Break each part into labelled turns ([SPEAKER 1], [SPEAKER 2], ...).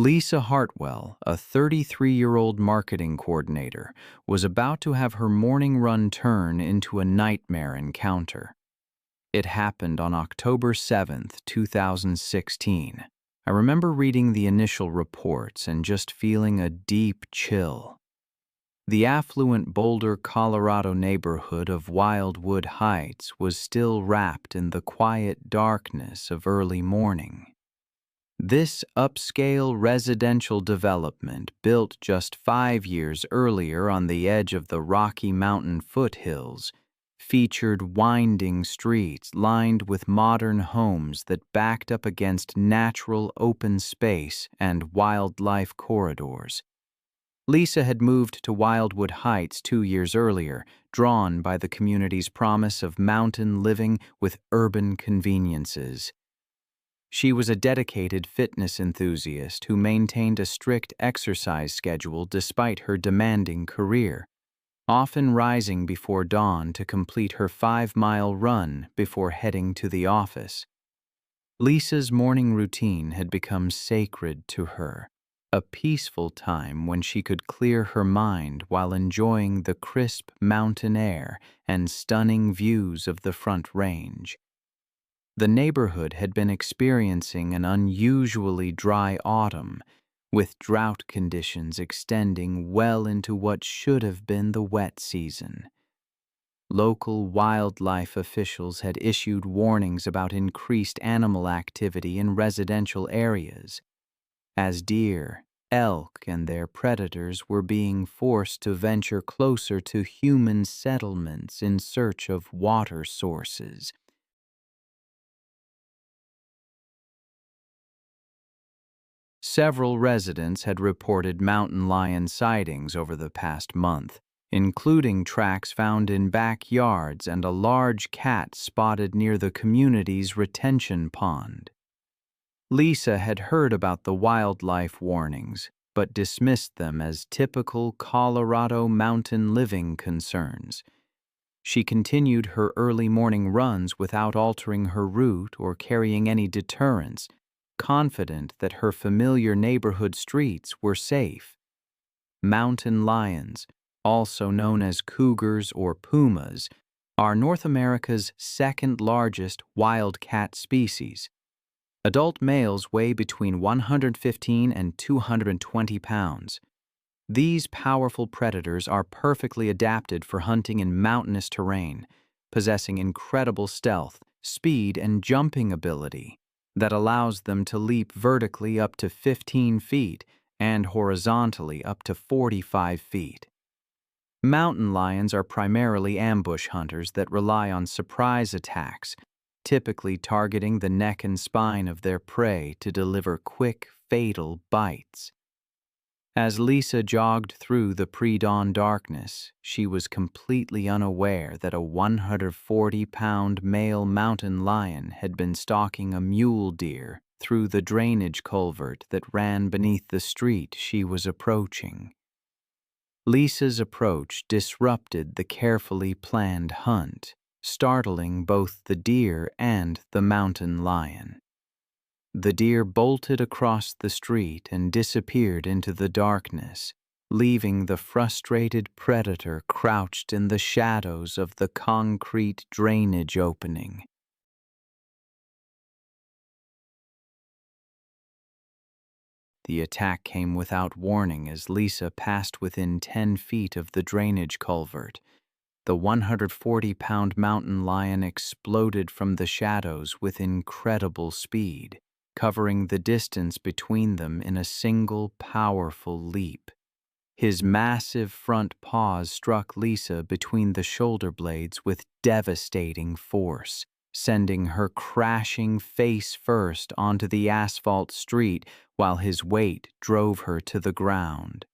[SPEAKER 1] Lisa Hartwell, a 33-year-old marketing coordinator, was about to have her morning run turn into a nightmare encounter. It happened on October 7th, 2016. I remember reading the initial reports and just feeling a deep chill. The affluent Boulder, Colorado neighborhood of Wildwood Heights was still wrapped in the quiet darkness of early morning. This upscale residential development, built just 5 years earlier on the edge of the Rocky Mountain foothills, featured winding streets lined with modern homes that backed up against natural open space and wildlife corridors. Lisa had moved to Wildwood Heights 2 years earlier, drawn by the community's promise of mountain living with urban conveniences. She was a dedicated fitness enthusiast who maintained a strict exercise schedule despite her demanding career, often rising before dawn to complete her 5-mile run before heading to the office. Lisa's morning routine had become sacred to her, a peaceful time when she could clear her mind while enjoying the crisp mountain air and stunning views of the Front Range. The neighborhood had been experiencing an unusually dry autumn, with drought conditions extending well into what should have been the wet season. Local wildlife officials had issued warnings about increased animal activity in residential areas, as deer, elk, and their predators were being forced to venture closer to human settlements in search of water sources. Several residents had reported mountain lion sightings over the past month, including tracks found in backyards and a large cat spotted near the community's retention pond. Lisa had heard about the wildlife warnings, but dismissed them as typical Colorado mountain living concerns. She continued her early morning runs without altering her route or carrying any deterrents, confident that her familiar neighborhood streets were safe. Mountain lions, also known as cougars or pumas, are North America's second-largest wildcat species. Adult males weigh between 115 and 220 pounds. These powerful predators are perfectly adapted for hunting in mountainous terrain, possessing incredible stealth, speed, and jumping ability that allows them to leap vertically up to 15 feet and horizontally up to 45 feet. Mountain lions are primarily ambush hunters that rely on surprise attacks, typically targeting the neck and spine of their prey to deliver quick, fatal bites. As Lisa jogged through the pre-dawn darkness, she was completely unaware that a 140-pound male mountain lion had been stalking a mule deer through the drainage culvert that ran beneath the street she was approaching. Lisa's approach disrupted the carefully planned hunt, startling both the deer and the mountain lion. The deer bolted across the street and disappeared into the darkness, leaving the frustrated predator crouched in the shadows of the concrete drainage opening. The attack came without warning as Lisa passed within 10 feet of the drainage culvert. The 140-pound mountain lion exploded from the shadows with incredible speed, covering the distance between them in a single powerful leap. His massive front paws struck Lisa between the shoulder blades with devastating force, sending her crashing face first onto the asphalt street while his weight drove her to the ground.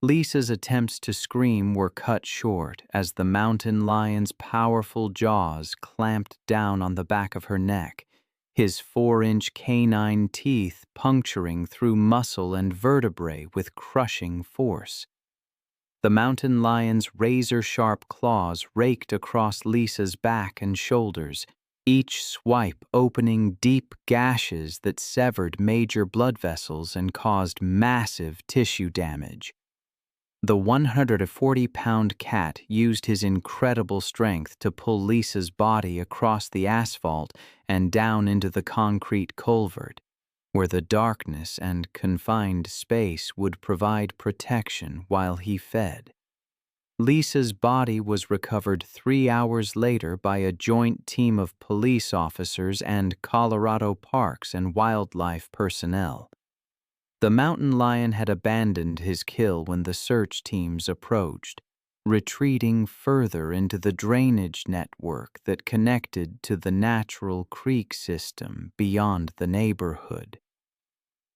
[SPEAKER 1] Lisa's attempts to scream were cut short as the mountain lion's powerful jaws clamped down on the back of her neck, his 4-inch canine teeth puncturing through muscle and vertebrae with crushing force. The mountain lion's razor-sharp claws raked across Lisa's back and shoulders, each swipe opening deep gashes that severed major blood vessels and caused massive tissue damage. The 140-pound cat used his incredible strength to pull Lisa's body across the asphalt and down into the concrete culvert, where the darkness and confined space would provide protection while he fed. Lisa's body was recovered 3 hours later by a joint team of police officers and Colorado Parks and Wildlife personnel. The mountain lion had abandoned his kill when the search teams approached, retreating further into the drainage network that connected to the natural creek system beyond the neighborhood.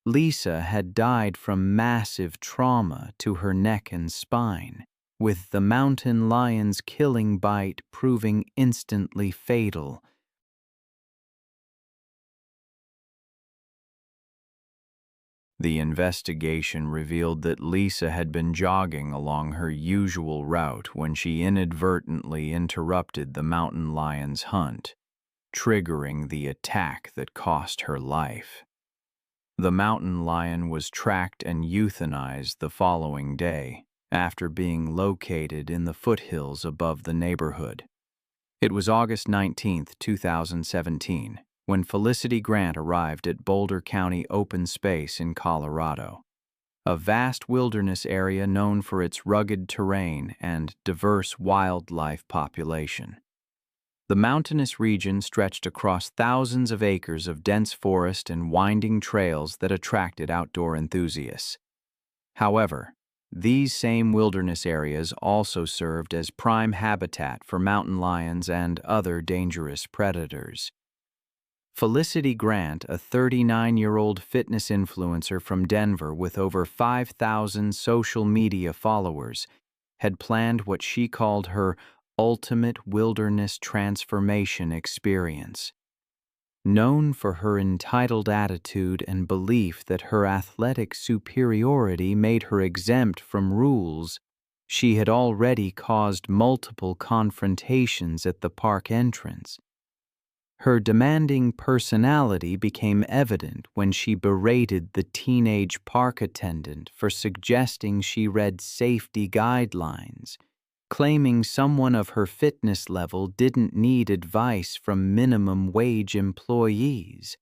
[SPEAKER 1] Lisa had died from massive trauma to her neck and spine, with the mountain lion's killing bite proving instantly fatal. The investigation revealed that Lisa had been jogging along her usual route when she inadvertently interrupted the mountain lion's hunt, triggering the attack that cost her life. The mountain lion was tracked and euthanized the following day, after being located in the foothills above the neighborhood. It was August 19, 2017, when Felicity Grant arrived at Boulder County Open Space in Colorado, a vast wilderness area known for its rugged terrain and diverse wildlife population. The mountainous region stretched across thousands of acres of dense forest and winding trails that attracted outdoor enthusiasts. However, these same wilderness areas also served as prime habitat for mountain lions and other dangerous predators. Felicity Grant, a 39-year-old fitness influencer from Denver with over 5,000 social media followers, had planned what she called her ultimate wilderness transformation experience. Known for her entitled attitude and belief that her athletic superiority made her exempt from rules, she had already caused multiple confrontations at the park entrance. Her demanding personality became evident when she berated the teenage park attendant for suggesting she read safety guidelines, claiming someone of her fitness level didn't need advice from minimum wage employees.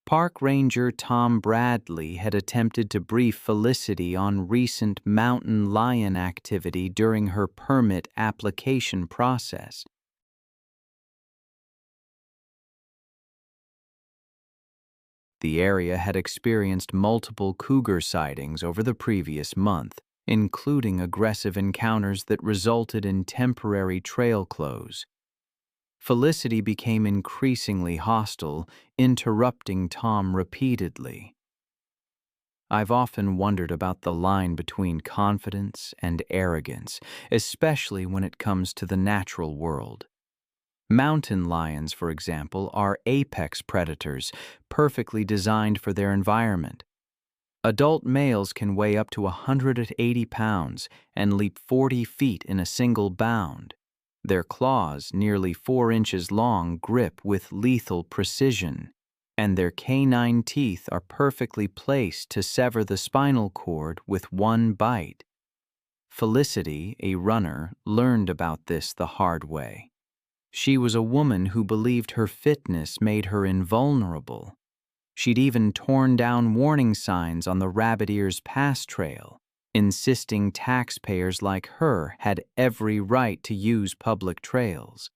[SPEAKER 1] Park Ranger Tom Bradley had attempted to brief Felicity on recent mountain lion activity during her permit application process. The area had experienced multiple cougar sightings over the previous month, including aggressive encounters that resulted in temporary trail close. Felicity became increasingly hostile, interrupting Tom repeatedly. I've often wondered about the line between confidence and arrogance, especially when it comes to the natural world. Mountain lions, for example, are apex predators, perfectly designed for their environment. Adult males can weigh up to 180 pounds and leap 40 feet in a single bound. Their claws, nearly 4 inches long, grip with lethal precision, and their canine teeth are perfectly placed to sever the spinal cord with one bite. Felicity, a runner, learned about this the hard way. She was a woman who believed her fitness made her invulnerable. She'd even torn down warning signs on the Rabbit Ears Pass Trail, insisting taxpayers like her had every right to use public trails.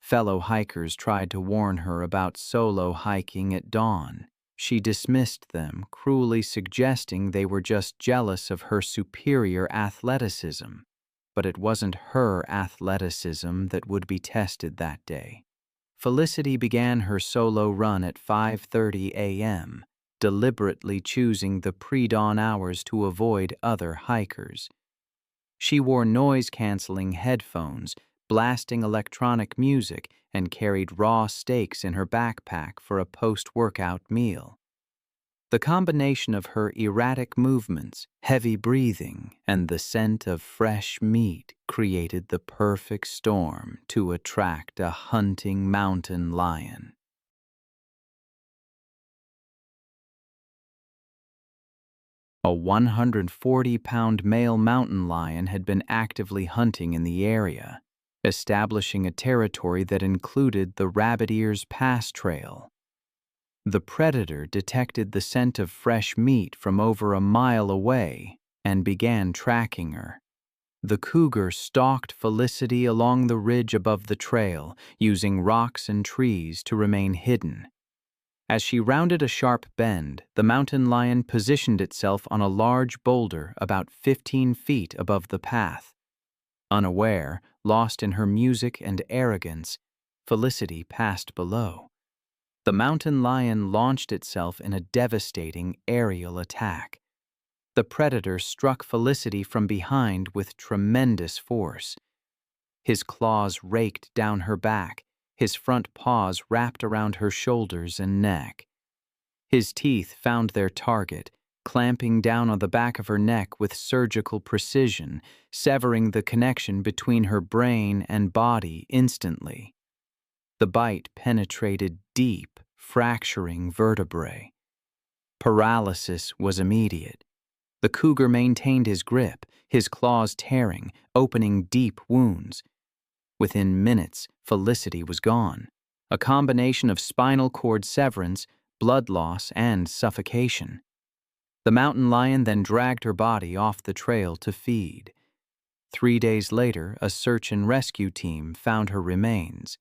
[SPEAKER 1] Fellow hikers tried to warn her about solo hiking at dawn. She dismissed them, cruelly suggesting they were just jealous of her superior athleticism. But it wasn't her athleticism that would be tested that day. Felicity began her solo run at 5:30 a.m., deliberately choosing the pre-dawn hours to avoid other hikers. She wore noise-canceling headphones, blasting electronic music, and carried raw steaks in her backpack for a post-workout meal. The combination of her erratic movements, heavy breathing, and the scent of fresh meat created the perfect storm to attract a hunting mountain lion. A 140-pound male mountain lion had been actively hunting in the area, establishing a territory that included the Rabbit Ears Pass Trail. The predator detected the scent of fresh meat from over a mile away and began tracking her. The cougar stalked Felicity along the ridge above the trail, using rocks and trees to remain hidden. As she rounded a sharp bend, the mountain lion positioned itself on a large boulder about 15 feet above the path. Unaware, lost in her music and arrogance, Felicity passed below. The mountain lion launched itself in a devastating aerial attack. The predator struck Felicity from behind with tremendous force. His claws raked down her back, his front paws wrapped around her shoulders and neck. His teeth found their target, clamping down on the back of her neck with surgical precision, severing the connection between her brain and body instantly. The bite penetrated deep, fracturing vertebrae. Paralysis was immediate. The cougar maintained his grip, his claws tearing, opening deep wounds. Within minutes, Felicity was gone, a combination of spinal cord severance, blood loss, and suffocation. The mountain lion then dragged her body off the trail to feed. 3 days later, a search and rescue team found her remains.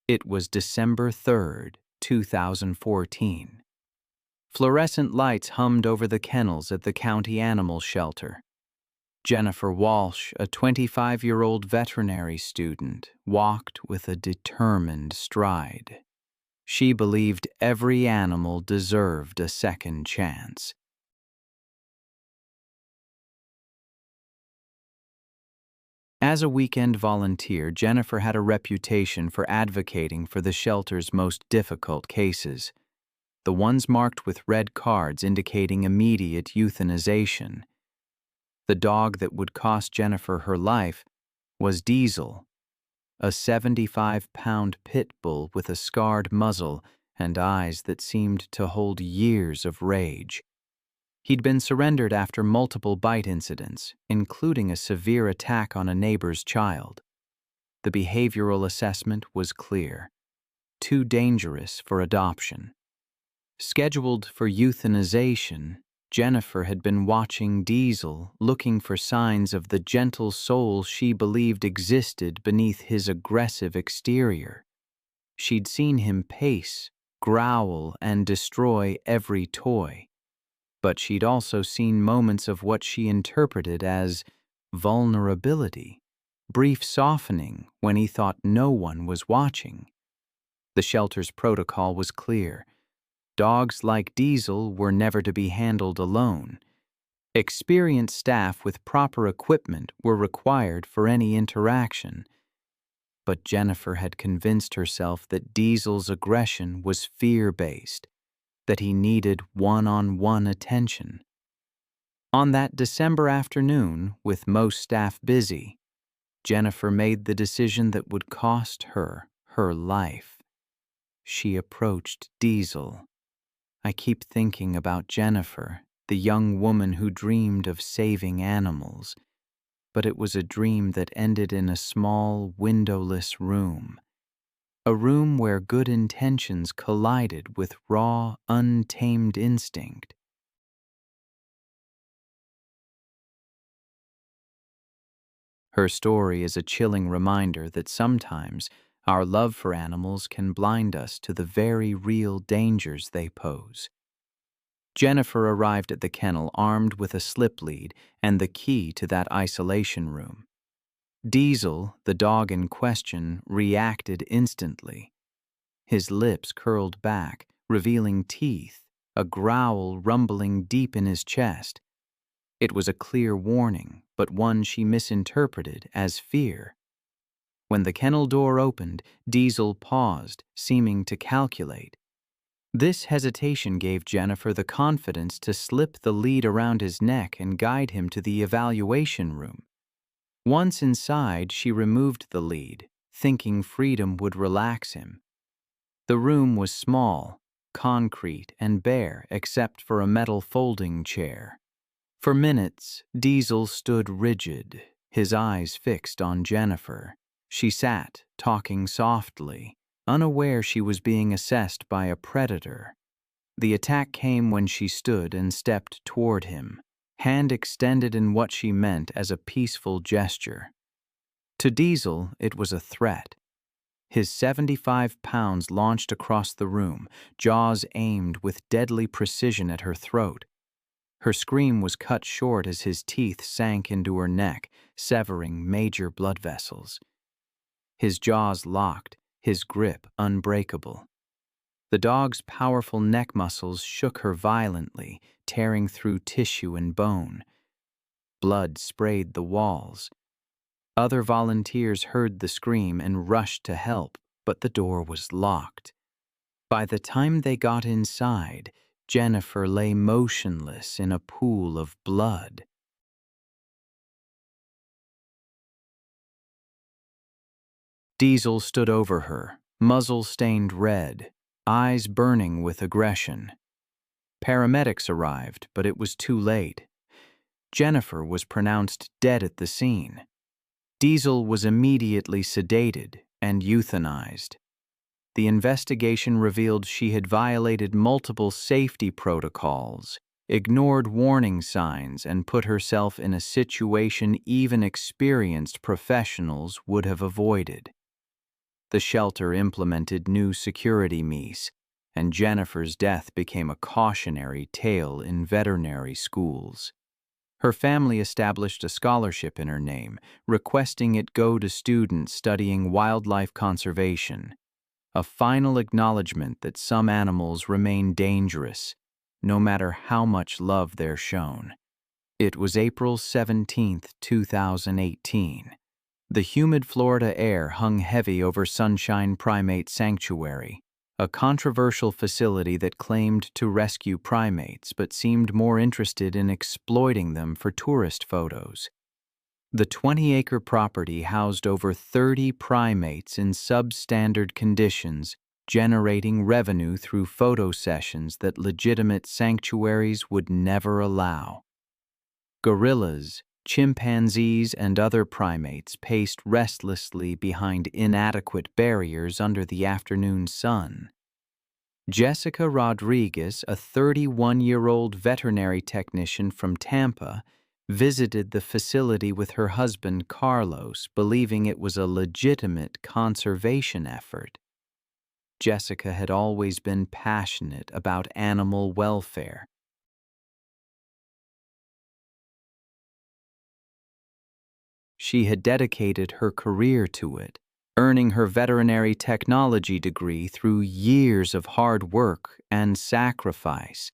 [SPEAKER 1] It was December 3rd, 2014. Fluorescent lights hummed over the kennels at the county animal shelter. Jennifer Walsh, a 25-year-old veterinary student, walked with a determined stride. She believed every animal deserved a second chance. As a weekend volunteer, Jennifer had a reputation for advocating for the shelter's most difficult cases, the ones marked with red cards indicating immediate euthanization. The dog that would cost Jennifer her life was Diesel, a 75-pound pit bull with a scarred muzzle and eyes that seemed to hold years of rage. He'd been surrendered after multiple bite incidents, including a severe attack on a neighbor's child. The behavioral assessment was clear: too dangerous for adoption. Scheduled for euthanization, Jennifer had been watching Diesel, looking for signs of the gentle soul she believed existed beneath his aggressive exterior. She'd seen him pace, growl, and destroy every toy. But she'd also seen moments of what she interpreted as vulnerability, brief softening when he thought no one was watching. The shelter's protocol was clear. Dogs like Diesel were never to be handled alone. Experienced staff with proper equipment were required for any interaction. But Jennifer had convinced herself that Diesel's aggression was fear-based, that he needed one-on-one attention. On that December afternoon, with most staff busy, Jennifer made the decision that would cost her her life. She approached Diesel. "I keep thinking about Jennifer, the young woman who dreamed of saving animals, but it was a dream that ended in a small, windowless room. A room where good intentions collided with raw, untamed instinct." Her story is a chilling reminder that sometimes our love for animals can blind us to the very real dangers they pose. Jennifer arrived at the kennel armed with a slip lead and the key to that isolation room. Diesel, the dog in question, reacted instantly. His lips curled back, revealing teeth, a growl rumbling deep in his chest. It was a clear warning, but one she misinterpreted as fear. When the kennel door opened, Diesel paused, seeming to calculate. This hesitation gave Jennifer the confidence to slip the lead around his neck and guide him to the evaluation room. Once inside, she removed the lead, thinking freedom would relax him. The room was small, concrete, and bare except for a metal folding chair. For minutes, Diesel stood rigid, his eyes fixed on Jennifer. She sat, talking softly, unaware she was being assessed by a predator. The attack came when she stood and stepped toward him, hand extended in what she meant as a peaceful gesture. To Diesel, it was a threat. His 75 pounds launched across the room, jaws aimed with deadly precision at her throat. Her scream was cut short as his teeth sank into her neck, severing major blood vessels. His jaws locked, his grip unbreakable. The dog's powerful neck muscles shook her violently, tearing through tissue and bone. Blood sprayed the walls. Other volunteers heard the scream and rushed to help, but the door was locked. By the time they got inside, Jennifer lay motionless in a pool of blood. Diesel stood over her, muzzle stained red, eyes burning with aggression. Paramedics arrived, but it was too late. Jennifer was pronounced dead at the scene. Diesel was immediately sedated and euthanized. The investigation revealed she had violated multiple safety protocols, ignored warning signs, and put herself in a situation even experienced professionals would have avoided. The shelter implemented new security measures, and Jennifer's death became a cautionary tale in veterinary schools. Her family established a scholarship in her name, requesting it go to students studying wildlife conservation, a final acknowledgement that some animals remain dangerous, no matter how much love they're shown. It was April 17, 2018. The humid Florida air hung heavy over Sunshine Primate Sanctuary, a controversial facility that claimed to rescue primates but seemed more interested in exploiting them for tourist photos. The 20-acre property housed over 30 primates in substandard conditions, generating revenue through photo sessions that legitimate sanctuaries would never allow. Gorillas, chimpanzees, and other primates paced restlessly behind inadequate barriers under the afternoon sun. Jessica Rodriguez, a 31-year-old veterinary technician from Tampa, visited the facility with her husband Carlos, believing it was a legitimate conservation effort. Jessica had always been passionate about animal welfare. She had dedicated her career to it, earning her veterinary technology degree through years of hard work and sacrifice.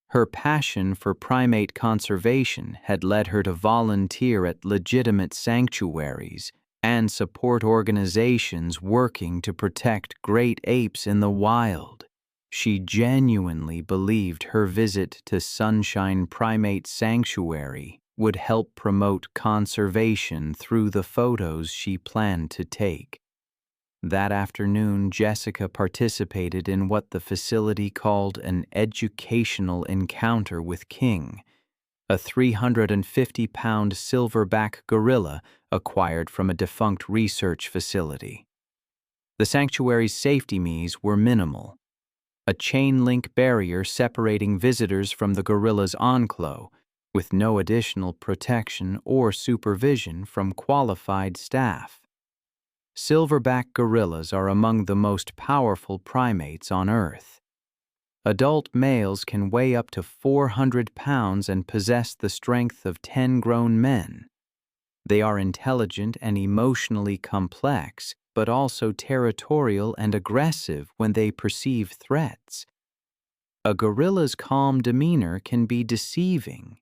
[SPEAKER 1] Her passion for primate conservation had led her to volunteer at legitimate sanctuaries and support organizations working to protect great apes in the wild. She genuinely believed her visit to Sunshine Primate Sanctuary would help promote conservation through the photos she planned to take. That afternoon, Jessica participated in what the facility called an educational encounter with King, a 350-pound silverback gorilla acquired from a defunct research facility. The sanctuary's safety measures were minimal. A chain-link barrier separating visitors from the gorilla's enclave, with no additional protection or supervision from qualified staff. Silverback gorillas are among the most powerful primates on Earth. Adult males can weigh up to 400 pounds and possess the strength of 10 grown men. They are intelligent and emotionally complex, but also territorial and aggressive when they perceive threats. A gorilla's calm demeanor can be deceiving.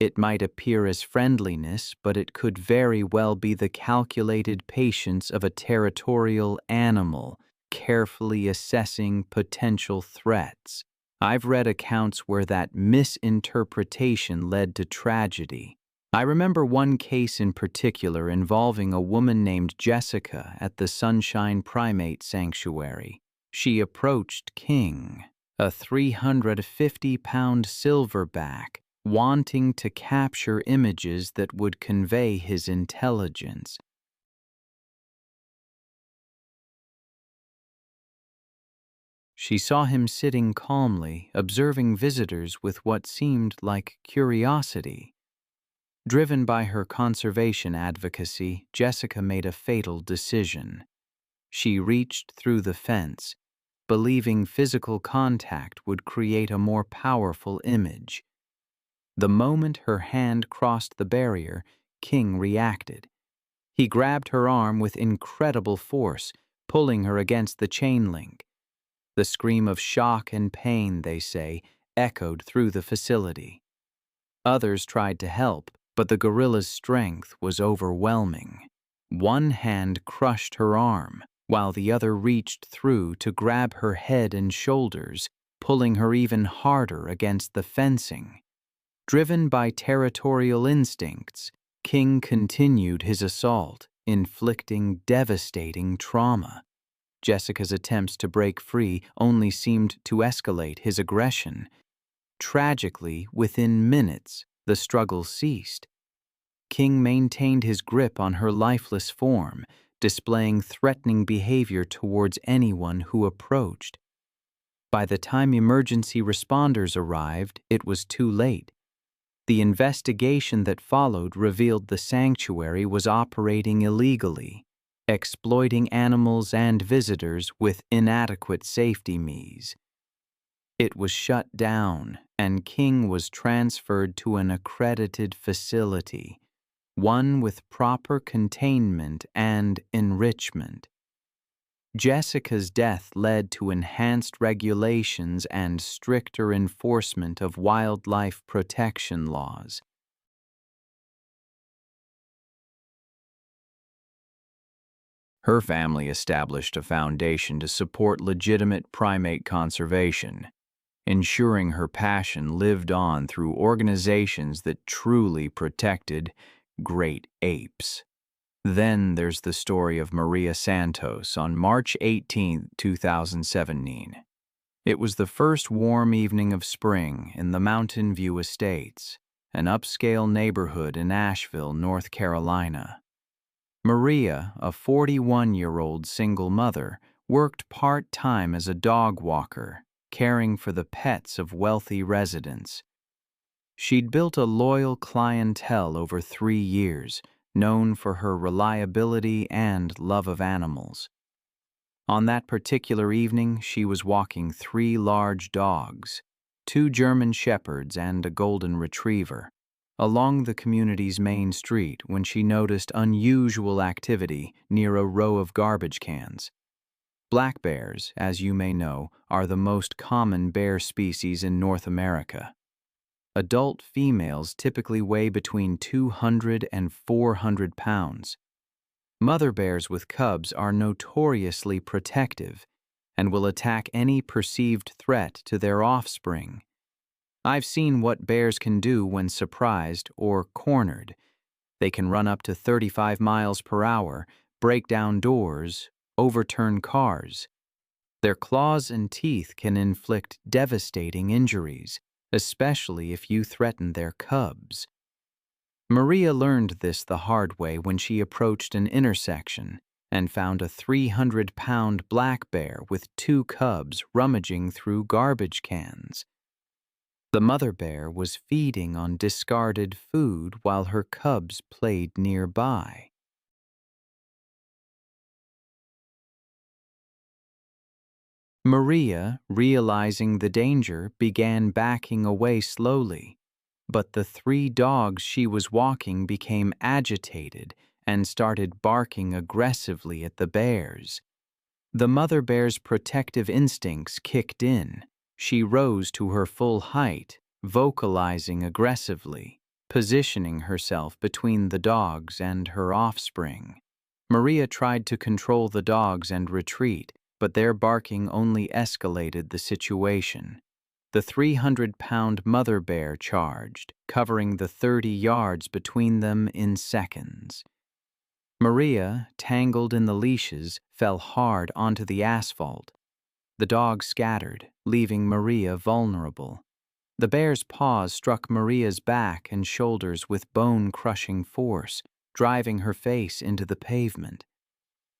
[SPEAKER 1] It might appear as friendliness, but it could very well be the calculated patience of a territorial animal, carefully assessing potential threats. I've read accounts where that misinterpretation led to tragedy. I remember one case in particular involving a woman named Jessica at the Sunshine Primate Sanctuary. She approached King, a 350-pound silverback, wanting to capture images that would convey his intelligence. She saw him sitting calmly, observing visitors with what seemed like curiosity. Driven by her conservation advocacy, Jessica made a fatal decision. She reached through the fence, believing physical contact would create a more powerful image. The moment her hand crossed the barrier, King reacted. He grabbed her arm with incredible force, pulling her against the chain link. The scream of shock and pain, they say, echoed through the facility. Others tried to help, but the gorilla's strength was overwhelming. One hand crushed her arm, while the other reached through to grab her head and shoulders, pulling her even harder against the fencing. Driven by territorial instincts, King continued his assault, inflicting devastating trauma. Jessica's attempts to break free only seemed to escalate his aggression. Tragically, within minutes, the struggle ceased. King maintained his grip on her lifeless form, displaying threatening behavior towards anyone who approached. By the time emergency responders arrived, it was too late. The investigation that followed revealed the sanctuary was operating illegally, exploiting animals and visitors with inadequate safety measures. It was shut down, and King was transferred to an accredited facility, one with proper containment and enrichment. Jessica's death led to enhanced regulations and stricter enforcement of wildlife protection laws. Her family established a foundation to support legitimate primate conservation, ensuring her passion lived on through organizations that truly protected great apes. Then there's the story of Maria Santos on March 18, 2017. It was the first warm evening of spring in the Mountain View Estates, an upscale neighborhood in Asheville, North Carolina. Maria, a 41-year-old single mother, worked part-time as a dog walker, caring for the pets of wealthy residents. She'd built a loyal clientele over 3 years, known for her reliability and love of animals. On that particular evening, she was walking 3 large dogs, 2 German Shepherds and a Golden Retriever, along the community's main street when she noticed unusual activity near a row of garbage cans. Black bears, as you may know, are the most common bear species in North America. Adult females typically weigh between 200 and 400 pounds. Mother bears with cubs are notoriously protective and will attack any perceived threat to their offspring. I've seen what bears can do when surprised or cornered. They can run up to 35 miles per hour, break down doors, overturn cars. Their claws and teeth can inflict devastating injuries, especially if you threaten their cubs. Maria learned this the hard way when she approached an intersection and found a 300-pound black bear with 2 cubs rummaging through garbage cans. The mother bear was feeding on discarded food while her cubs played nearby. Maria, realizing the danger, began backing away slowly, but the 3 dogs she was walking became agitated and started barking aggressively at the bears. The mother bear's protective instincts kicked in. She rose to her full height, vocalizing aggressively, positioning herself between the dogs and her offspring. Maria tried to control the dogs and retreat, but their barking only escalated the situation. The 300-pound mother bear charged, covering the 30 yards between them in seconds. Maria, tangled in the leashes, fell hard onto the asphalt. The dogs scattered, leaving Maria vulnerable. The bear's paws struck Maria's back and shoulders with bone-crushing force, driving her face into the pavement.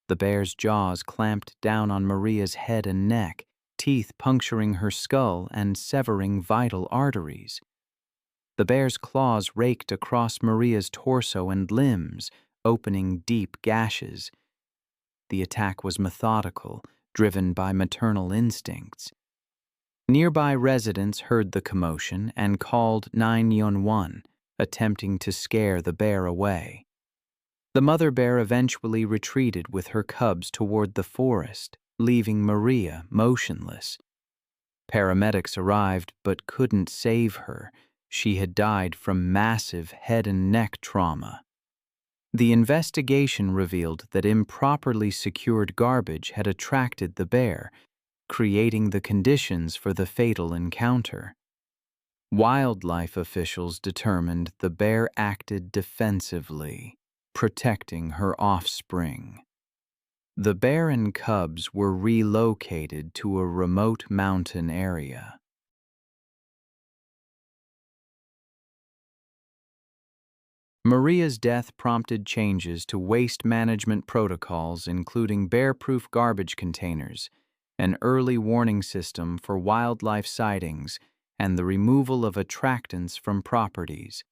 [SPEAKER 1] The bear's jaws clamped down on Maria's head and neck, teeth puncturing her skull and severing vital arteries. The bear's claws raked across Maria's torso and limbs, opening deep gashes. The attack was methodical, driven by maternal instincts. Nearby residents heard the commotion and called 911, attempting to scare the bear away. The mother bear eventually retreated with her cubs toward the forest, leaving Maria motionless. Paramedics arrived but couldn't save her. She had died from massive head and neck trauma. The investigation revealed that improperly secured garbage had attracted the bear, creating the conditions for the fatal encounter. Wildlife officials determined the bear acted defensively, protecting her offspring. The bear and cubs were relocated to a remote mountain area. Maria's death prompted changes to waste management protocols, including bear-proof garbage containers, an early warning system for wildlife sightings, and the removal of attractants from properties.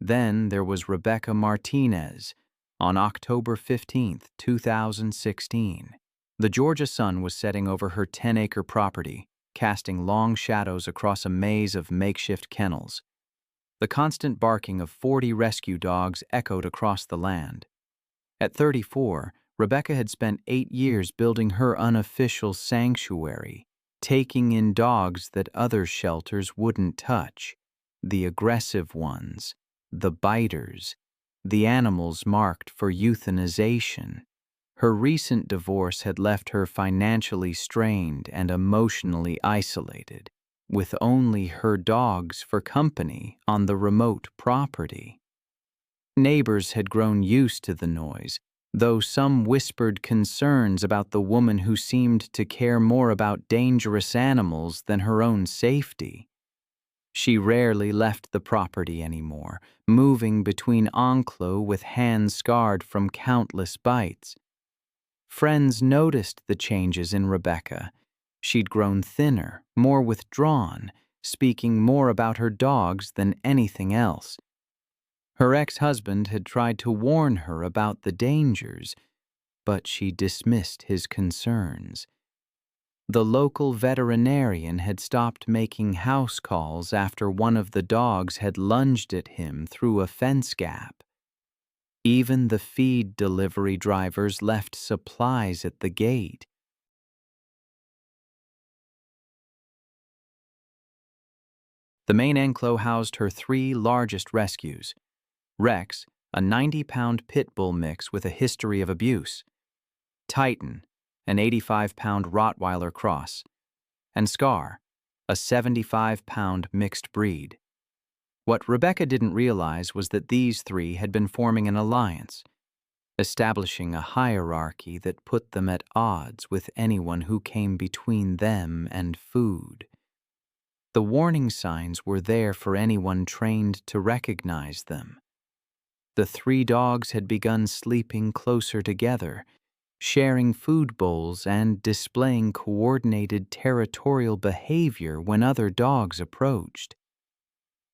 [SPEAKER 1] Then there was Rebecca Martinez. On October 15, 2016, the Georgia sun was setting over her 10-acre property, casting long shadows across a maze of makeshift kennels. The constant barking of 40 rescue dogs echoed across the land. At 34, Rebecca had spent 8 years building her unofficial sanctuary, taking in dogs that other shelters wouldn't touch, the aggressive ones, the biters, the animals marked for euthanization. Her recent divorce had left her financially strained and emotionally isolated, with only her dogs for company on the remote property. Neighbors had grown used to the noise, though some whispered concerns about the woman who seemed to care more about dangerous animals than her own safety. She rarely left the property anymore, moving between enclos with hands scarred from countless bites. Friends noticed the changes in Rebecca. She'd grown thinner, more withdrawn, speaking more about her dogs than anything else. Her ex-husband had tried to warn her about the dangers, but she dismissed his concerns. The local veterinarian had stopped making house calls after one of the dogs had lunged at him through a fence gap. Even the feed delivery drivers left supplies at the gate. The main enclos housed her 3 largest rescues: Rex, a 90-pound pit bull mix with a history of abuse; Titan, an 85-pound Rottweiler cross; and Scar, a 75-pound mixed breed. What Rebecca didn't realize was that these 3 had been forming an alliance, establishing a hierarchy that put them at odds with anyone who came between them and food. The warning signs were there for anyone trained to recognize them. The 3 dogs had begun sleeping closer together, sharing food bowls and displaying coordinated territorial behavior when other dogs approached.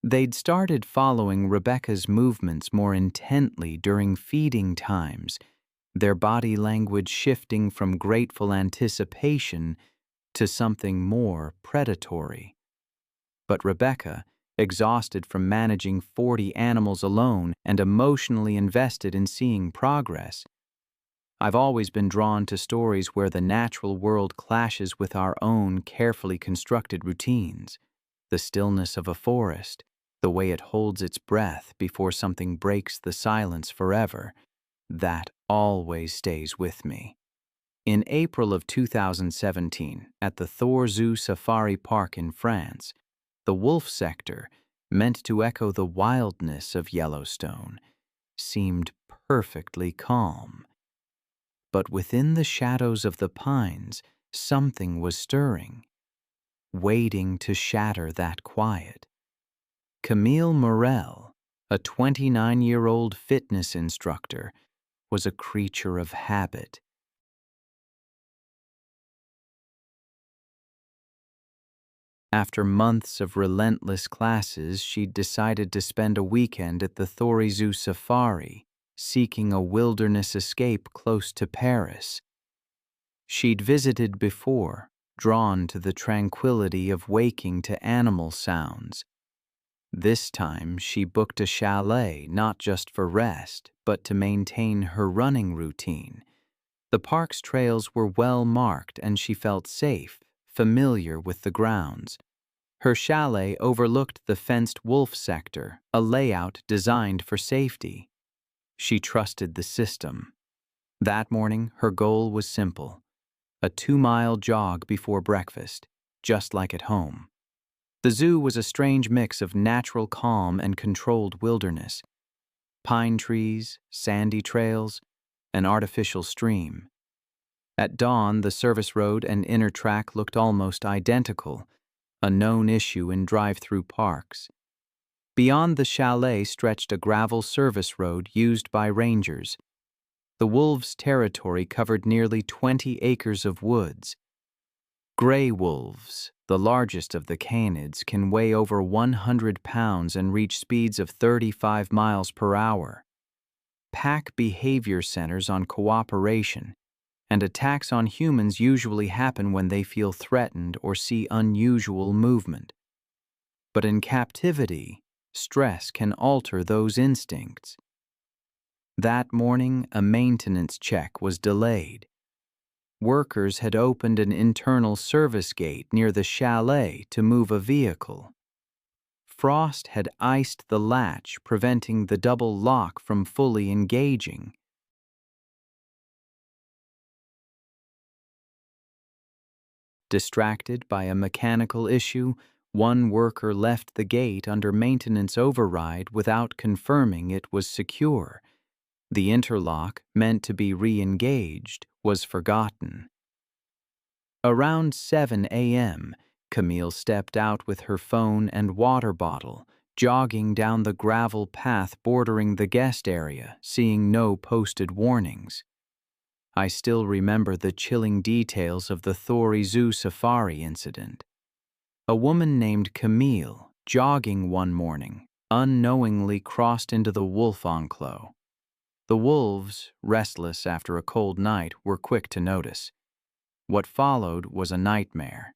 [SPEAKER 1] They'd started following Rebecca's movements more intently during feeding times, their body language shifting from grateful anticipation to something more predatory. But Rebecca, exhausted from managing 40 animals alone and emotionally invested in seeing progress. I've always been drawn to stories where the natural world clashes with our own carefully constructed routines. The stillness of a forest, the way it holds its breath before something breaks the silence forever, that always stays with me. In April of 2017, at the Thor Zoo Safari Park in France, the wolf sector, meant to echo the wildness of Yellowstone, seemed perfectly calm. But within the shadows of the pines, something was stirring, waiting to shatter that quiet. Camille Morel, a 29-year-old fitness instructor, was a creature of habit. After months of relentless classes, she'd decided to spend a weekend at the Thor Zoo Safari, seeking a wilderness escape close to Paris. She'd visited before, drawn to the tranquility of waking to animal sounds. This time, she booked a chalet not just for rest, but to maintain her running routine. The park's trails were well marked and she felt safe, familiar with the grounds. Her chalet overlooked the fenced wolf sector, a layout designed for safety. She trusted the system. That morning, her goal was simple: a 2-mile jog before breakfast, just like at home. The zoo was a strange mix of natural calm and controlled wilderness. Pine trees, sandy trails, an artificial stream. At dawn, the service road and inner track looked almost identical, a known issue in drive-through parks. Beyond the chalet stretched a gravel service road used by rangers. The wolves' territory covered nearly 20 acres of woods. Gray wolves, the largest of the canids, can weigh over 100 pounds and reach speeds of 35 miles per hour. Pack behavior centers on cooperation, and attacks on humans usually happen when they feel threatened or see unusual movement. But in captivity, stress can alter those instincts. That morning, a maintenance check was delayed. Workers had opened an internal service gate near the chalet to move a vehicle. Frost had iced the latch, preventing the double lock from fully engaging. Distracted by a mechanical issue, one worker left the gate under maintenance override without confirming it was secure. The interlock, meant to be re-engaged, was forgotten. Around 7 a.m., Camille stepped out with her phone and water bottle, jogging down the gravel path bordering the guest area, seeing no posted warnings. I still remember the chilling details of the Thor Zoo Safari incident. A woman named Camille, jogging one morning, unknowingly crossed into the wolf enclave. The wolves, restless after a cold night, were quick to notice. What followed was a nightmare.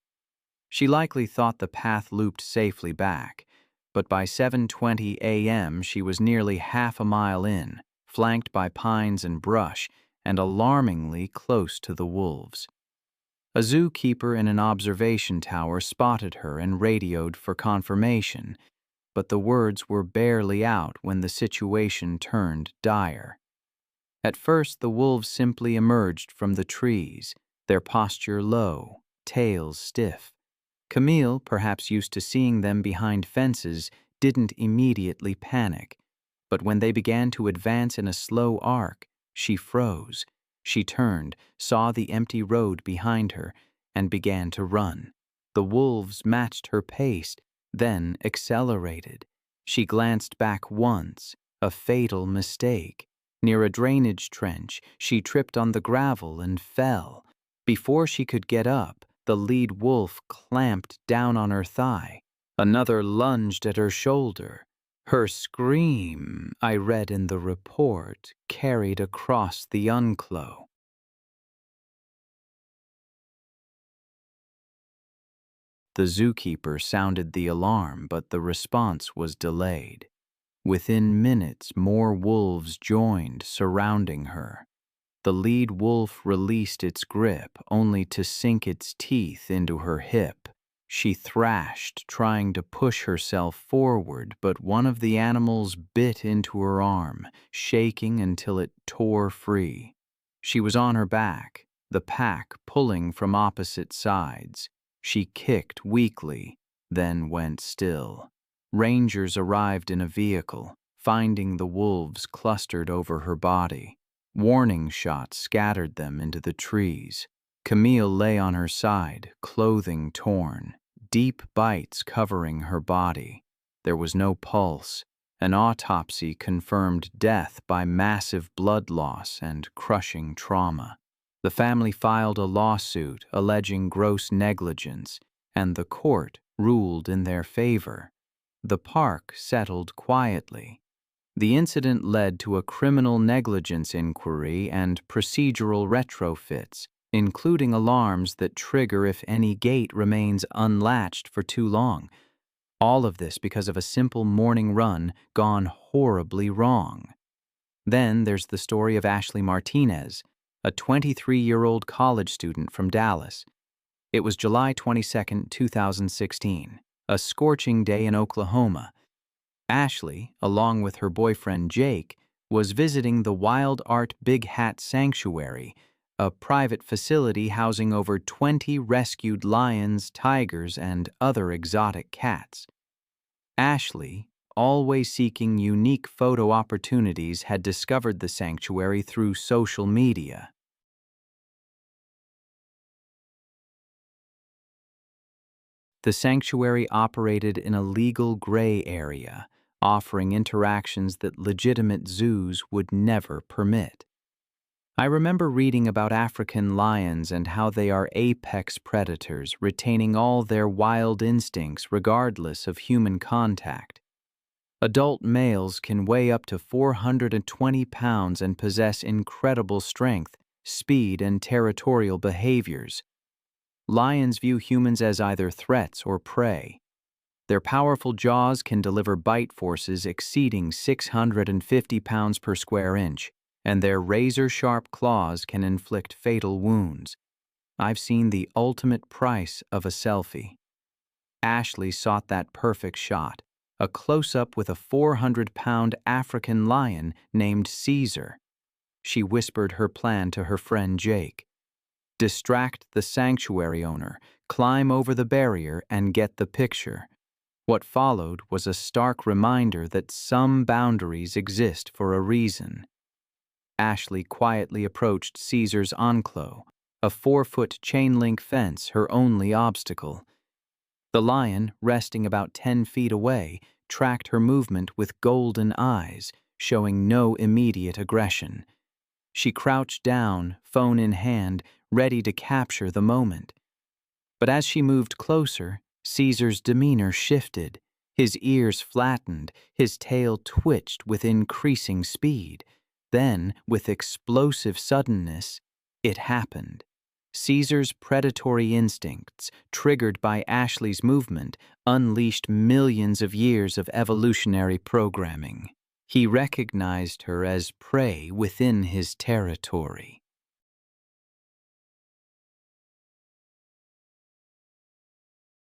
[SPEAKER 1] She likely thought the path looped safely back, but by 7:20 a.m. she was nearly half a mile in, flanked by pines and brush, and alarmingly close to the wolves. A zookeeper in an observation tower spotted her and radioed for confirmation, but the words were barely out when the situation turned dire. At first, the wolves simply emerged from the trees, their posture low, tails stiff. Camille, perhaps used to seeing them behind fences, didn't immediately panic, but when they began to advance in a slow arc, she froze. She turned, saw the empty road behind her, and began to run. The wolves matched her pace, then accelerated. She glanced back once, a fatal mistake. Near a drainage trench, she tripped on the gravel and fell. Before she could get up, the lead wolf clamped down on her thigh. Another lunged at her shoulder. Her scream, I read in the report, carried across the enclave. The zookeeper sounded the alarm, but the response was delayed. Within minutes, more wolves joined, surrounding her. The lead wolf released its grip, only to sink its teeth into her hip. She thrashed, trying to push herself forward, but one of the animals bit into her arm, shaking until it tore free. She was on her back, the pack pulling from opposite sides. She kicked weakly, then went still. Rangers arrived in a vehicle, finding the wolves clustered over her body. Warning shots scattered them into the trees. Camille lay on her side, clothing torn, deep bites covering her body. There was no pulse. An autopsy confirmed death by massive blood loss and crushing trauma. The family filed a lawsuit alleging gross negligence, and the court ruled in their favor. The park settled quietly. The incident led to a criminal negligence inquiry and procedural retrofits, including alarms that trigger if any gate remains unlatched for too long. All of this because of a simple morning run gone horribly wrong. Then there's the story of Ashley Martinez, a 23-year-old college student from Dallas. It was July 22, 2016, a scorching day in Oklahoma. Ashley, along with her boyfriend Jake, was visiting the Wild Art Big Hat Sanctuary, a private facility housing over 20 rescued lions, tigers, and other exotic cats. Ashley, always seeking unique photo opportunities, had discovered the sanctuary through social media. The sanctuary operated in a legal gray area, offering interactions that legitimate zoos would never permit. I remember reading about African lions and how they are apex predators, retaining all their wild instincts regardless of human contact. Adult males can weigh up to 420 pounds and possess incredible strength, speed, and territorial behaviors. Lions view humans as either threats or prey. Their powerful jaws can deliver bite forces exceeding 650 pounds per square inch, and their razor-sharp claws can inflict fatal wounds. I've seen the ultimate price of a selfie. Ashley sought that perfect shot, a close-up with a 400-pound African lion named Caesar. She whispered her plan to her friend Jake. Distract the sanctuary owner, climb over the barrier, and get the picture. What followed was a stark reminder that some boundaries exist for a reason. Ashley quietly approached Caesar's enclos, a 4-foot chain-link fence her only obstacle. The lion, resting about 10 feet away, tracked her movement with golden eyes, showing no immediate aggression. She crouched down, phone in hand, ready to capture the moment. But as she moved closer, Caesar's demeanor shifted. His ears flattened, his tail twitched with increasing speed. Then, with explosive suddenness, it happened. Caesar's predatory instincts, triggered by Ashley's movement, unleashed millions of years of evolutionary programming. He recognized her as prey within his territory.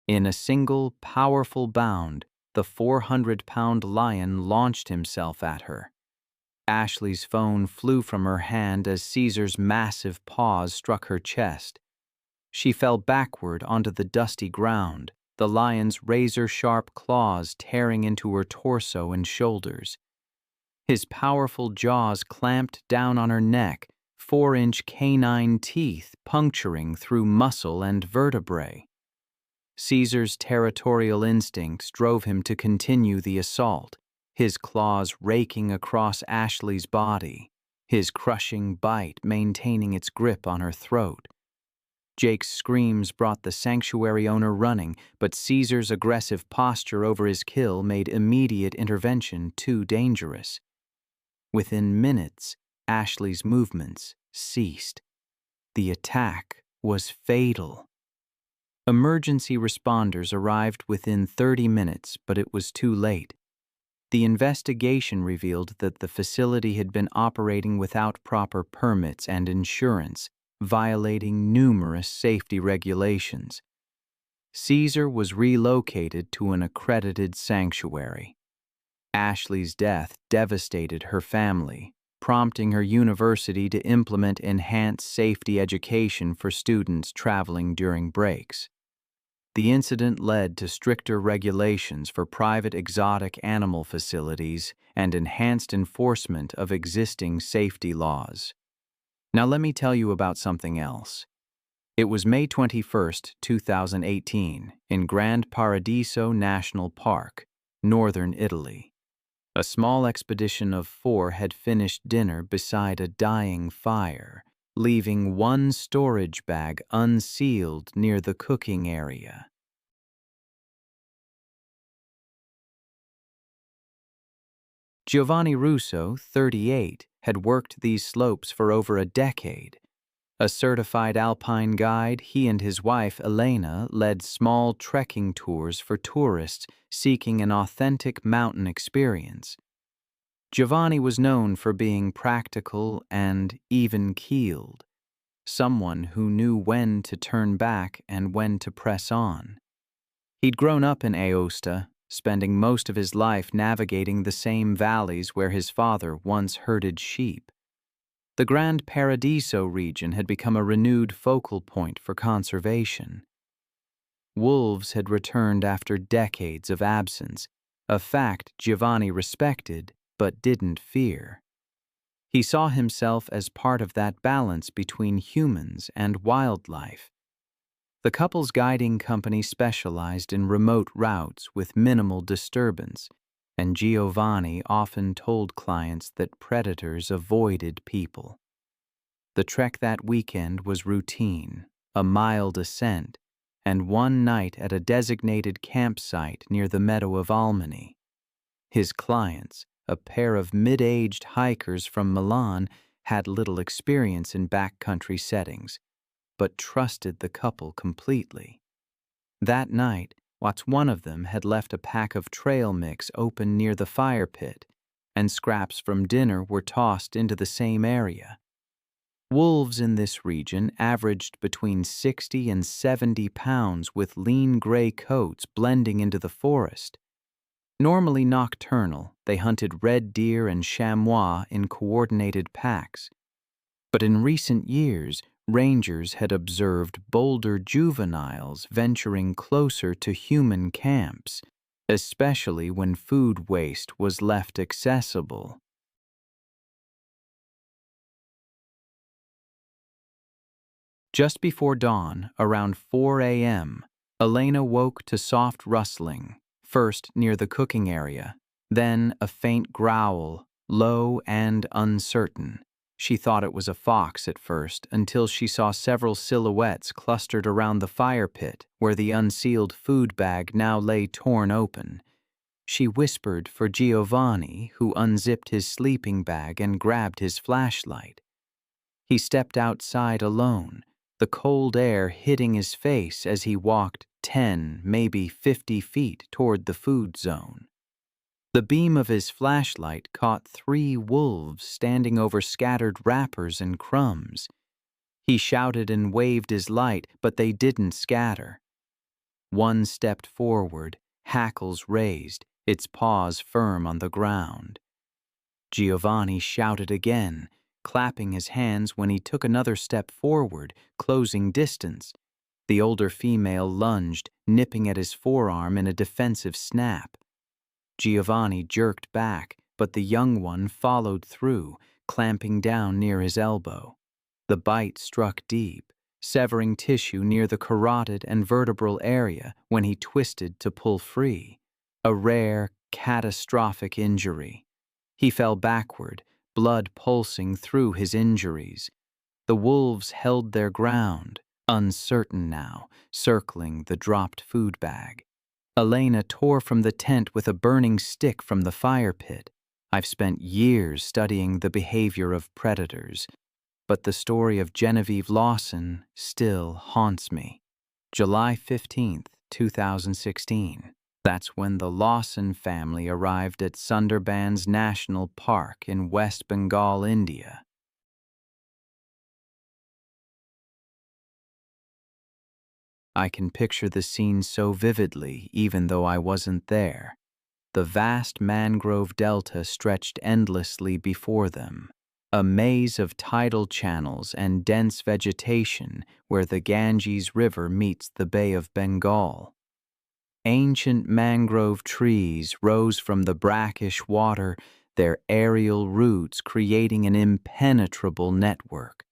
[SPEAKER 1] In a single, powerful bound, the 400-pound lion launched himself at her. Ashley's phone flew from her hand as Caesar's massive paws struck her chest. She fell backward onto the dusty ground, the lion's razor-sharp claws tearing into her torso and shoulders. His powerful jaws clamped down on her neck, 4-inch canine teeth puncturing through muscle and vertebrae. Caesar's territorial instincts drove him to continue the assault, his claws raking across Ashley's body, his crushing bite maintaining its grip on her throat. Jake's screams brought the sanctuary owner running, but Caesar's aggressive posture over his kill made immediate intervention too dangerous. Within minutes, Ashley's movements ceased. The attack was fatal. Emergency responders arrived within 30 minutes, but it was too late. The investigation revealed that the facility had been operating without proper permits and insurance, violating numerous safety regulations. Caesar was relocated to an accredited sanctuary. Ashley's death devastated her family, prompting her university to implement enhanced safety education for students traveling during breaks. The incident led to stricter regulations for private exotic animal facilities and enhanced enforcement of existing safety laws. Now let me tell you about something else. It was May 21st, 2018, in Grand Paradiso National Park, northern Italy. A small expedition of 4 had finished dinner beside a dying fire, leaving one storage bag unsealed near the cooking area. Giovanni Russo, 38, had worked these slopes for over a decade. A certified alpine guide, he and his wife, Elena, led small trekking tours for tourists seeking an authentic mountain experience. Giovanni was known for being practical and even-keeled, someone who knew when to turn back and when to press on. He'd grown up in Aosta, spending most of his life navigating the same valleys where his father once herded sheep. The Grand Paradiso region had become a renewed focal point for conservation. Wolves had returned after decades of absence, a fact Giovanni respected but didn't fear. He saw himself as part of that balance between humans and wildlife. The couple's guiding company specialized in remote routes with minimal disturbance, and Giovanni often told clients that predators avoided people. The trek that weekend was routine, a mild ascent, and one night at a designated campsite near the meadow of Almani. His clients, a pair of mid-aged hikers from Milan, had little experience in backcountry settings, but trusted the couple completely. That night, one of them had left a pack of trail mix open near the fire pit, and scraps from dinner were tossed into the same area. Wolves in this region averaged between 60 and 70 pounds with lean gray coats blending into the forest. Normally nocturnal, they hunted red deer and chamois in coordinated packs. But in recent years, rangers had observed Boulder juveniles venturing closer to human camps, especially when food waste was left accessible. Just before dawn, around 4 a.m., Elena woke to soft rustling, first near the cooking area, then a faint growl, low and uncertain. She thought it was a fox at first, until she saw several silhouettes clustered around the fire pit where the unsealed food bag now lay torn open. She whispered for Giovanni, who unzipped his sleeping bag and grabbed his flashlight. He stepped outside alone, the cold air hitting his face as he walked 10, maybe 50 feet toward the food zone. The beam of his flashlight caught 3 wolves standing over scattered wrappers and crumbs. He shouted and waved his light, but they didn't scatter. One stepped forward, hackles raised, its paws firm on the ground. Giovanni shouted again, clapping his hands when he took another step forward, closing distance. The older female lunged, nipping at his forearm in a defensive snap. Giovanni jerked back, but the young one followed through, clamping down near his elbow. The bite struck deep, severing tissue near the carotid and vertebral area when he twisted to pull free. A rare, catastrophic injury. He fell backward, blood pulsing through his injuries. The wolves held their ground, uncertain now, circling the dropped food bag. Elena tore from the tent with a burning stick from the fire pit. I've spent years studying the behavior of predators, but the story of Genevieve Lawson still haunts me. July 15th, 2016. That's when the Lawson family arrived at Sundarbans National Park in West Bengal, India. I can picture the scene so vividly, even though I wasn't there. The vast mangrove delta stretched endlessly before them, a maze of tidal channels and dense vegetation where the Ganges River meets the Bay of Bengal. Ancient mangrove trees rose from the brackish water, their aerial roots creating an impenetrable network.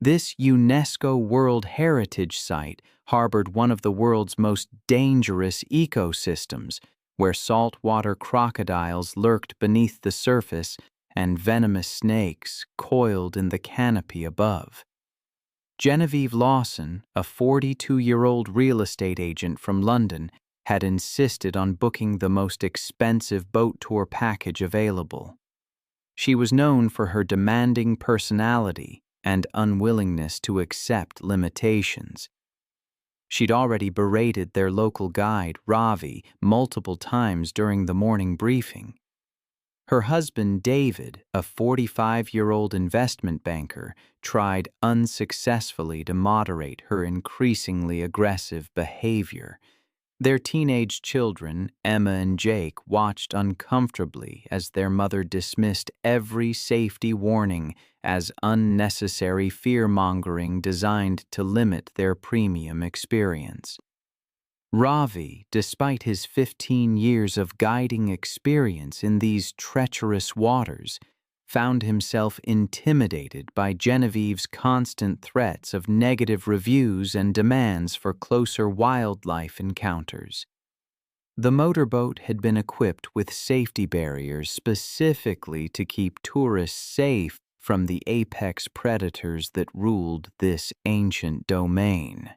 [SPEAKER 1] This UNESCO World Heritage Site harbored one of the world's most dangerous ecosystems, where saltwater crocodiles lurked beneath the surface and venomous snakes coiled in the canopy above. Genevieve Lawson, a 42-year-old real estate agent from London, had insisted on booking the most expensive boat tour package available. She was known for her demanding personality and unwillingness to accept limitations. She'd already berated their local guide, Ravi, multiple times during the morning briefing. Her husband, David, a 45-year-old investment banker, tried unsuccessfully to moderate her increasingly aggressive behavior. Their teenage children, Emma and Jake, watched uncomfortably as their mother dismissed every safety warning as unnecessary fear-mongering designed to limit their premium experience. Ravi, despite his 15 years of guiding experience in these treacherous waters, found himself intimidated by Genevieve's constant threats of negative reviews and demands for closer wildlife encounters. The motorboat had been equipped with safety barriers specifically to keep tourists safe from the apex predators that ruled this ancient domain.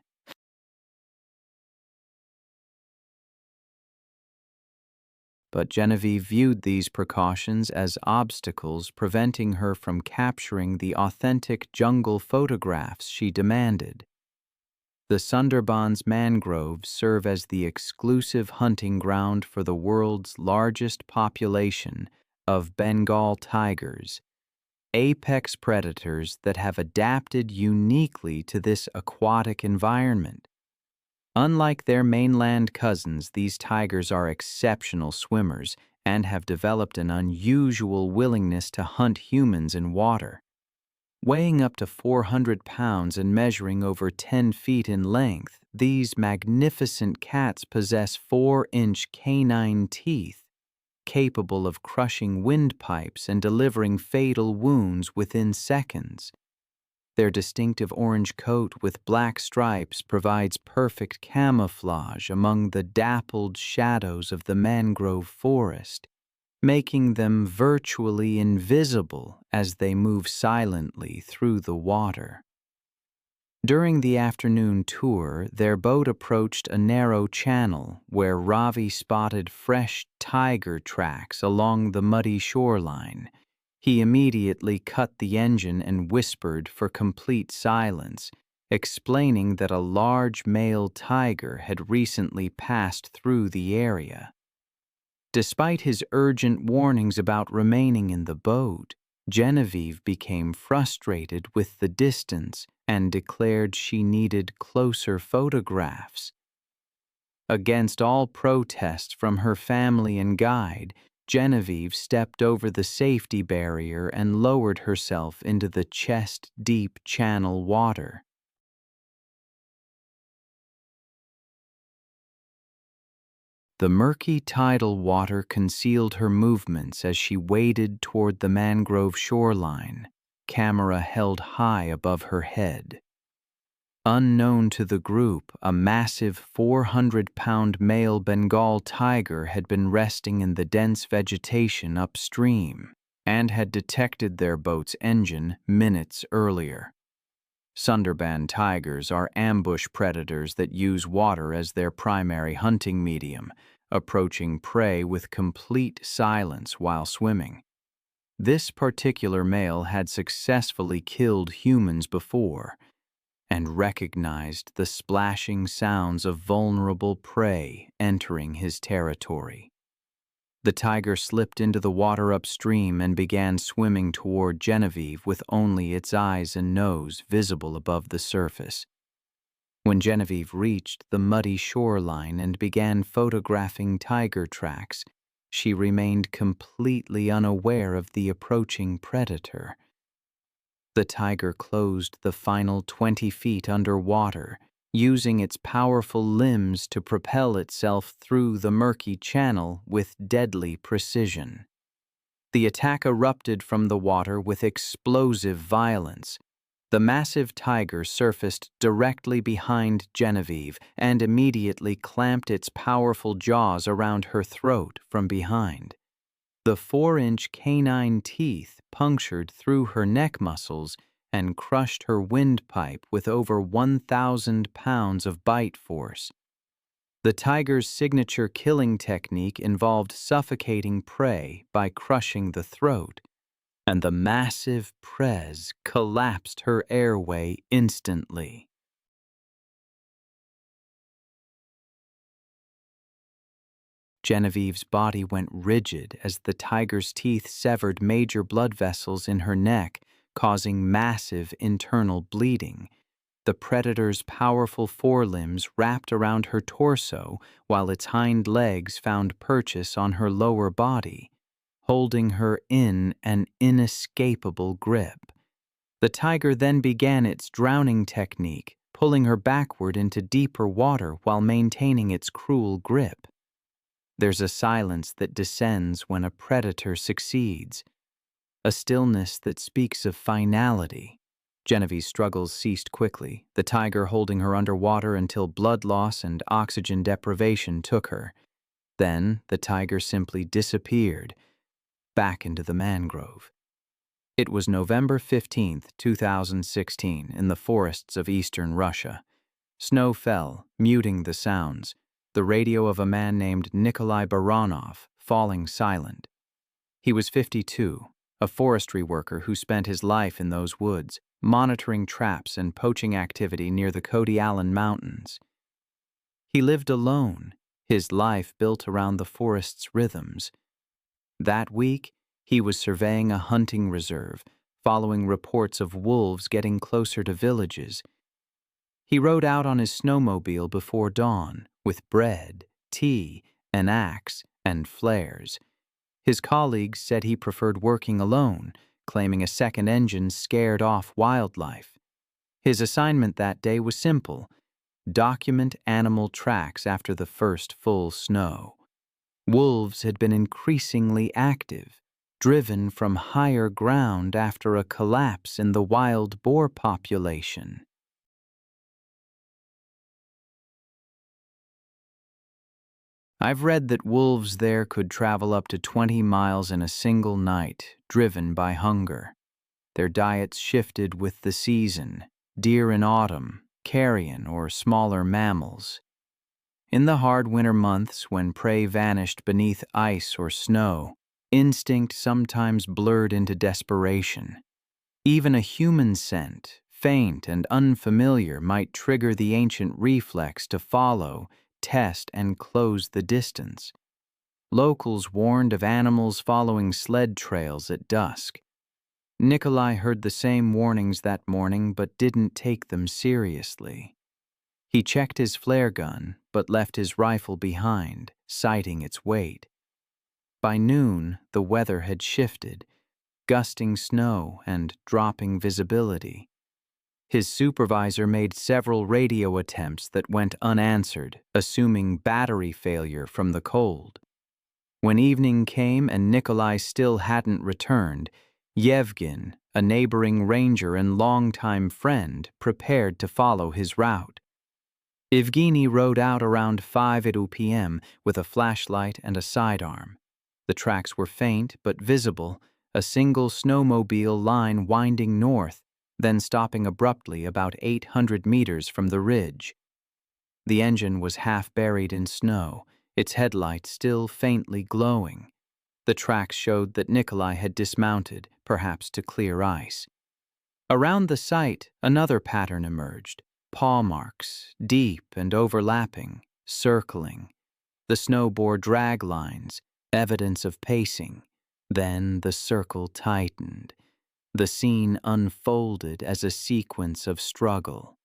[SPEAKER 1] But Genevieve viewed these precautions as obstacles preventing her from capturing the authentic jungle photographs she demanded. The Sundarbans mangroves serve as the exclusive hunting ground for the world's largest population of Bengal tigers, apex predators that have adapted uniquely to this aquatic environment. Unlike their mainland cousins, these tigers are exceptional swimmers and have developed an unusual willingness to hunt humans in water. Weighing up to 400 pounds and measuring over 10 feet in length, these magnificent cats possess 4-inch canine teeth, capable of crushing windpipes and delivering fatal wounds within seconds. Their distinctive orange coat with black stripes provides perfect camouflage among the dappled shadows of the mangrove forest, making them virtually invisible as they move silently through the water. During the afternoon tour, their boat approached a narrow channel where Ravi spotted fresh tiger tracks along the muddy shoreline. He immediately cut the engine and whispered for complete silence, explaining that a large male tiger had recently passed through the area. Despite his urgent warnings about remaining in the boat, Genevieve became frustrated with the distance and declared she needed closer photographs. Against all protest from her family and guide, Genevieve stepped over the safety barrier and lowered herself into the chest-deep channel water. The murky tidal water concealed her movements as she waded toward the mangrove shoreline, camera held high above her head. Unknown to the group, a massive 400-pound male Bengal tiger had been resting in the dense vegetation upstream and had detected their boat's engine minutes earlier. Sundarban tigers are ambush predators that use water as their primary hunting medium, approaching prey with complete silence while swimming. This particular male had successfully killed humans before, and recognized the splashing sounds of vulnerable prey entering his territory. The tiger slipped into the water upstream and began swimming toward Genevieve with only its eyes and nose visible above the surface. When Genevieve reached the muddy shoreline and began photographing tiger tracks, she remained completely unaware of the approaching predator, The tiger closed the final 20 feet underwater, using its powerful limbs to propel itself through the murky channel with deadly precision. The attack erupted from the water with explosive violence. The massive tiger surfaced directly behind Genevieve and immediately clamped its powerful jaws around her throat from behind. The 4-inch canine teeth punctured through her neck muscles and crushed her windpipe with over 1,000 pounds of bite force. The tiger's signature killing technique involved suffocating prey by crushing the throat, and the massive prez collapsed her airway instantly. Genevieve's body went rigid as the tiger's teeth severed major blood vessels in her neck, causing massive internal bleeding. The predator's powerful forelimbs wrapped around her torso while its hind legs found purchase on her lower body, holding her in an inescapable grip. The tiger then began its drowning technique, pulling her backward into deeper water while maintaining its cruel grip. There's a silence that descends when a predator succeeds, a stillness that speaks of finality. Genevieve's struggles ceased quickly, the tiger holding her underwater until blood loss and oxygen deprivation took her. Then the tiger simply disappeared, back into the mangrove. It was November 15, 2016, in the forests of eastern Russia. Snow fell, muting the sounds, the radio of a man named Nikolai Baranov falling silent. He was 52, a forestry worker who spent his life in those woods, monitoring traps and poaching activity near the Cody Allen Mountains. He lived alone, his life built around the forest's rhythms. That week, he was surveying a hunting reserve, following reports of wolves getting closer to villages. He rode out on his snowmobile before dawn, with bread, tea, an axe, and flares. His colleagues said he preferred working alone, claiming a second engine scared off wildlife. His assignment that day was simple: document animal tracks after the first full snow. Wolves had been increasingly active, driven from higher ground after a collapse in the wild boar population. I've read that wolves there could travel up to 20 miles in a single night, driven by hunger. Their diets shifted with the season: deer in autumn, carrion or smaller mammals. In the hard winter months when prey vanished beneath ice or snow, instinct sometimes blurred into desperation. Even a human scent, faint and unfamiliar, might trigger the ancient reflex to follow, test, and close the distance. Locals warned of animals following sled trails at dusk. Nikolai heard the same warnings that morning but didn't take them seriously. He checked his flare gun but left his rifle behind, citing its weight. By noon, the weather had shifted, gusting snow and dropping visibility. His supervisor made several radio attempts that went unanswered, assuming battery failure from the cold. When evening came and Nikolai still hadn't returned, Yevgen, a neighboring ranger and longtime friend, prepared to follow his route. Evgeny rode out around 5 p.m. with a flashlight and a sidearm. The tracks were faint but visible, a single snowmobile line winding north, then stopping abruptly about 800 meters from the ridge. The engine was half buried in snow, its headlights still faintly glowing. The tracks showed that Nikolai had dismounted, perhaps to clear ice. Around the site, another pattern emerged: paw marks, deep and overlapping, circling. The snow bore drag lines, evidence of pacing. Then the circle tightened. The scene unfolded as a sequence of struggle.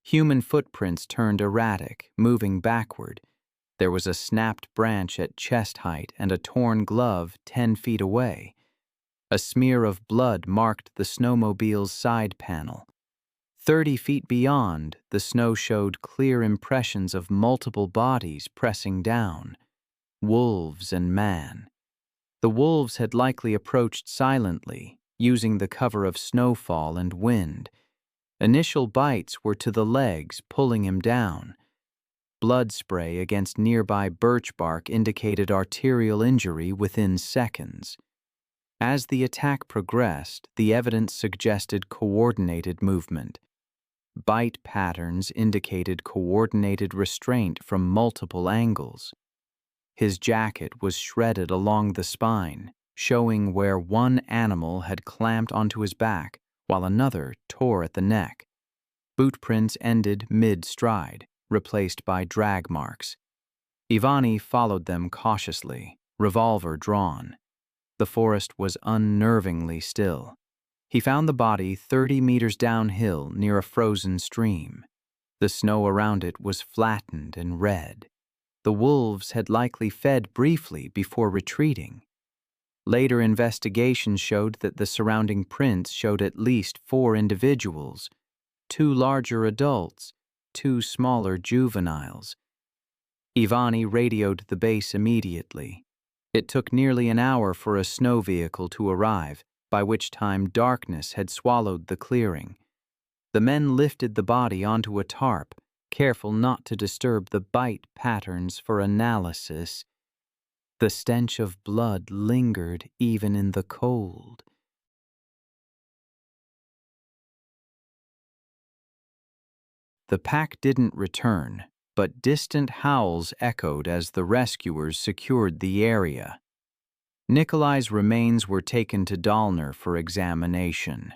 [SPEAKER 1] Human footprints turned erratic, moving backward. There was a snapped branch at chest height and a torn glove 10 feet away. A smear of blood marked the snowmobile's side panel. 30 feet beyond, the snow showed clear impressions of multiple bodies pressing down. Wolves and man. The wolves had likely approached silently, using the cover of snowfall and wind. Initial bites were to the legs, pulling him down. Blood spray against nearby birch bark indicated arterial injury within seconds. As the attack progressed, the evidence suggested coordinated movement. Bite patterns indicated coordinated restraint from multiple angles. His jacket was shredded along the spine, showing where one animal had clamped onto his back, while another tore at the neck. Boot prints ended mid-stride, replaced by drag marks. Ivani followed them cautiously, revolver drawn. The forest was unnervingly still. He found the body 30 meters downhill near a frozen stream. The snow around it was flattened and red. The wolves had likely fed briefly before retreating. Later investigations showed that the surrounding prints showed at least 4 individuals, 2 larger adults, 2 smaller juveniles. Ivani radioed the base immediately. It took nearly an hour for a snow vehicle to arrive, by which time darkness had swallowed the clearing. The men lifted the body onto a tarp, careful not to disturb the bite patterns for analysis. The stench of blood lingered even in the cold. The pack didn't return, but distant howls echoed as the rescuers secured the area. Nikolai's remains were taken to Dalner for examination.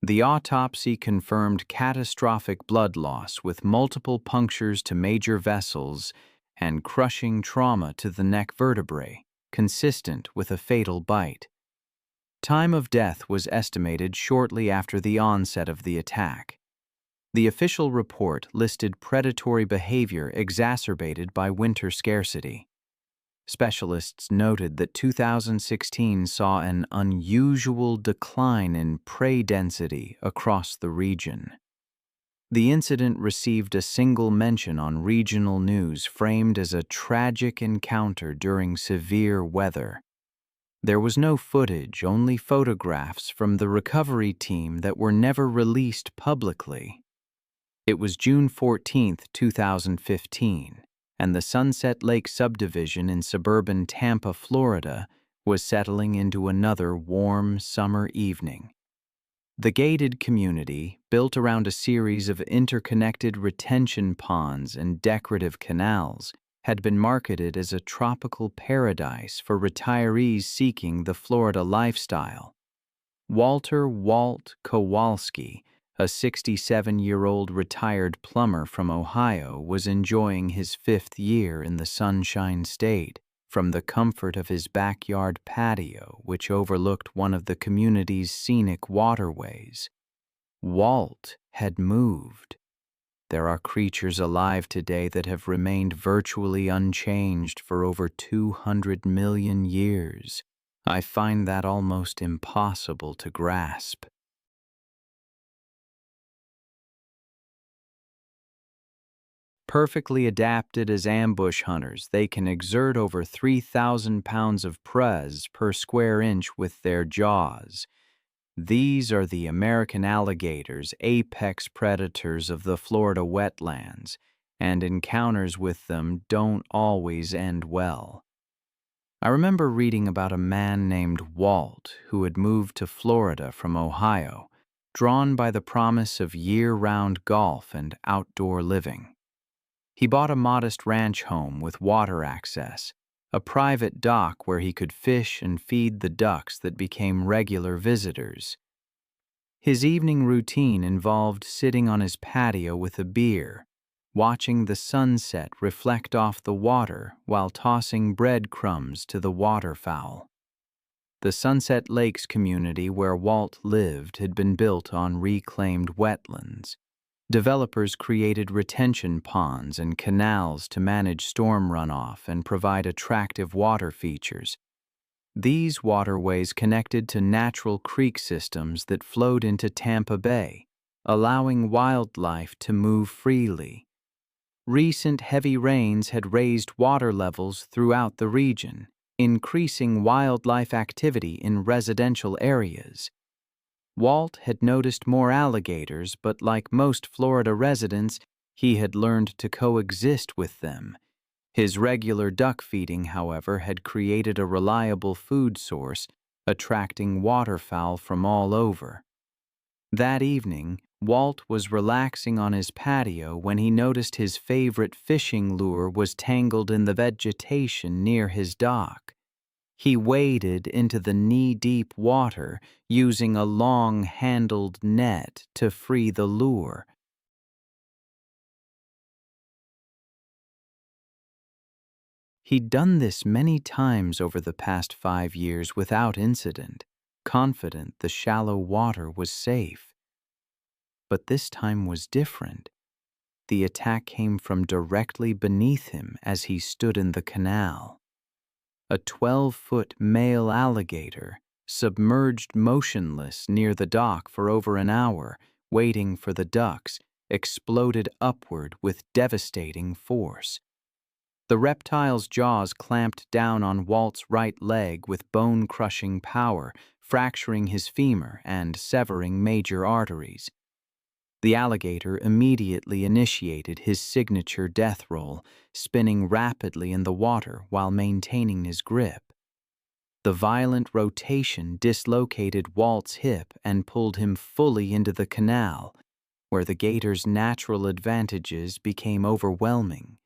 [SPEAKER 1] The autopsy confirmed catastrophic blood loss with multiple punctures to major vessels and crushing trauma to the neck vertebrae, consistent with a fatal bite. Time of death was estimated shortly after the onset of the attack. The official report listed predatory behavior exacerbated by winter scarcity. Specialists noted that 2016 saw an unusual decline in prey density across the region. The incident received a single mention on regional news framed as a tragic encounter during severe weather. There was no footage, only photographs from the recovery team that were never released publicly. It was June 14, 2015. And the Sunset Lake subdivision in suburban Tampa, Florida, was settling into another warm summer evening. The gated community, built around a series of interconnected retention ponds and decorative canals, had been marketed as a tropical paradise for retirees seeking the Florida lifestyle. Walter Walt Kowalski, a 67-year-old retired plumber from Ohio, was enjoying his 5th year in the Sunshine State from the comfort of his backyard patio, which overlooked one of the community's scenic waterways. Walt had moved. There are creatures alive today that have remained virtually unchanged for over 200 million years. I find that almost impossible to grasp. Perfectly adapted as ambush hunters, they can exert over 3,000 pounds of press per square inch with their jaws. These are the American alligators, apex predators of the Florida wetlands, and encounters with them don't always end well. I remember reading about a man named Walt who had moved to Florida from Ohio, drawn by the promise of year-round golf and outdoor living. He bought a modest ranch home with water access, a private dock where he could fish and feed the ducks that became regular visitors. His evening routine involved sitting on his patio with a beer, watching the sunset reflect off the water while tossing breadcrumbs to the waterfowl. The Sunset Lakes community where Walt lived had been built on reclaimed wetlands. Developers created retention ponds and canals to manage storm runoff and provide attractive water features. These waterways connected to natural creek systems that flowed into Tampa Bay, allowing wildlife to move freely. Recent heavy rains had raised water levels throughout the region, increasing wildlife activity in residential areas. Walt had noticed more alligators, but like most Florida residents, he had learned to coexist with them. His regular duck feeding, however, had created a reliable food source, attracting waterfowl from all over. That evening, Walt was relaxing on his patio when he noticed his favorite fishing lure was tangled in the vegetation near his dock. He waded into the knee-deep water, using a long-handled net to free the lure. He'd done this many times over the past 5 years without incident, confident the shallow water was safe. But this time was different. The attack came from directly beneath him as he stood in the canal. A 12-foot male alligator, submerged motionless near the dock for over an hour, waiting for the ducks, exploded upward with devastating force. The reptile's jaws clamped down on Walt's right leg with bone-crushing power, fracturing his femur and severing major arteries. The alligator immediately initiated his signature death roll, spinning rapidly in the water while maintaining his grip. The violent rotation dislocated Walt's hip and pulled him fully into the canal, where the gator's natural advantages became overwhelming.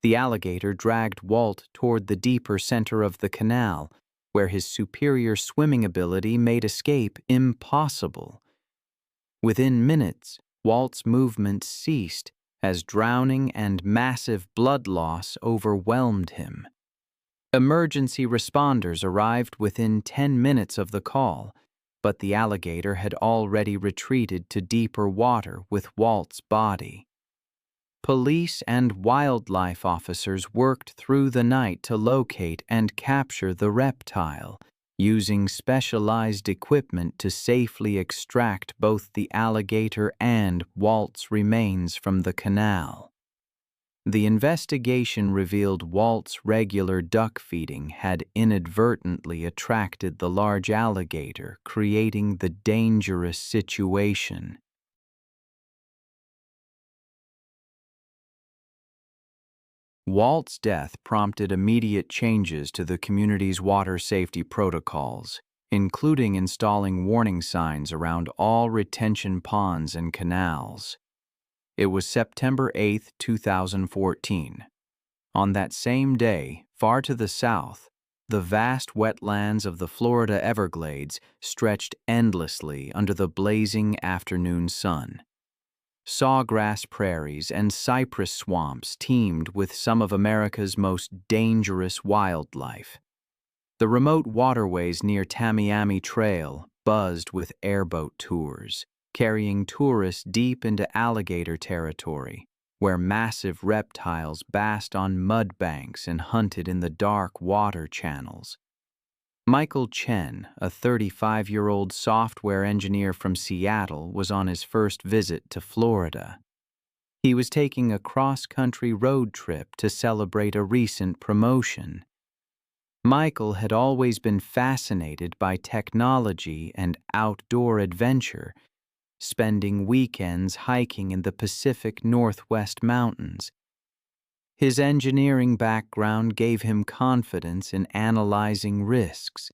[SPEAKER 1] The alligator dragged Walt toward the deeper center of the canal, where his superior swimming ability made escape impossible. Within minutes, Walt's movements ceased as drowning and massive blood loss overwhelmed him. Emergency responders arrived within 10 minutes of the call, but the alligator had already retreated to deeper water with Walt's body. Police and wildlife officers worked through the night to locate and capture the reptile, using specialized equipment to safely extract both the alligator and Walt's remains from the canal. The investigation revealed Walt's regular duck feeding had inadvertently attracted the large alligator, creating the dangerous situation. Walt's death prompted immediate changes to the community's water safety protocols, including installing warning signs around all retention ponds and canals. It was September 8, 2014. On that same day, far to the south, the vast wetlands of the Florida Everglades stretched endlessly under the blazing afternoon sun. Sawgrass prairies and cypress swamps teemed with some of America's most dangerous wildlife. The remote waterways near Tamiami Trail buzzed with airboat tours, carrying tourists deep into alligator territory, where massive reptiles basked on mud banks and hunted in the dark water channels. Michael Chen, a 35-year-old software engineer from Seattle, was on his first visit to Florida. He was taking a cross-country road trip to celebrate a recent promotion. Michael had always been fascinated by technology and outdoor adventure, spending weekends hiking in the Pacific Northwest Mountains. His engineering background gave him confidence in analyzing risks,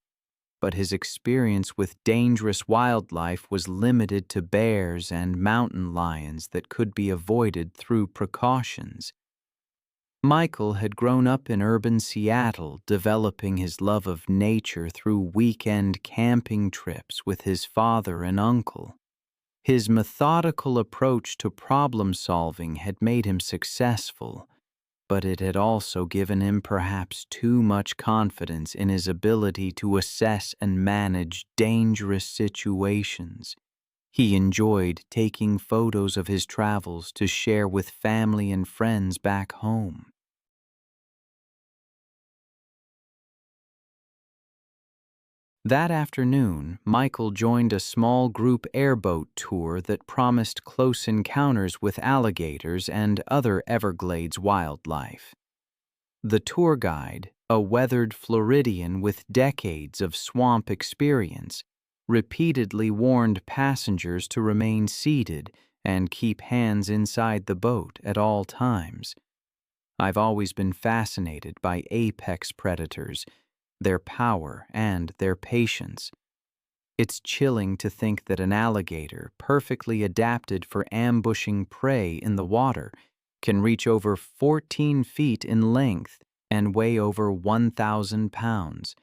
[SPEAKER 1] but his experience with dangerous wildlife was limited to bears and mountain lions that could be avoided through precautions. Michael had grown up in urban Seattle, developing his love of nature through weekend camping trips with his father and uncle. His methodical approach to problem-solving had made him successful, but it had also given him perhaps too much confidence in his ability to assess and manage dangerous situations. He enjoyed taking photos of his travels to share with family and friends back home. That afternoon, Michael joined a small group airboat tour that promised close encounters with alligators and other Everglades wildlife. The tour guide, a weathered Floridian with decades of swamp experience, repeatedly warned passengers to remain seated and keep hands inside the boat at all times. I've always been fascinated by apex predators, their power and their patience. It's chilling to think that an alligator, perfectly adapted for ambushing prey in the water, can reach over 14 feet in length and weigh over 1,000 pounds.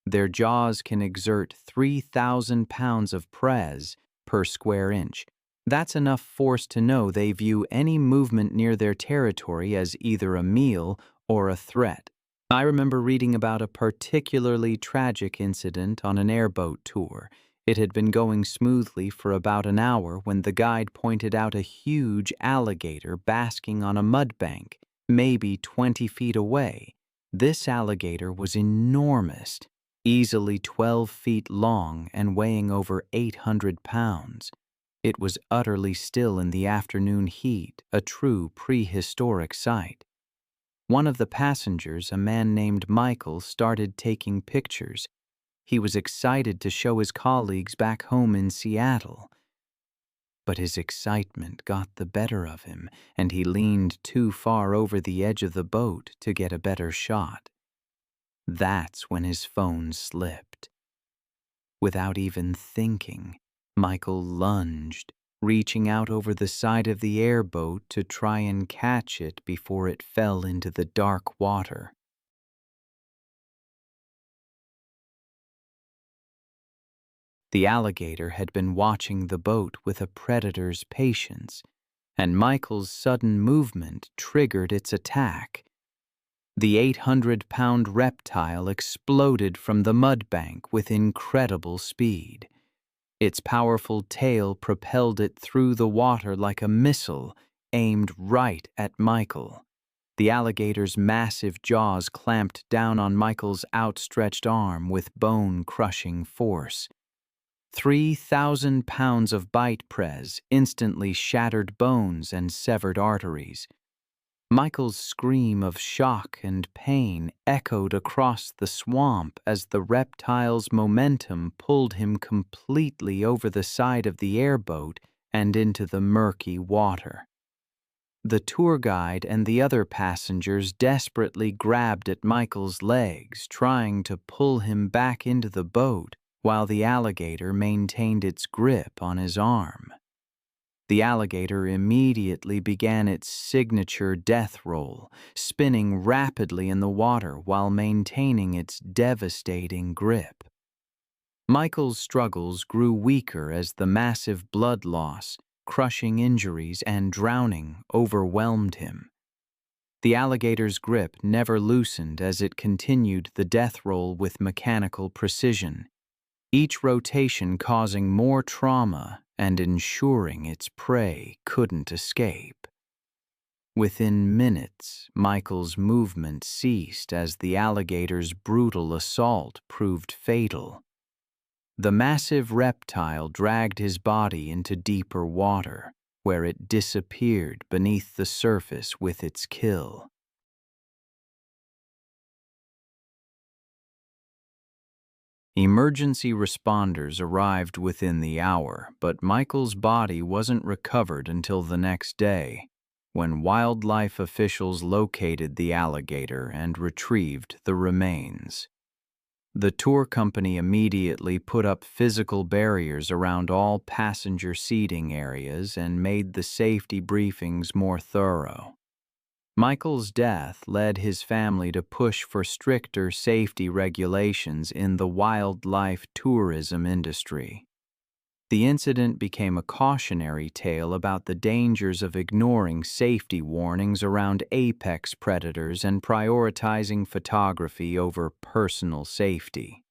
[SPEAKER 1] Their jaws can exert 3,000 pounds of press per square inch. That's enough force to know they view any movement near their territory as either a meal or a threat. I remember reading about a particularly tragic incident on an airboat tour. It had been going smoothly for about an hour when the guide pointed out a huge alligator basking on a mud bank, maybe 20 feet away. This alligator was enormous, easily 12 feet long and weighing over 800 pounds. It was utterly still in the afternoon heat, a true prehistoric sight. One of the passengers, a man named Michael, started taking pictures. He was excited to show his colleagues back home in Seattle. But his excitement got the better of him, and he leaned too far over the edge of the boat to get a better shot. That's when his phone slipped. Without even thinking, Michael lunged, reaching out over the side of the airboat to try and catch it before it fell into the dark water. The alligator had been watching the boat with a predator's patience, and Michael's sudden movement triggered its attack. The 800-pound reptile exploded from the mud bank with incredible speed. Its powerful tail propelled it through the water like a missile, aimed right at Michael. The alligator's massive jaws clamped down on Michael's outstretched arm with bone-crushing force. 3,000 pounds of bite press instantly shattered bones and severed arteries. Michael's scream of shock and pain echoed across the swamp as the reptile's momentum pulled him completely over the side of the airboat and into the murky water. The tour guide and the other passengers desperately grabbed at Michael's legs, trying to pull him back into the boat, while the alligator maintained its grip on his arm. The alligator immediately began its signature death roll, spinning rapidly in the water while maintaining its devastating grip. Michael's struggles grew weaker as the massive blood loss, crushing injuries, and drowning overwhelmed him. The alligator's grip never loosened as it continued the death roll with mechanical precision, each rotation causing more trauma and ensuring its prey couldn't escape. Within minutes, Michael's movement ceased as the alligator's brutal assault proved fatal. The massive reptile dragged his body into deeper water, where it disappeared beneath the surface with its kill. Emergency responders arrived within the hour, but Michael's body wasn't recovered until the next day, when wildlife officials located the alligator and retrieved the remains. The tour company immediately put up physical barriers around all passenger seating areas and made the safety briefings more thorough. Michael's death led his family to push for stricter safety regulations in the wildlife tourism industry. The incident became a cautionary tale about the dangers of ignoring safety warnings around apex predators and prioritizing photography over personal safety.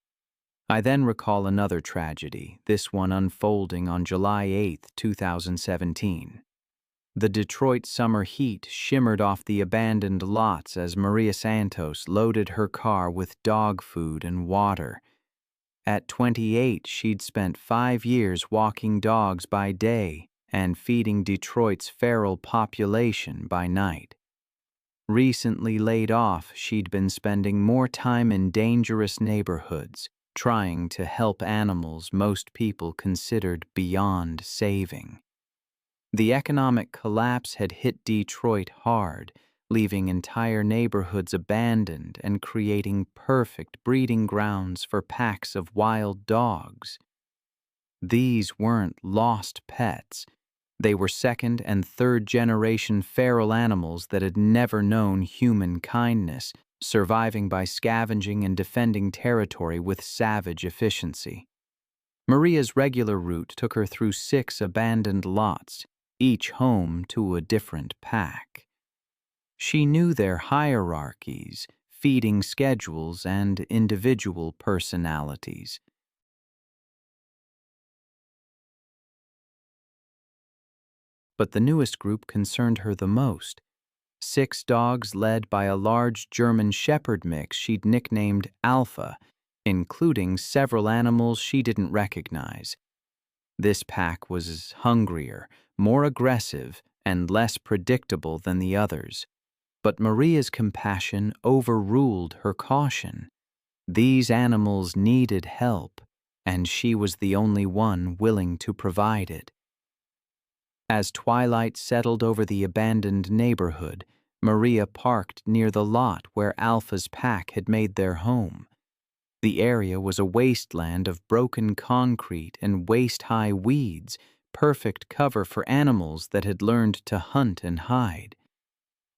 [SPEAKER 1] I then recall another tragedy, this one unfolding on July 8, 2017. The Detroit summer heat shimmered off the abandoned lots as Maria Santos loaded her car with dog food and water. At 28, she'd spent 5 years walking dogs by day and feeding Detroit's feral population by night. Recently laid off, she'd been spending more time in dangerous neighborhoods, trying to help animals most people considered beyond saving. The economic collapse had hit Detroit hard, leaving entire neighborhoods abandoned and creating perfect breeding grounds for packs of wild dogs. These weren't lost pets. They were second and third generation feral animals that had never known human kindness, surviving by scavenging and defending territory with savage efficiency. Maria's regular route took her through 6 abandoned lots, each home to a different pack. She knew their hierarchies, feeding schedules, and individual personalities. But the newest group concerned her the most. 6 dogs led by a large German Shepherd mix she'd nicknamed Alpha, including several animals she didn't recognize. This pack was hungrier, more aggressive, and less predictable than the others. But Maria's compassion overruled her caution. These animals needed help, and she was the only one willing to provide it. As twilight settled over the abandoned neighborhood, Maria parked near the lot where Alpha's pack had made their home. The area was a wasteland of broken concrete and waist-high weeds, perfect cover for animals that had learned to hunt and hide.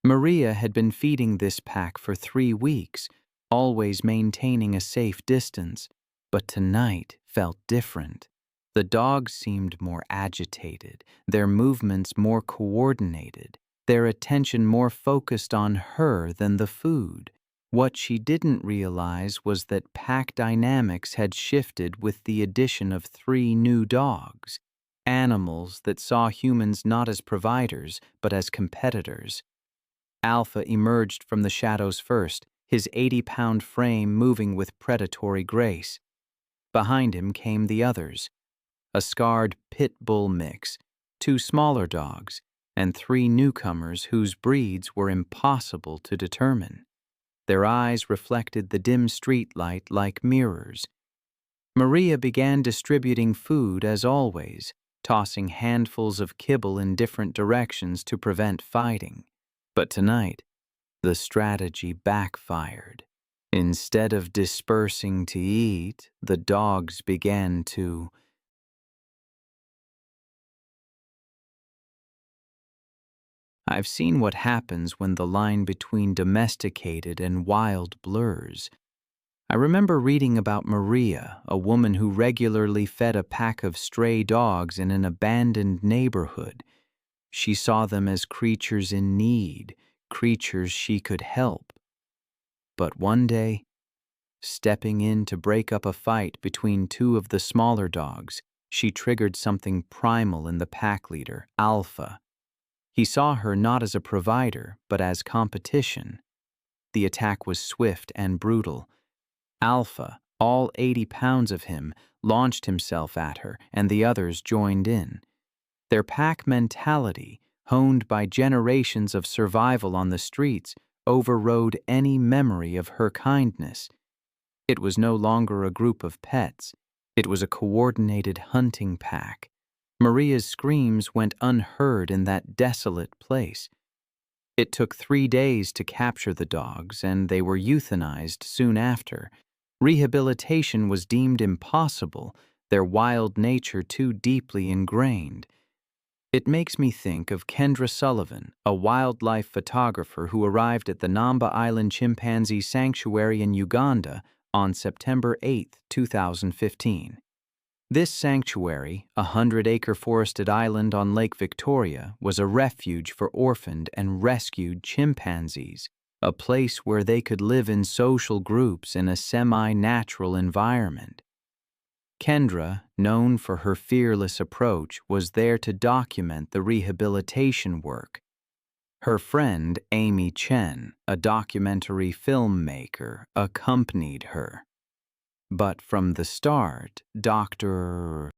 [SPEAKER 1] Maria had been feeding this pack for 3 weeks, always maintaining a safe distance, but tonight felt different. The dogs seemed more agitated, their movements more coordinated, their attention more focused on her than the food. What she didn't realize was that pack dynamics had shifted with the addition of 3 new dogs, animals that saw humans not as providers but as competitors. Alpha emerged from the shadows first, his 80-pound frame moving with predatory grace. Behind him came the others, a scarred pit bull mix, 2 smaller dogs, and 3 newcomers whose breeds were impossible to determine. Their eyes reflected the dim streetlight like mirrors. Maria began distributing food as always, tossing handfuls of kibble in different directions to prevent fighting. But tonight, the strategy backfired. Instead of dispersing to eat, the dogs began to... I've seen what happens when the line between domesticated and wild blurs. I remember reading about Maria, a woman who regularly fed a pack of stray dogs in an abandoned neighborhood. She saw them as creatures in need, creatures she could help. But one day, stepping in to break up a fight between 2 of the smaller dogs, she triggered something primal in the pack leader, Alpha. He saw her not as a provider, but as competition. The attack was swift and brutal. Alpha, all 80 pounds of him, launched himself at her, and the others joined in. Their pack mentality, honed by generations of survival on the streets, overrode any memory of her kindness. It was no longer a group of pets. It was a coordinated hunting pack. Maria's screams went unheard in that desolate place. It took 3 days to capture the dogs, and they were euthanized soon after. Rehabilitation was deemed impossible, their wild nature too deeply ingrained. It makes me think of Kendra Sullivan, a wildlife photographer who arrived at the Namba Island Chimpanzee Sanctuary in Uganda on September 8, 2015. This sanctuary, a 100-acre forested island on Lake Victoria, was a refuge for orphaned and rescued chimpanzees, a place where they could live in social groups in a semi-natural environment. Kendra, known for her fearless approach, was there to document the rehabilitation work. Her friend, Amy Chen, a documentary filmmaker, accompanied her. But from the start, Dr.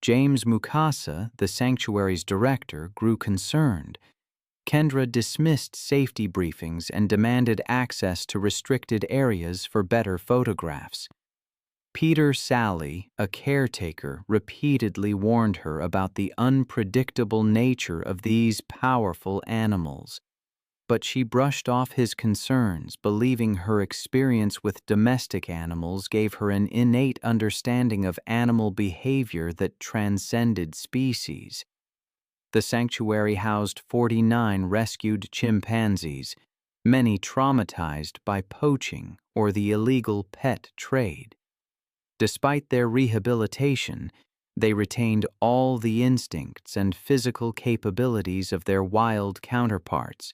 [SPEAKER 1] James Mukasa, the sanctuary's director, grew concerned. Kendra dismissed safety briefings and demanded access to restricted areas for better photographs. Peter Sally, a caretaker, repeatedly warned her about the unpredictable nature of these powerful animals. But she brushed off his concerns, believing her experience with domestic animals gave her an innate understanding of animal behavior that transcended species. The sanctuary housed 49 rescued chimpanzees, many traumatized by poaching or the illegal pet trade. Despite their rehabilitation, they retained all the instincts and physical capabilities of their wild counterparts.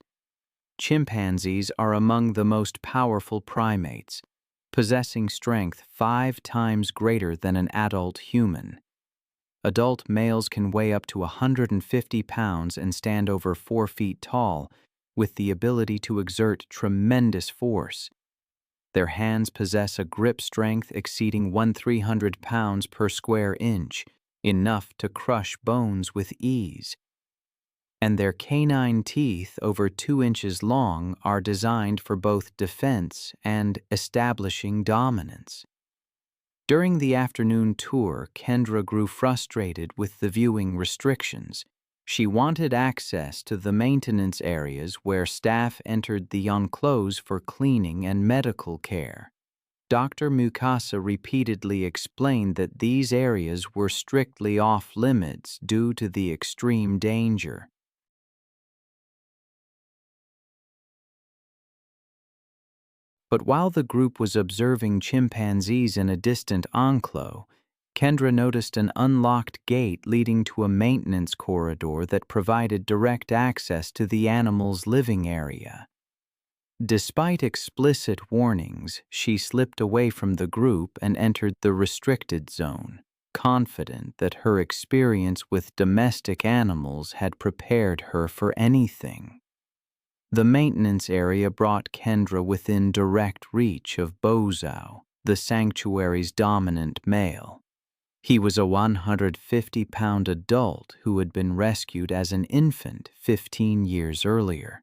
[SPEAKER 1] Chimpanzees are among the most powerful primates, possessing strength 5 times greater than an adult human. Adult males can weigh up to 150 pounds and stand over 4 feet tall, with the ability to exert tremendous force. Their hands possess a grip strength exceeding 1,300 pounds per square inch, enough to crush bones with ease. And their canine teeth, over 2 inches long, are designed for both defense and establishing dominance. During the afternoon tour, Kendra grew frustrated with the viewing restrictions. She wanted access to the maintenance areas where staff entered the enclosure for cleaning and medical care. Dr. Mukasa repeatedly explained that these areas were strictly off-limits due to the extreme danger. But while the group was observing chimpanzees in a distant enclave, Kendra noticed an unlocked gate leading to a maintenance corridor that provided direct access to the animal's living area. Despite explicit warnings, she slipped away from the group and entered the restricted zone, confident that her experience with domestic animals had prepared her for anything. The maintenance area brought Kendra within direct reach of Bozo, the sanctuary's dominant male. He was a 150-pound adult who had been rescued as an infant 15 years earlier.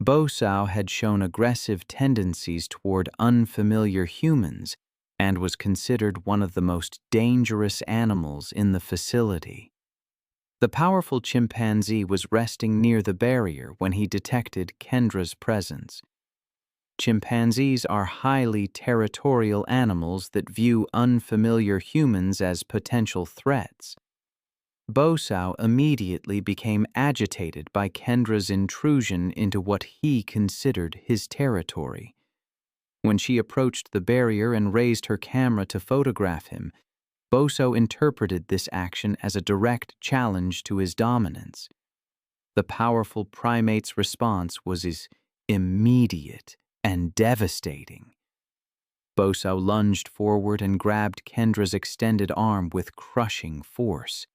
[SPEAKER 1] Bozo had shown aggressive tendencies toward unfamiliar humans and was considered one of the most dangerous animals in the facility. The powerful chimpanzee was resting near the barrier when he detected Kendra's presence. Chimpanzees are highly territorial animals that view unfamiliar humans as potential threats. Bozo immediately became agitated by Kendra's intrusion into what he considered his territory. When she approached the barrier and raised her camera to photograph him, Bozo interpreted this action as a direct challenge to his dominance. The powerful primate's response was immediate and devastating. Bozo lunged forward and grabbed Kendra's extended arm with crushing force.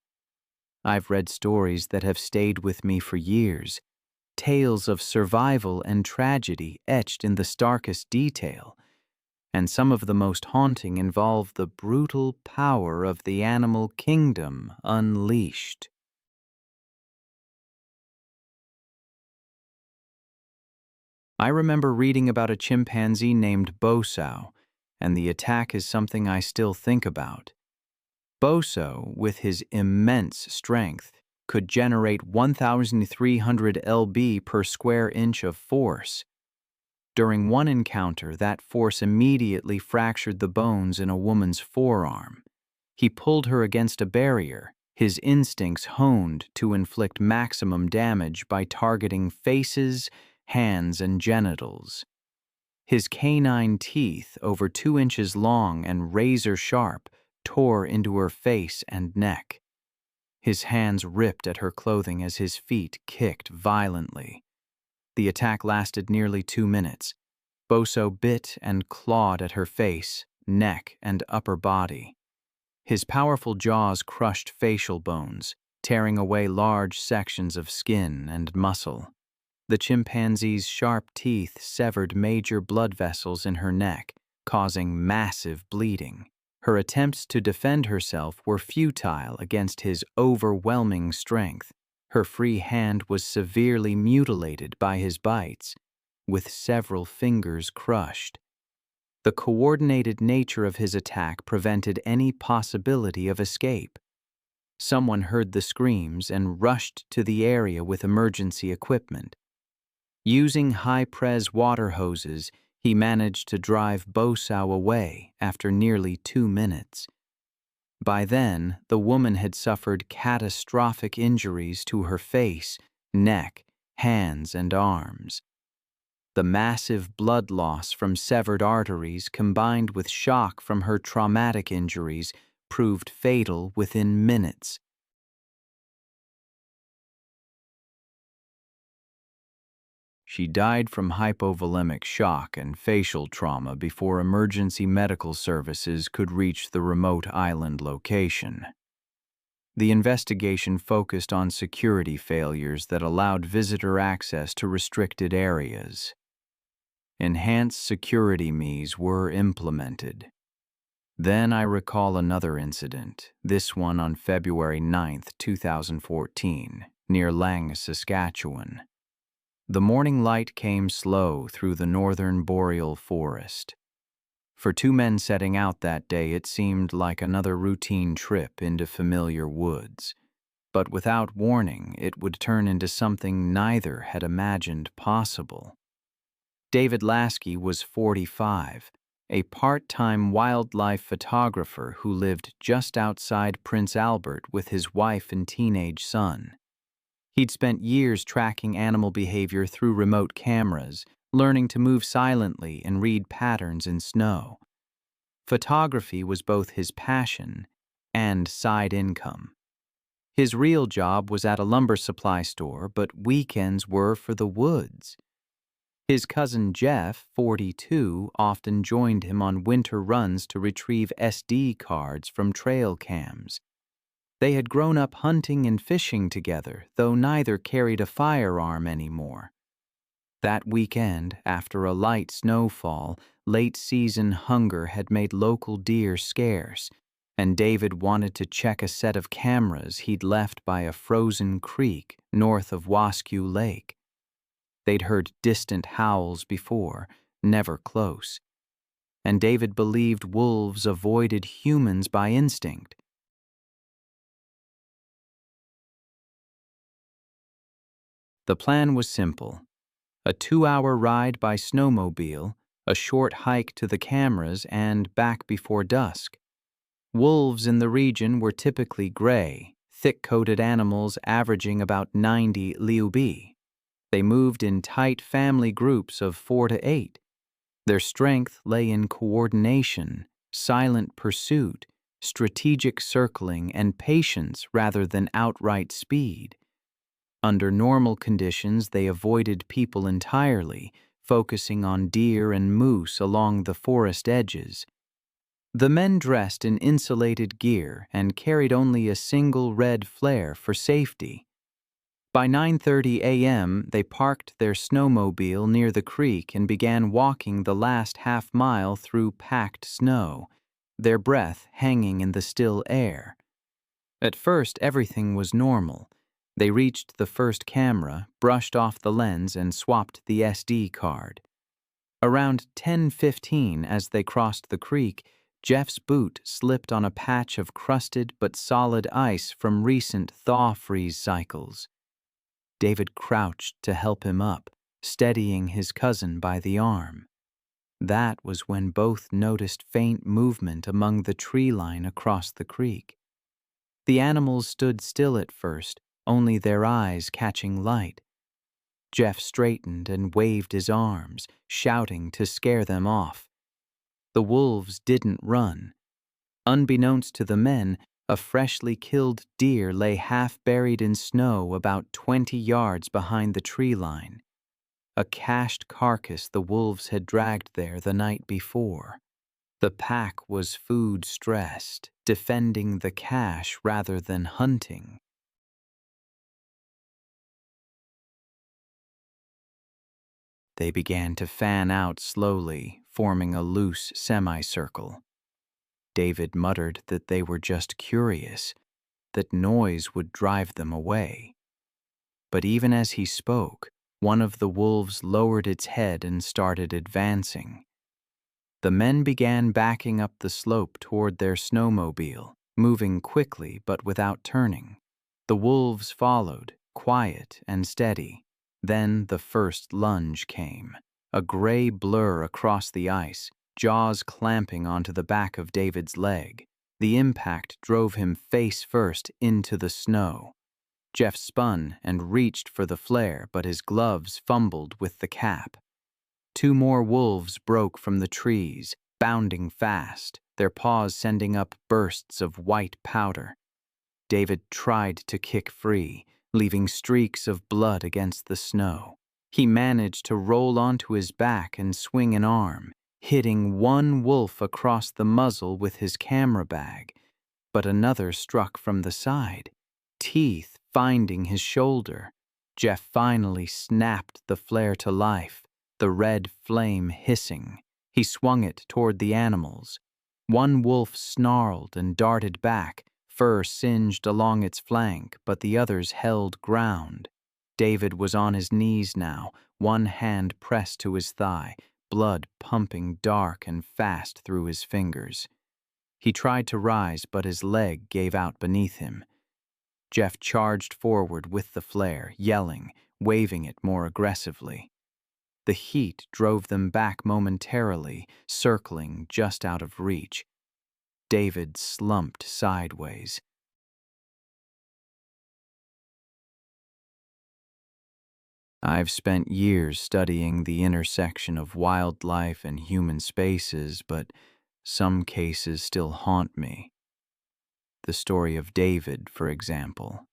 [SPEAKER 1] I've read stories that have stayed with me for years, tales of survival and tragedy etched in the starkest detail, and some of the most haunting involve the brutal power of the animal kingdom unleashed. I remember reading about a chimpanzee named Bozo, and the attack is something I still think about. Bozo, with his immense strength, could generate 1,300 lb per square inch of force. During one encounter, that force immediately fractured the bones in a woman's forearm. He pulled her against a barrier, his instincts honed to inflict maximum damage by targeting faces, hands, and genitals. His canine teeth, over 2 inches long and razor-sharp, tore into her face and neck. His hands ripped at her clothing as his feet kicked violently. The attack lasted nearly 2 minutes. Boso bit and clawed at her face, neck, and upper body. His powerful jaws crushed facial bones, tearing away large sections of skin and muscle. The chimpanzee's sharp teeth severed major blood vessels in her neck, causing massive bleeding. Her attempts to defend herself were futile against his overwhelming strength. Her free hand was severely mutilated by his bites, with several fingers crushed. The coordinated nature of his attack prevented any possibility of escape. Someone heard the screams and rushed to the area with emergency equipment. Using high-press water hoses, he managed to drive Boso away after nearly 2 minutes. By then, the woman had suffered catastrophic injuries to her face, neck, hands, and arms. The massive blood loss from severed arteries combined with shock from her traumatic injuries proved fatal within minutes. She died from hypovolemic shock and facial trauma before emergency medical services could reach the remote island location. The investigation focused on security failures that allowed visitor access to restricted areas. Enhanced security measures were implemented. Then I recall another incident, this one on February 9, 2014, near Lang, Saskatchewan. The morning light came slow through the northern boreal forest. For 2 men setting out that day, it seemed like another routine trip into familiar woods. But without warning, it would turn into something neither had imagined possible. David Lasky was 45, a part-time wildlife photographer who lived just outside Prince Albert with his wife and teenage son. He'd spent years tracking animal behavior through remote cameras, learning to move silently and read patterns in snow. Photography was both his passion and side income. His real job was at a lumber supply store, but weekends were for the woods. His cousin Jeff, 42, often joined him on winter runs to retrieve SD cards from trail cams. They had grown up hunting and fishing together, though neither carried a firearm anymore. That weekend, after a light snowfall, late-season hunger had made local deer scarce, and David wanted to check a set of cameras he'd left by a frozen creek north of Waskew Lake. They'd heard distant howls before, never close, and David believed wolves avoided humans by instinct. The plan was simple: a 2-hour ride by snowmobile, a short hike to the cameras, and back before dusk. Wolves in the region were typically gray, thick-coated animals averaging about 90 liubi. They moved in tight family groups of 4 to 8. Their strength lay in coordination, silent pursuit, strategic circling, and patience rather than outright speed. Under normal conditions, they avoided people entirely, focusing on deer and moose along the forest edges. The men dressed in insulated gear and carried only a single red flare for safety. By 9:30 a.m., they parked their snowmobile near the creek and began walking the last half-mile through packed snow, their breath hanging in the still air. At first, everything was normal. They reached the first camera, brushed off the lens, and swapped the SD card. Around 10:15, as they crossed the creek, Jeff's boot slipped on a patch of crusted but solid ice from recent thaw-freeze cycles. David crouched to help him up, steadying his cousin by the arm. That was when both noticed faint movement among the tree line across the creek. The animals stood still at first, only their eyes catching light. Jeff straightened and waved his arms, shouting to scare them off. The wolves didn't run. Unbeknownst to the men, a freshly killed deer lay half buried in snow about 20 yards behind the tree line. a cached carcass the wolves had dragged there the night before. The pack was food-stressed, defending the cache rather than hunting. They began to fan out slowly, forming a loose semicircle. David muttered that they were just curious, that noise would drive them away. But even as he spoke, one of the wolves lowered its head and started advancing. The men began backing up the slope toward their snowmobile, moving quickly but without turning. The wolves followed, quiet and steady. Then the first lunge came, a gray blur across the ice, jaws clamping onto the back of David's leg. The impact drove him face first into the snow. Jeff spun and reached for the flare, but his gloves fumbled with the cap. Two more wolves broke from the trees, bounding fast, their paws sending up bursts of white powder. David tried to kick free, leaving streaks of blood against the snow. He managed to roll onto his back and swing an arm, hitting one wolf across the muzzle with his camera bag, but another struck from the side, teeth finding his shoulder. Jeff finally snapped the flare to life, the red flame hissing. He swung it toward the animals. One wolf snarled and darted back, fur singed along its flank, but the others held ground. David was on his knees now, one hand pressed to his thigh, blood pumping dark and fast through his fingers. He tried to rise, but his leg gave out beneath him. Jeff charged forward with the flare, yelling, waving it more aggressively. The heat drove them back momentarily, circling just out of reach. David slumped sideways. I've spent years studying the intersection of wildlife and human spaces, but some cases still haunt me. The story of David, for example.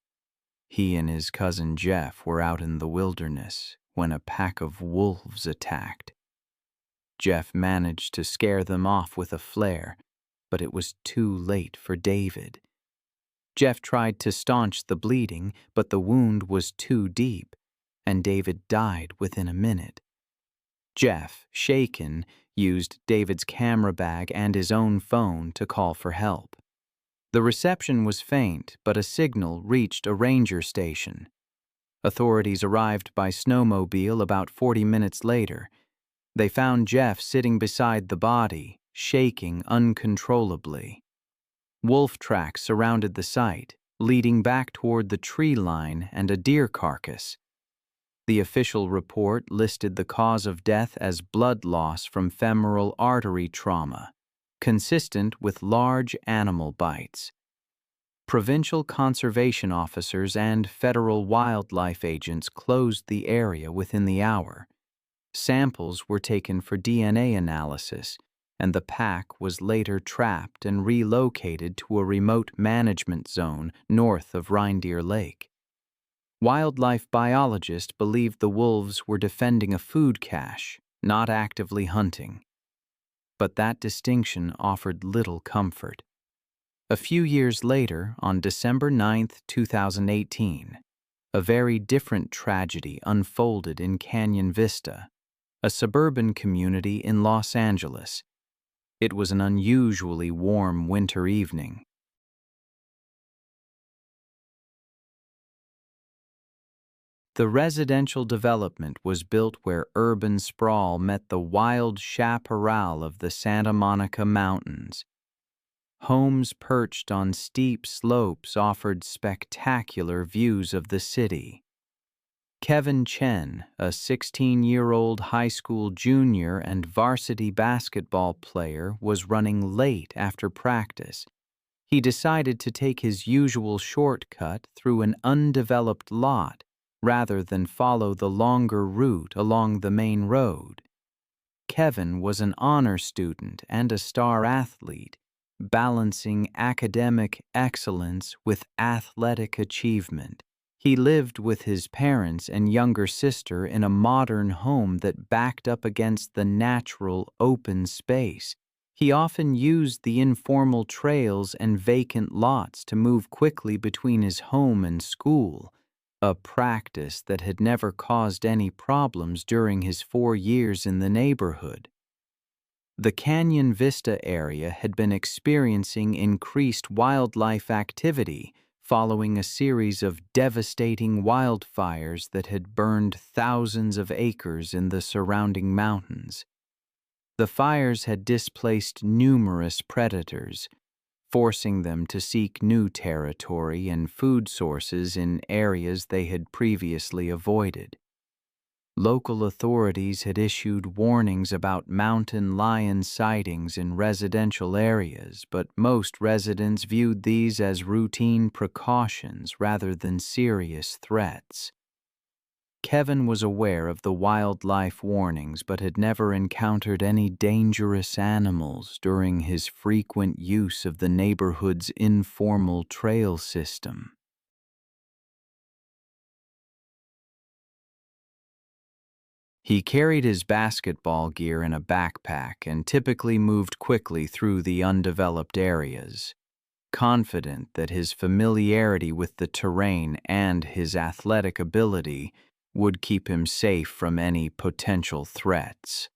[SPEAKER 1] He and his cousin Jeff were out in the wilderness when a pack of wolves attacked. Jeff managed to scare them off with a flare, but it was too late for David. Jeff tried to staunch the bleeding, but the wound was too deep, and David died within a minute. Jeff, shaken, used David's camera bag and his own phone to call for help. The reception was faint, but a signal reached a ranger station. Authorities arrived by snowmobile about 40 minutes later. They found Jeff sitting beside the body, shaking uncontrollably. Wolf tracks surrounded the site, leading back toward the tree line and a deer carcass. The official report listed the cause of death as blood loss from femoral artery trauma, consistent with large animal bites. Provincial conservation officers and federal wildlife agents closed the area within the hour. Samples were taken for DNA analysis, and the pack was later trapped and relocated to a remote management zone north of Reindeer Lake. Wildlife biologists believed the wolves were defending a food cache, not actively hunting. But that distinction offered little comfort. A few years later, on December 9, 2018, a very different tragedy unfolded in Canyon Vista, a suburban community in Los Angeles. It was an unusually warm winter evening. The residential development was built where urban sprawl met the wild chaparral of the Santa Monica Mountains. Homes perched on steep slopes offered spectacular views of the city. Kevin Chen, a 16-year-old high school junior and varsity basketball player, was running late after practice. He decided to take his usual shortcut through an undeveloped lot rather than follow the longer route along the main road. Kevin was an honor student and a star athlete, balancing academic excellence with athletic achievement. He lived with his parents and younger sister in a modern home that backed up against the natural, open space. He often used the informal trails and vacant lots to move quickly between his home and school, a practice that had never caused any problems during his 4 years in the neighborhood. The Canyon Vista area had been experiencing increased wildlife activity following a series of devastating wildfires that had burned thousands of acres in the surrounding mountains. The fires had displaced numerous predators, forcing them to seek new territory and food sources in areas they had previously avoided. Local authorities had issued warnings about mountain lion sightings in residential areas, but most residents viewed these as routine precautions rather than serious threats. Kevin was aware of the wildlife warnings but had never encountered any dangerous animals during his frequent use of the neighborhood's informal trail system. He carried his basketball gear in a backpack and typically moved quickly through the undeveloped areas, confident that his familiarity with the terrain and his athletic ability would keep him safe from any potential threats.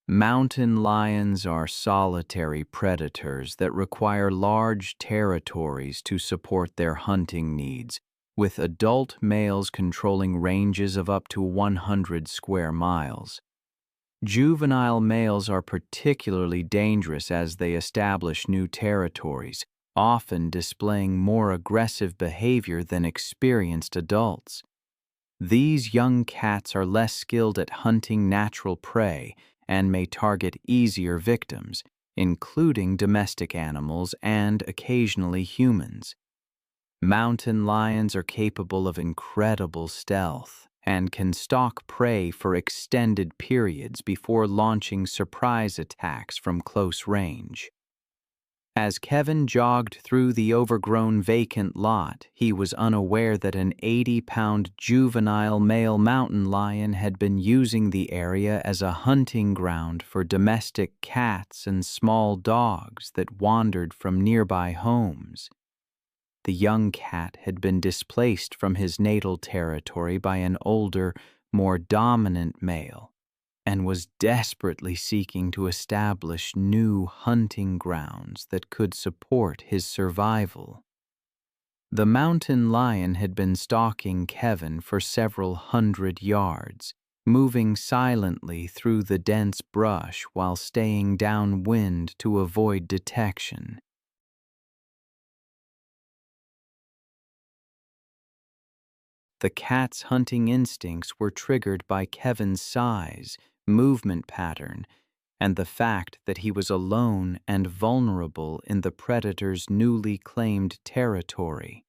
[SPEAKER 1] Mountain lions are solitary predators that require large territories to support their hunting needs, with adult males controlling ranges of up to 100 square miles. Juvenile males are particularly dangerous as they establish new territories, often displaying more aggressive behavior than experienced adults. These young cats are less skilled at hunting natural prey and may target easier victims, including domestic animals and occasionally humans. Mountain lions are capable of incredible stealth and can stalk prey for extended periods before launching surprise attacks from close range. As Kevin jogged through the overgrown vacant lot, he was unaware that an 80-pound juvenile male mountain lion had been using the area as a hunting ground for domestic cats and small dogs that wandered from nearby homes. The young cat had been displaced from his natal territory by an older, more dominant male, and was desperately seeking to establish new hunting grounds that could support his survival. The mountain lion had been stalking Kevin for several hundred yards, moving silently through the dense brush while staying downwind to avoid detection. The cat's hunting instincts were triggered by Kevin's size, movement pattern, and the fact that he was alone and vulnerable in the predator's newly claimed territory.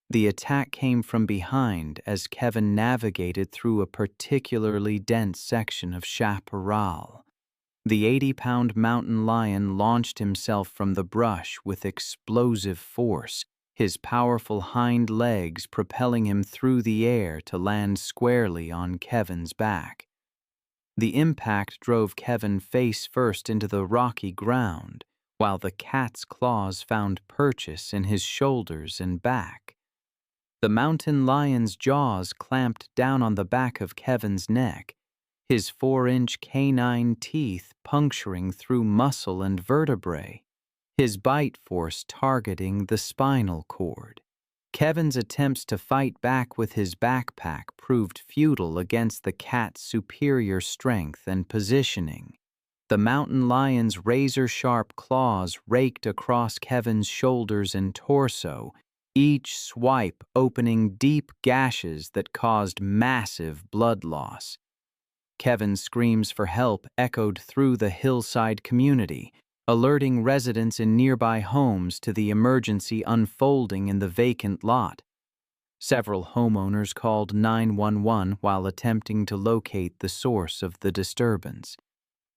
[SPEAKER 1] The attack came from behind as Kevin navigated through a particularly dense section of chaparral. The 80-pound mountain lion launched himself from the brush with explosive force, his powerful hind legs propelling him through the air to land squarely on Kevin's back. The impact drove Kevin face first into the rocky ground, while the cat's claws found purchase in his shoulders and back. The mountain lion's jaws clamped down on the back of Kevin's neck, his 4-inch canine teeth puncturing through muscle and vertebrae, his bite force targeting the spinal cord. Kevin's attempts to fight back with his backpack proved futile against the cat's superior strength and positioning. The mountain lion's razor-sharp claws raked across Kevin's shoulders and torso, each swipe opening deep gashes that caused massive blood loss. Kevin's screams for help echoed through the hillside community, alerting residents in nearby homes to the emergency unfolding in the vacant lot. Several homeowners called 911 while attempting to locate the source of the disturbance,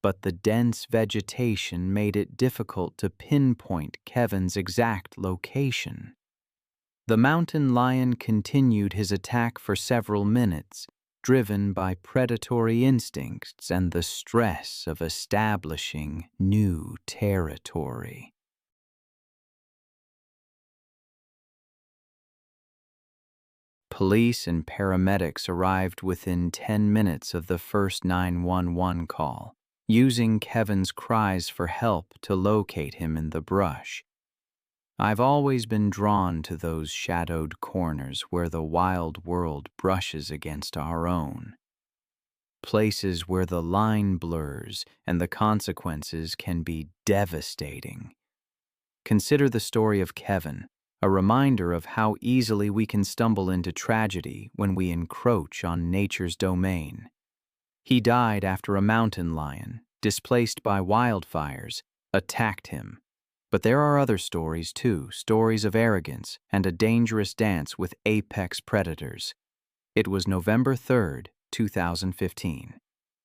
[SPEAKER 1] but the dense vegetation made it difficult to pinpoint Kevin's exact location. The mountain lion continued his attack for several minutes, driven by predatory instincts and the stress of establishing new territory. Police and paramedics arrived within 10 minutes of the first 911 call, using Kevin's cries for help to locate him in the brush. I've always been drawn to those shadowed corners where the wild world brushes against our own. Places where the line blurs and the consequences can be devastating. Consider the story of Kevin, a reminder of how easily we can stumble into tragedy when we encroach on nature's domain. He died after a mountain lion, displaced by wildfires, attacked him. But there are other stories too, stories of arrogance and a dangerous dance with apex predators. It was November 3rd, 2015.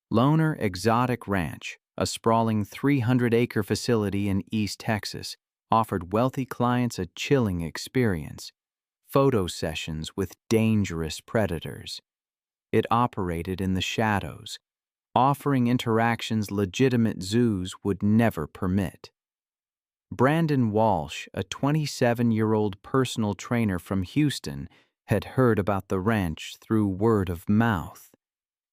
[SPEAKER 1] Loner Exotic Ranch, a sprawling 300-acre facility in East Texas, offered wealthy clients a chilling experience: photo sessions with dangerous predators. It operated in the shadows, offering interactions legitimate zoos would never permit. Brandon Walsh, a 27-year-old personal trainer from Houston, had heard about the ranch through word of mouth.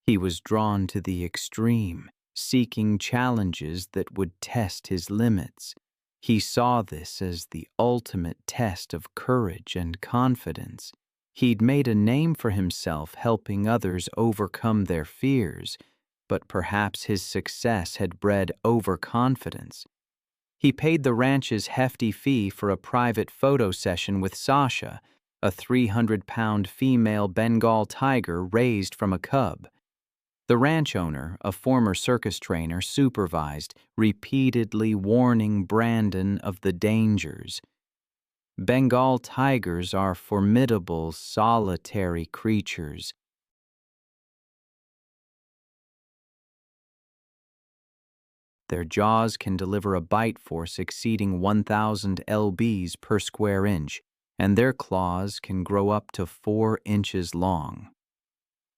[SPEAKER 1] He was drawn to the extreme, seeking challenges that would test his limits. He saw this as the ultimate test of courage and confidence. He'd made a name for himself helping others overcome their fears, but perhaps his success had bred overconfidence. He paid the ranch's hefty fee for a private photo session with Sasha, a 300-pound female Bengal tiger raised from a cub. The ranch owner, a former circus trainer, supervised, repeatedly warning Brandon of the dangers. Bengal tigers are formidable, solitary creatures. Their jaws can deliver a bite force exceeding 1,000 lbs per square inch, and their claws can grow up to 4 inches long.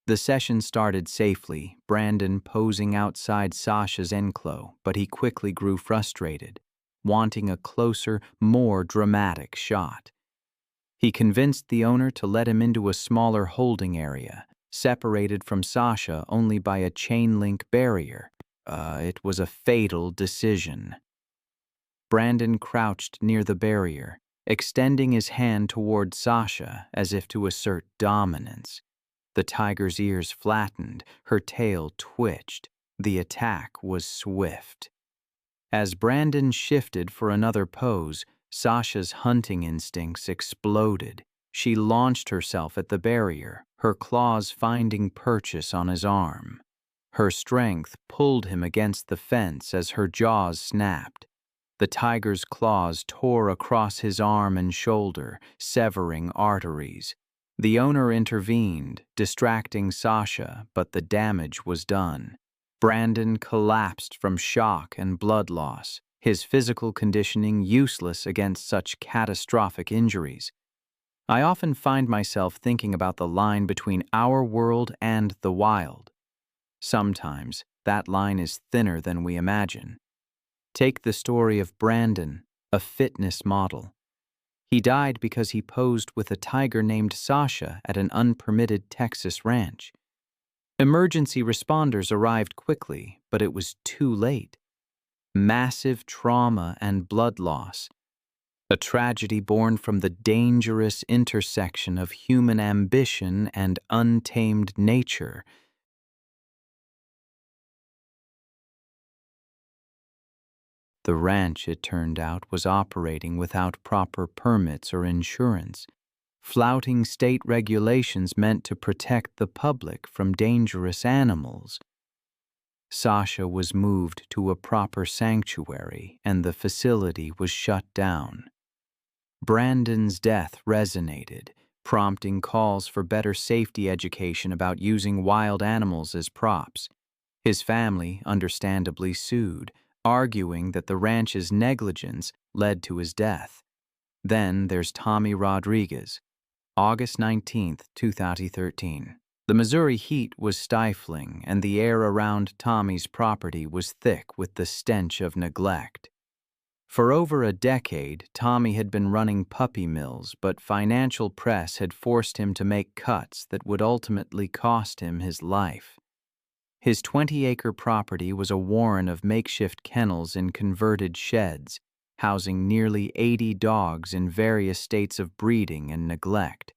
[SPEAKER 1] The session started safely, Brandon posing outside Sasha's enclosure, but he quickly grew frustrated, wanting a closer, more dramatic shot. He convinced the owner to let him into a smaller holding area, separated from Sasha only by a chain-link barrier. It was a fatal decision. Brandon crouched near the barrier, extending his hand toward Sasha as if to assert dominance. The tiger's ears flattened, her tail twitched. The attack was swift. As Brandon shifted for another pose, Sasha's hunting instincts exploded. She launched herself at the barrier, her claws finding purchase on his arm. Her strength pulled him against the fence as her jaws snapped. The tiger's claws tore across his arm and shoulder, severing arteries. The owner intervened, distracting Sasha, but the damage was done. Brandon collapsed from shock and blood loss, his physical conditioning useless against such catastrophic injuries. I often find myself thinking about the line between our world and the wild. Sometimes that line is thinner than we imagine. Take the story of Brandon, a fitness model. He died because he posed with a tiger named Sasha at an unpermitted Texas ranch. Emergency responders arrived quickly, but it was too late. Massive trauma and blood loss. A tragedy born from the dangerous intersection of human ambition and untamed nature. The ranch, it turned out, was operating without proper permits or insurance, flouting state regulations meant to protect the public from dangerous animals. Sasha was moved to a proper sanctuary, and the facility was shut down. Brandon's death resonated, prompting calls for better safety education about using wild animals as props. His family understandably sued, arguing that the ranch's negligence led to his death. Then there's Tommy Rodriguez, August 19th, 2013. The Missouri heat was stifling, and the air around Tommy's property was thick with the stench of neglect. For over a decade, Tommy had been running puppy mills, but financial press had forced him to make cuts that would ultimately cost him his life. His 20-acre property was a warren of makeshift kennels in converted sheds, housing nearly 80 dogs in various states of breeding and neglect.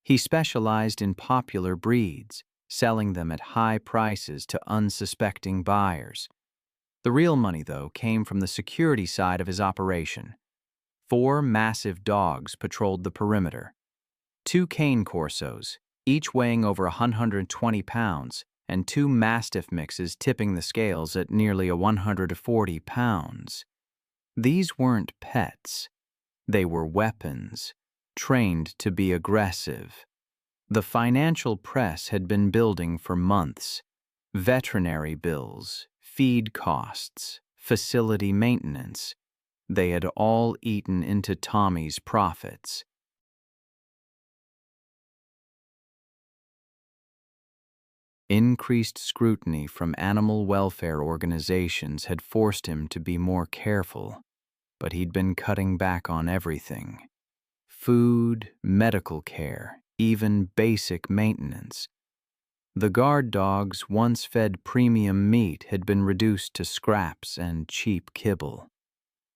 [SPEAKER 1] He specialized in popular breeds, selling them at high prices to unsuspecting buyers. The real money, though, came from the security side of his operation. 4 massive dogs patrolled the perimeter. 2 cane corsos, each weighing over 120 pounds, and 2 mastiff mixes tipping the scales at nearly 140 pounds. These weren't pets. They were weapons, trained to be aggressive. The financial press had been building for months. Veterinary bills, feed costs, facility maintenance. They had all eaten into Tommy's profits. Increased scrutiny from animal welfare organizations had forced him to be more careful, but he'd been cutting back on everything. Food, medical care, even basic maintenance. The guard dogs once fed premium meat had been reduced to scraps and cheap kibble.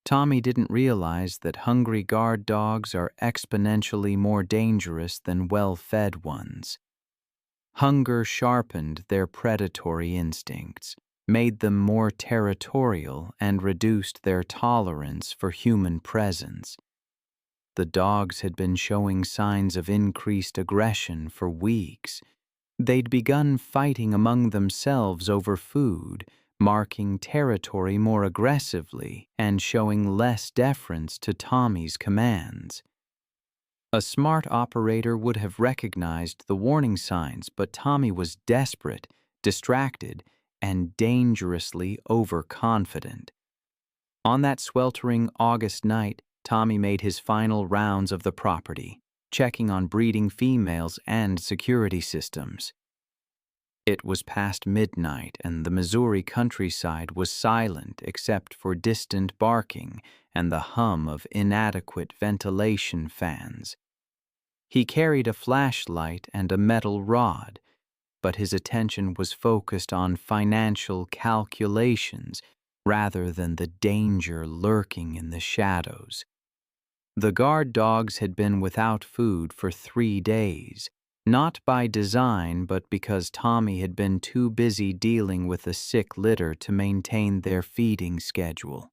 [SPEAKER 1] Tommy didn't realize that hungry guard dogs are exponentially more dangerous than well-fed ones. Hunger sharpened their predatory instincts, made them more territorial, and reduced their tolerance for human presence. The dogs had been showing signs of increased aggression for weeks. They'd begun fighting among themselves over food, marking territory more aggressively and showing less deference to Tommy's commands. A smart operator would have recognized the warning signs, but Tommy was desperate, distracted, and dangerously overconfident. On that sweltering August night, Tommy made his final rounds of the property, checking on breeding females and security systems. It was past midnight, and the Missouri countryside was silent except for distant barking and the hum of inadequate ventilation fans. He carried a flashlight and a metal rod, but his attention was focused on financial calculations rather than the danger lurking in the shadows. The guard dogs had been without food for 3 days, not by design but because Tommy had been too busy dealing with a sick litter to maintain their feeding schedule.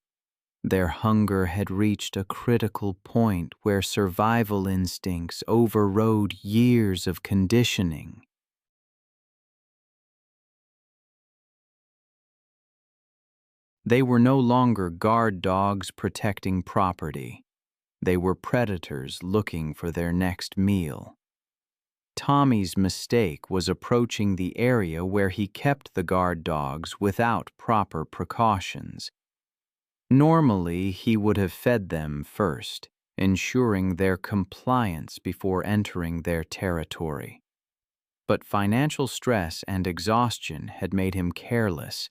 [SPEAKER 1] Their hunger had reached a critical point where survival instincts overrode years of conditioning. They were no longer guard dogs protecting property. They were predators looking for their next meal. Tommy's mistake was approaching the area where he kept the guard dogs without proper precautions. Normally, he would have fed them first, ensuring their compliance before entering their territory. But financial stress and exhaustion had made him careless,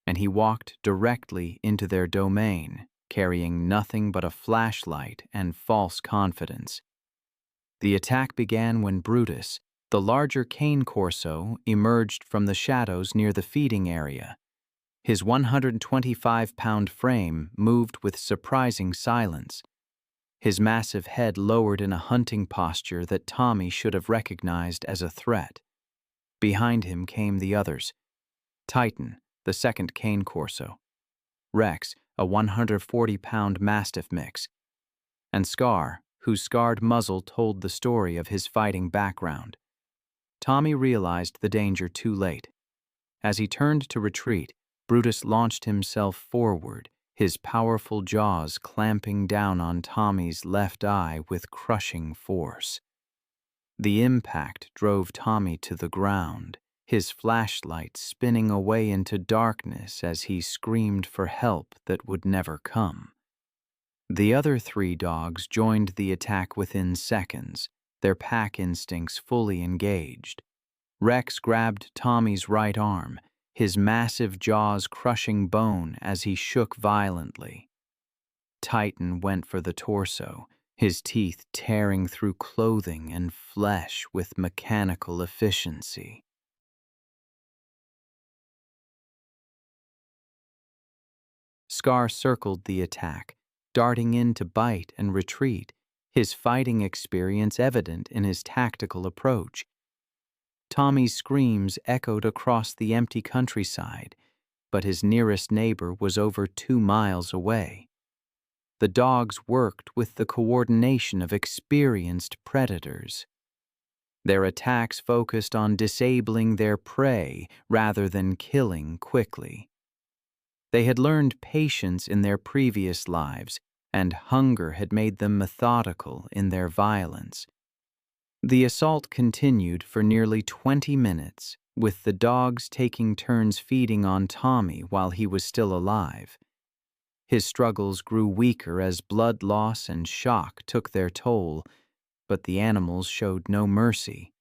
[SPEAKER 1] and he walked directly into their domain, carrying nothing but a flashlight and false confidence. The attack began when Brutus, the larger cane corso, emerged from the shadows near the feeding area. His 125-pound frame moved with surprising silence. His massive head lowered in a hunting posture that Tommy should have recognized as a threat. Behind him came the others. Titan, the second cane corso. Rex, a 140-pound mastiff mix. And Scar, whose scarred muzzle told the story of his fighting background. Tommy realized the danger too late. As he turned to retreat, Brutus launched himself forward, his powerful jaws clamping down on Tommy's left eye with crushing force. The impact drove Tommy to the ground, his flashlight spinning away into darkness as he screamed for help that would never come. The other 3 dogs joined the attack within seconds, their pack instincts fully engaged. Rex grabbed Tommy's right arm, his massive jaws crushing bone as he shook violently. Titan went for the torso, his teeth tearing through clothing and flesh with mechanical efficiency. Scar circled the attack, darting in to bite and retreat, his fighting experience evident in his tactical approach. Tommy's screams echoed across the empty countryside, but his nearest neighbor was over 2 miles away. The dogs worked with the coordination of experienced predators. Their attacks focused on disabling their prey rather than killing quickly. They had learned patience in their previous lives, and hunger had made them methodical in their violence. The assault continued for nearly 20 minutes, with the dogs taking turns feeding on Tommy while he was still alive. His struggles grew weaker as blood loss and shock took their toll, but the animals showed no mercy.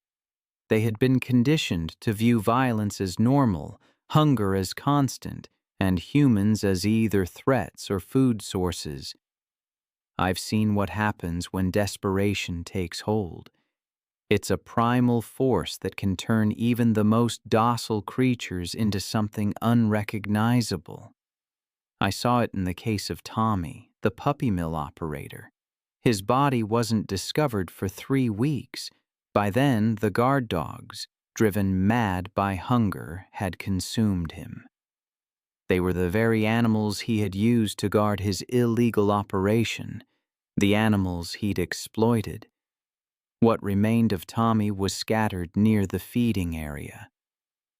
[SPEAKER 1] They had been conditioned to view violence as normal, hunger as constant, and humans as either threats or food sources. I've seen what happens when desperation takes hold. It's a primal force that can turn even the most docile creatures into something unrecognizable. I saw it in the case of Tommy, the puppy mill operator. His body wasn't discovered for 3 weeks. By then, the guard dogs, driven mad by hunger, had consumed him. They were the very animals he had used to guard his illegal operation, the animals he'd exploited. What remained of Tommy was scattered near the feeding area.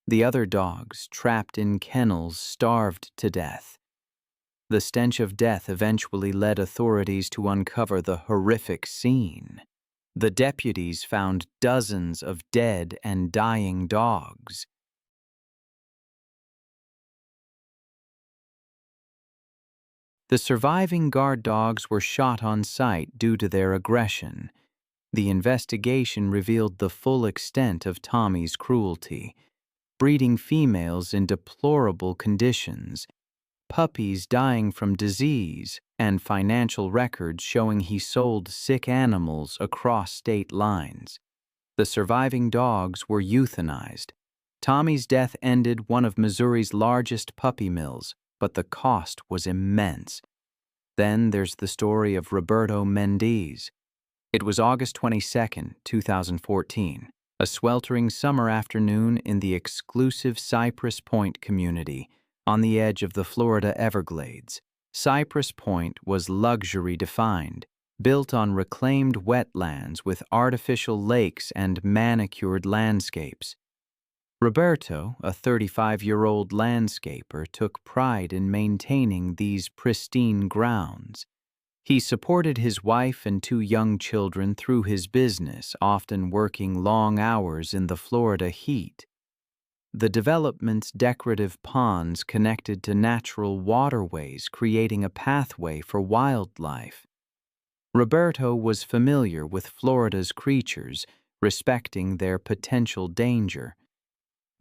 [SPEAKER 1] The other dogs, trapped in kennels, starved to death. The stench of death eventually led authorities to uncover the horrific scene. The deputies found dozens of dead and dying dogs. The surviving guard dogs were shot on sight due to their aggression. The investigation revealed the full extent of Tommy's cruelty, breeding females in deplorable conditions, puppies dying from disease, and financial records showing he sold sick animals across state lines. The surviving dogs were euthanized. Tommy's death ended one of Missouri's largest puppy mills, but the cost was immense. Then there's the story of Roberto Mendez. It was August 22, 2014, a sweltering summer afternoon in the exclusive Cypress Point community on the edge of the Florida Everglades. Cypress Point was luxury defined, built on reclaimed wetlands with artificial lakes and manicured landscapes. Roberto, a 35-year-old landscaper, took pride in maintaining these pristine grounds. He supported his wife and 2 young children through his business, often working long hours in the Florida heat. The development's decorative ponds connected to natural waterways, creating a pathway for wildlife. Roberto was familiar with Florida's creatures, respecting their potential danger.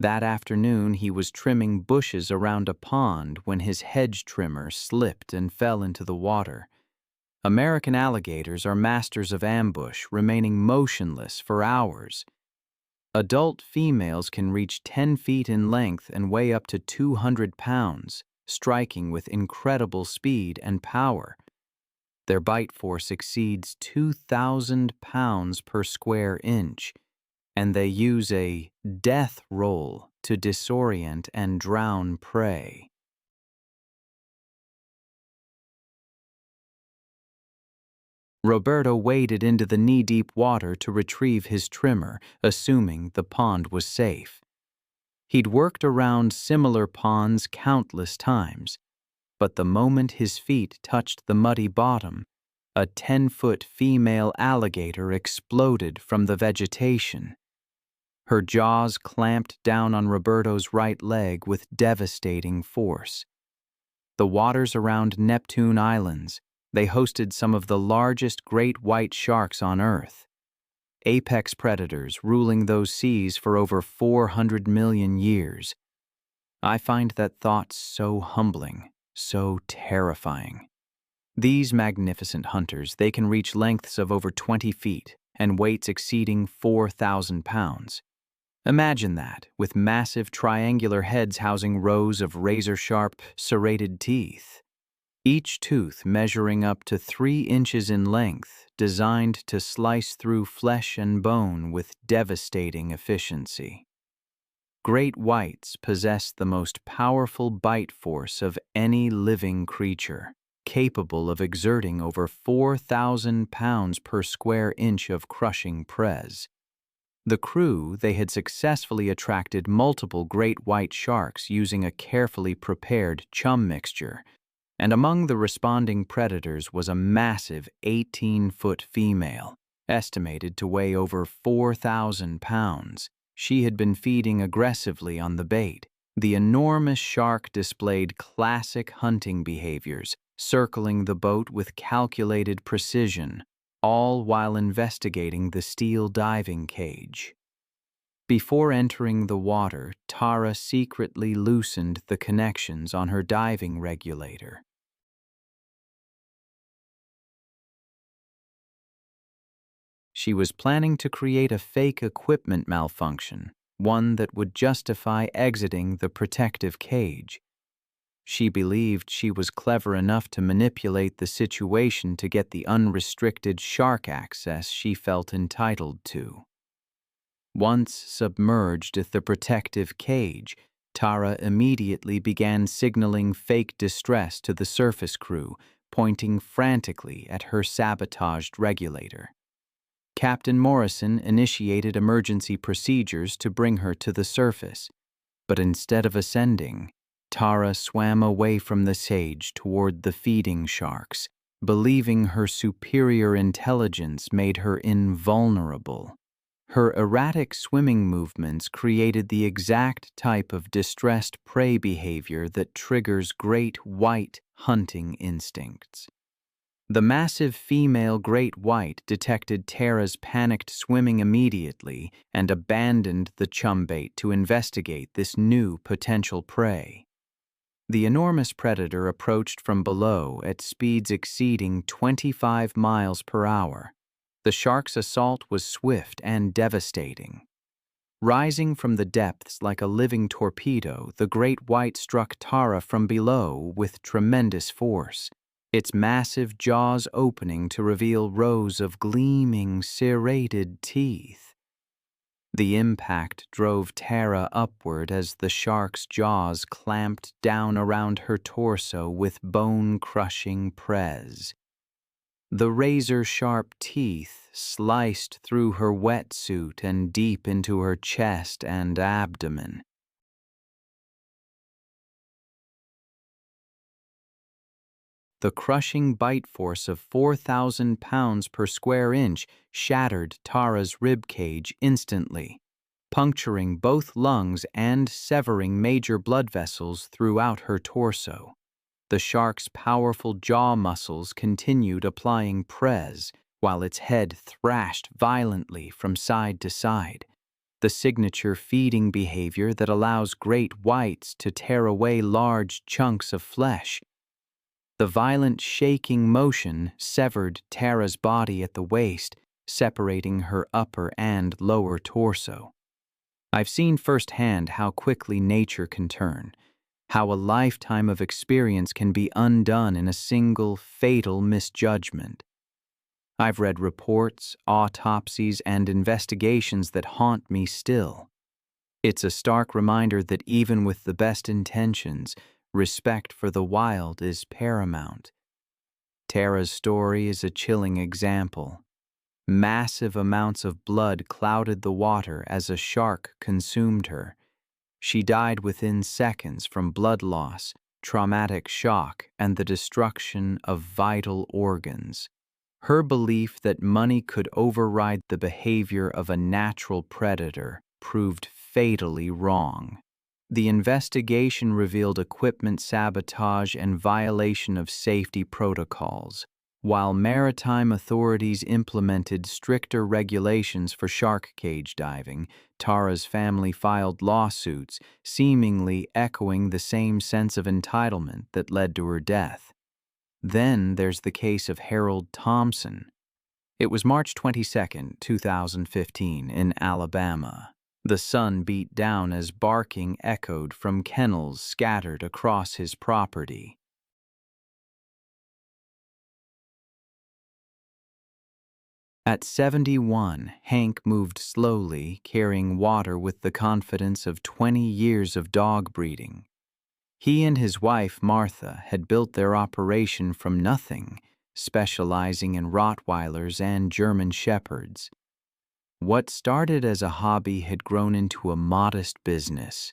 [SPEAKER 1] That afternoon, he was trimming bushes around a pond when his hedge trimmer slipped and fell into the water. American alligators are masters of ambush, remaining motionless for hours. Adult females can reach 10 feet in length and weigh up to 200 pounds, striking with incredible speed and power. Their bite force exceeds 2,000 pounds per square inch, and they use a death roll to disorient and drown prey. Roberto waded into the knee-deep water to retrieve his trimmer, assuming the pond was safe. He'd worked around similar ponds countless times, but the moment his feet touched the muddy bottom, a 10-foot female alligator exploded from the vegetation. Her jaws clamped down on Roberto's right leg with devastating force. The waters around Neptune Islands, They hosted some of the largest great white sharks on Earth, apex predators ruling those seas for over 400 million years. I find that thought so humbling, so terrifying. These magnificent hunters, they can reach lengths of over 20 feet and weights exceeding 4,000 pounds. Imagine that, with massive triangular heads housing rows of razor-sharp, serrated teeth, each tooth measuring up to 3 inches in length, designed to slice through flesh and bone with devastating efficiency. Great whites possess the most powerful bite force of any living creature, capable of exerting over 4,000 pounds per square inch of crushing press. The crew, they had successfully attracted multiple great white sharks using a carefully prepared chum mixture, and among the responding predators was a massive 18-foot female, estimated to weigh over 4,000 pounds. She had been feeding aggressively on the bait. The enormous shark displayed classic hunting behaviors, circling the boat with calculated precision, all while investigating the steel diving cage. Before entering the water, Tara secretly loosened the connections on her diving regulator. She was planning to create a fake equipment malfunction, one that would justify exiting the protective cage. She believed she was clever enough to manipulate the situation to get the unrestricted shark access she felt entitled to. Once submerged at the protective cage, Tara immediately began signaling fake distress to the surface crew, pointing frantically at her sabotaged regulator. Captain Morrison initiated emergency procedures to bring her to the surface, but instead of ascending, Tara swam away from the cage toward the feeding sharks, believing her superior intelligence made her invulnerable. Her erratic swimming movements created the exact type of distressed prey behavior that triggers great white hunting instincts. The massive female great white detected Tara's panicked swimming immediately and abandoned the chum bait to investigate this new potential prey. The enormous predator approached from below at speeds exceeding 25 miles per hour. The shark's assault was swift and devastating. Rising from the depths like a living torpedo, the great white struck Tara from below with tremendous force, its massive jaws opening to reveal rows of gleaming, serrated teeth. The impact drove Tara upward as the shark's jaws clamped down around her torso with bone-crushing press. The razor-sharp teeth sliced through her wetsuit and deep into her chest and abdomen. The crushing bite force of 4,000 pounds per square inch shattered Tara's rib cage instantly, puncturing both lungs and severing major blood vessels throughout her torso. The shark's powerful jaw muscles continued applying press while its head thrashed violently from side to side, the signature feeding behavior that allows great whites to tear away large chunks of flesh. The violent shaking motion severed Tara's body at the waist, separating her upper and lower torso. I've seen firsthand how quickly nature can turn, how a lifetime of experience can be undone in a single fatal misjudgment. I've read reports, autopsies, and investigations that haunt me still. It's a stark reminder that even with the best intentions, respect for the wild is paramount. Tara's story is a chilling example. Massive amounts of blood clouded the water as a shark consumed her. She died within seconds from blood loss, traumatic shock, and the destruction of vital organs. Her belief that money could override the behavior of a natural predator proved fatally wrong. The investigation revealed equipment sabotage and violation of safety protocols, While maritime authorities implemented stricter regulations for shark cage diving, Tara's family filed lawsuits, seemingly echoing the same sense of entitlement that led to her death. Then there's the case of Harold Thompson. It was March 22, 2015, in Alabama. The sun beat down as barking echoed from kennels scattered across his property. At 71, Hank moved slowly, carrying water with the confidence of 20 years of dog breeding. He and his wife, Martha, had built their operation from nothing, specializing in Rottweilers and German Shepherds. What started as a hobby had grown into a modest business.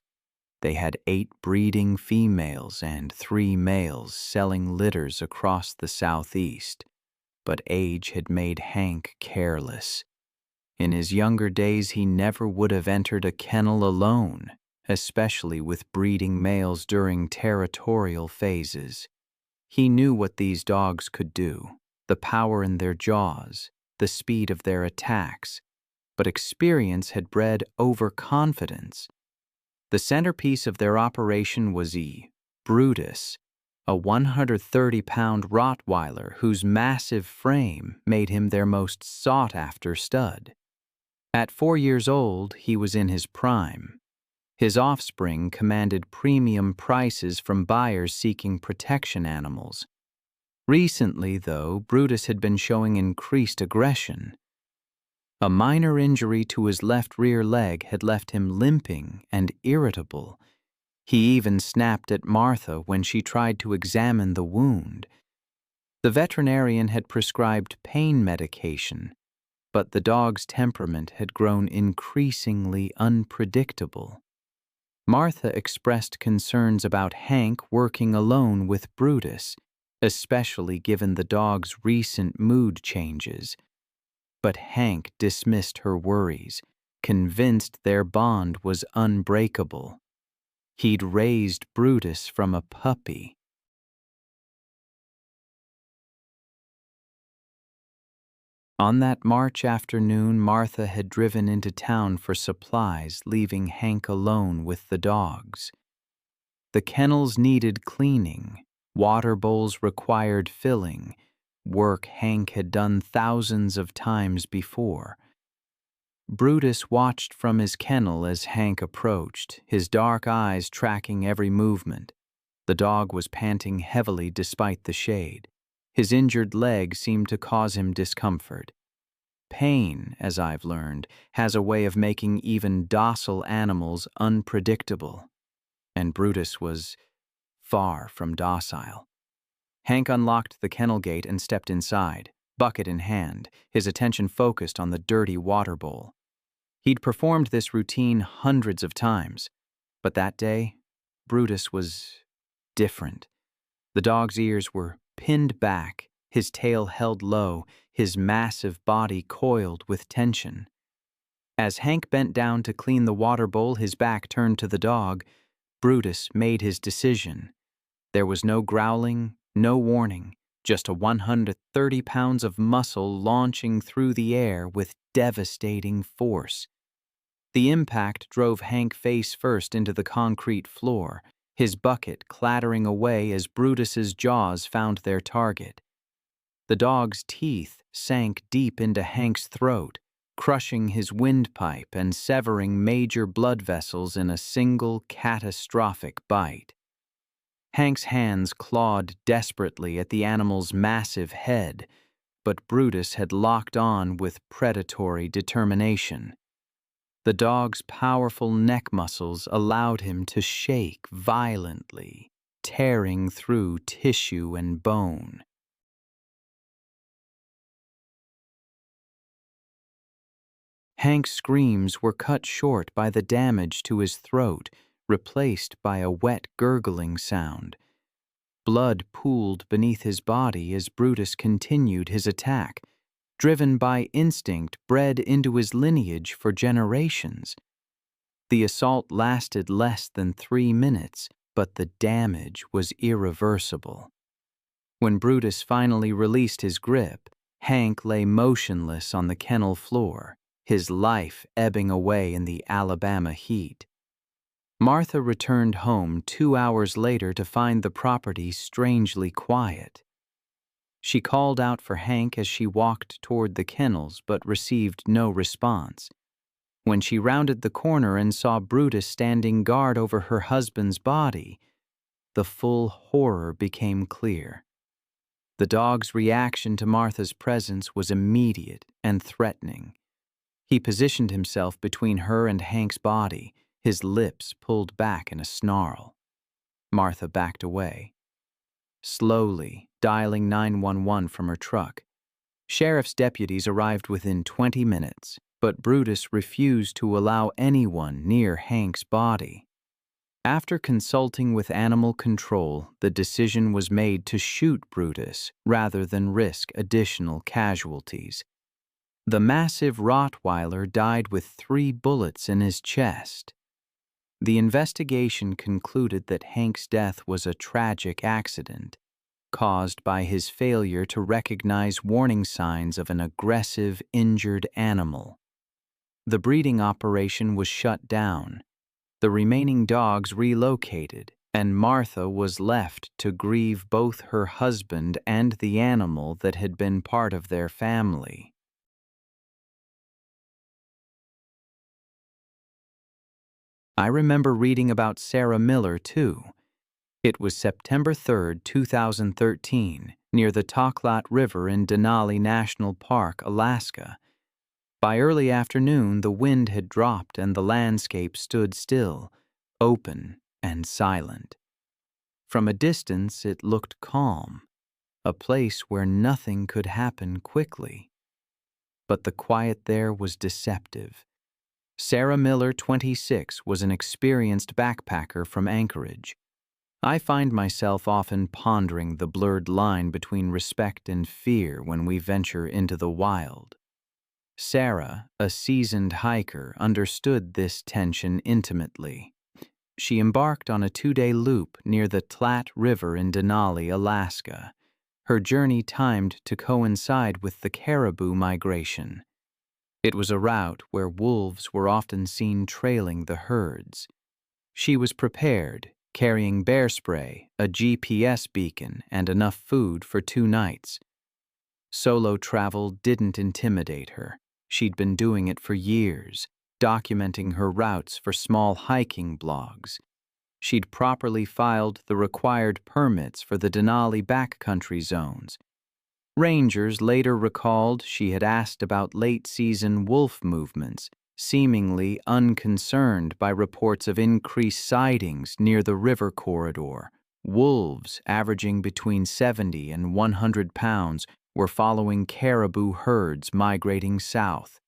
[SPEAKER 1] They had 8 breeding females and 3 males selling litters across the Southeast. But age had made Hank careless. In his younger days, he never would have entered a kennel alone, especially with breeding males during territorial phases. He knew what these dogs could do, the power in their jaws, the speed of their attacks, but experience had bred overconfidence. The centerpiece of their operation was Brutus, a 130-pound Rottweiler whose massive frame made him their most sought-after stud. At 4 years old, he was in his prime. His offspring commanded premium prices from buyers seeking protection animals. Recently, though, Brutus had been showing increased aggression. A minor injury to his left rear leg had left him limping and irritable. He even snapped at Martha when she tried to examine the wound. The veterinarian had prescribed pain medication, but the dog's temperament had grown increasingly unpredictable. Martha expressed concerns about Hank working alone with Brutus, especially given the dog's recent mood changes. But Hank dismissed her worries, convinced their bond was unbreakable. He'd raised Brutus from a puppy. On that March afternoon, Martha had driven into town for supplies, leaving Hank alone with the dogs. The kennels needed cleaning, water bowls required filling, work Hank had done thousands of times before. Brutus watched from his kennel as Hank approached, his dark eyes tracking every movement. The dog was panting heavily despite the shade. His injured leg seemed to cause him discomfort. Pain, as I've learned, has a way of making even docile animals unpredictable. And Brutus was far from docile. Hank unlocked the kennel gate and stepped inside, bucket in hand, his attention focused on the dirty water bowl. He'd performed this routine hundreds of times, but that day, Brutus was different. The dog's ears were pinned back, his tail held low, his massive body coiled with tension. As Hank bent down to clean the water bowl, his back turned to the dog, Brutus made his decision. There was no growling, no warning, just a 130 pounds of muscle launching through the air with devastating force. The impact drove Hank face first into the concrete floor, his bucket clattering away as Brutus's jaws found their target. The dog's teeth sank deep into Hank's throat, crushing his windpipe and severing major blood vessels in a single catastrophic bite. Hank's hands clawed desperately at the animal's massive head, but Brutus had locked on with predatory determination. The dog's powerful neck muscles allowed him to shake violently, tearing through tissue and bone. Hank's screams were cut short by the damage to his throat, replaced by a wet gurgling sound. Blood pooled beneath his body as Brutus continued his attack, driven by instinct bred into his lineage for generations. The assault lasted less than 3 minutes, but the damage was irreversible. When Brutus finally released his grip, Hank lay motionless on the kennel floor, his life ebbing away in the Alabama heat. Martha returned home 2 hours later to find the property strangely quiet. She called out for Hank as she walked toward the kennels but received no response. When she rounded the corner and saw Brutus standing guard over her husband's body, the full horror became clear. The dog's reaction to Martha's presence was immediate and threatening. He positioned himself between her and Hank's body, his lips pulled back in a snarl. Martha backed away, slowly dialing 911 from her truck. Sheriff's deputies arrived within 20 minutes, but Brutus refused to allow anyone near Hank's body. After consulting with animal control, the decision was made to shoot Brutus rather than risk additional casualties. The massive Rottweiler died with 3 bullets in his chest. The investigation concluded that Hank's death was a tragic accident, caused by his failure to recognize warning signs of an aggressive, injured animal. The breeding operation was shut down. The remaining dogs relocated, and Martha was left to grieve both her husband and the animal that had been part of their family. I remember reading about Sarah Miller, too. It was September 3, 2013, near the Toklat River in Denali National Park, Alaska. By early afternoon, the wind had dropped and the landscape stood still, open and silent. From a distance, it looked calm, a place where nothing could happen quickly. But the quiet there was deceptive. Sarah Miller, 26, was an experienced backpacker from Anchorage. I find myself often pondering the blurred line between respect and fear when we venture into the wild. Sarah, a seasoned hiker, understood this tension intimately. She embarked on a 2-day loop near the Tlat River in Denali, Alaska, her journey timed to coincide with the caribou migration. It was a route where wolves were often seen trailing the herds. She was prepared, carrying bear spray, a GPS beacon, and enough food for 2 nights. Solo travel didn't intimidate her. She'd been doing it for years, documenting her routes for small hiking blogs. She'd properly filed the required permits for the Denali backcountry zones. Rangers later recalled she had asked about late-season wolf movements, seemingly unconcerned by reports of increased sightings near the river corridor. Wolves, averaging between 70 and 100 pounds, were following caribou herds migrating south.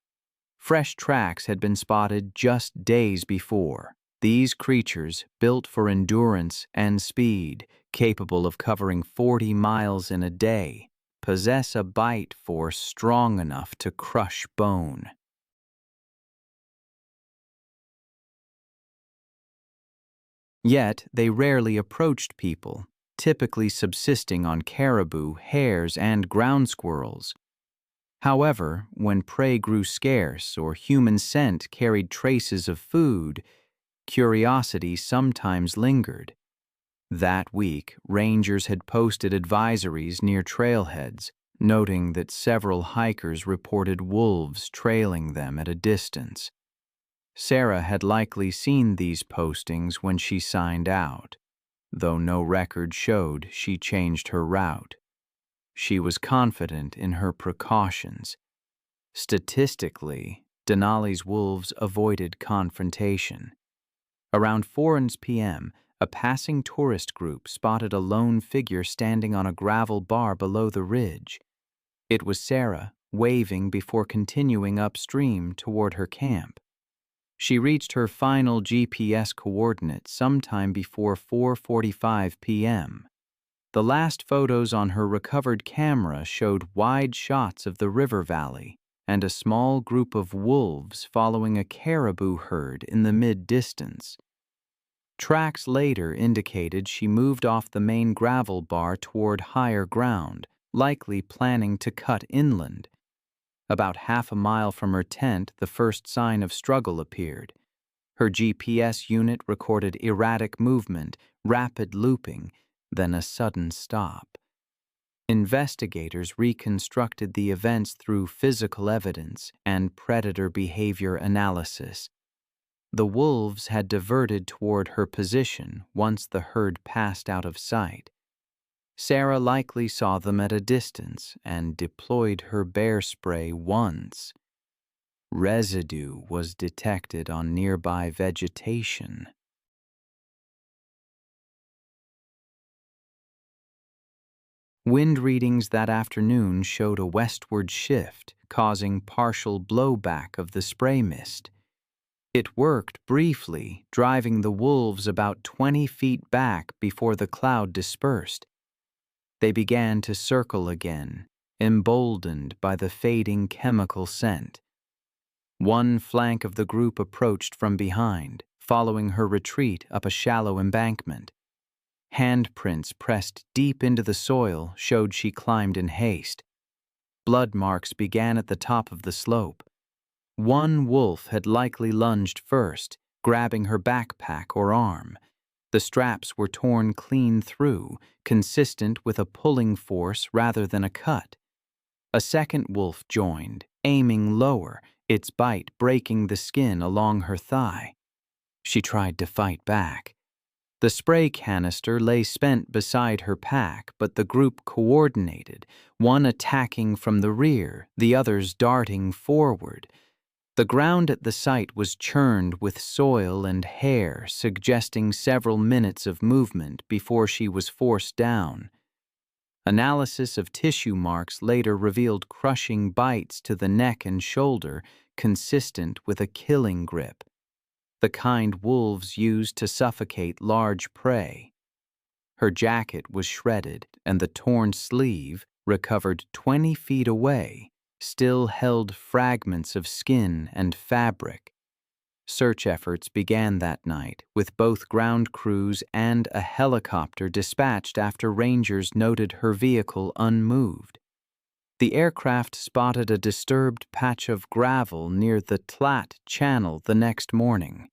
[SPEAKER 1] Fresh tracks had been spotted just days before. These creatures, built for endurance and speed, capable of covering 40 miles in a day, possess a bite force strong enough to crush bone. Yet they rarely approached people, typically subsisting on caribou, hares, and ground squirrels. However, when prey grew scarce or human scent carried traces of food, curiosity sometimes lingered. That week, rangers had posted advisories near trailheads, noting that several hikers reported wolves trailing them at a distance. Sarah had likely seen these postings when she signed out, though no record showed she changed her route. She was confident in her precautions. Statistically, Denali's wolves avoided confrontation. Around 4 p.m., a passing tourist group spotted a lone figure standing on a gravel bar below the ridge. It was Sarah, waving before continuing upstream toward her camp. She reached her final GPS coordinate sometime before 4:45 p.m. The last photos on her recovered camera showed wide shots of the river valley and a small group of wolves following a caribou herd in the mid-distance. Tracks later indicated she moved off the main gravel bar toward higher ground, likely planning to cut inland. About half a mile from her tent, the first sign of struggle appeared. Her GPS unit recorded erratic movement, rapid looping, then a sudden stop. Investigators reconstructed the events through physical evidence and predator behavior analysis. The wolves had diverted toward her position once the herd passed out of sight. Sarah likely saw them at a distance and deployed her bear spray once. Residue was detected on nearby vegetation. Wind readings that afternoon showed a westward shift, causing partial blowback of the spray mist. It worked briefly, driving the wolves about 20 feet back before the cloud dispersed. They began to circle again, emboldened by the fading chemical scent. One flank of the group approached from behind, following her retreat up a shallow embankment. Handprints pressed deep into the soil showed she climbed in haste. Blood marks began at the top of the slope. One wolf had likely lunged first, grabbing her backpack or arm. The straps were torn clean through, consistent with a pulling force rather than a cut. A second wolf joined, aiming lower, its bite breaking the skin along her thigh. She tried to fight back. The spray canister lay spent beside her pack, but the group coordinated, one attacking from the rear, the others darting forward. The ground at the site was churned with soil and hair, suggesting several minutes of movement before she was forced down. Analysis of tissue marks later revealed crushing bites to the neck and shoulder, consistent with a killing grip, the kind wolves used to suffocate large prey. Her jacket was shredded, and the torn sleeve, recovered 20 feet away, still held fragments of skin and fabric. Search efforts began that night, with both ground crews and a helicopter dispatched after rangers noted her vehicle unmoved. The aircraft spotted a disturbed patch of gravel near the Tlat Channel the next morning.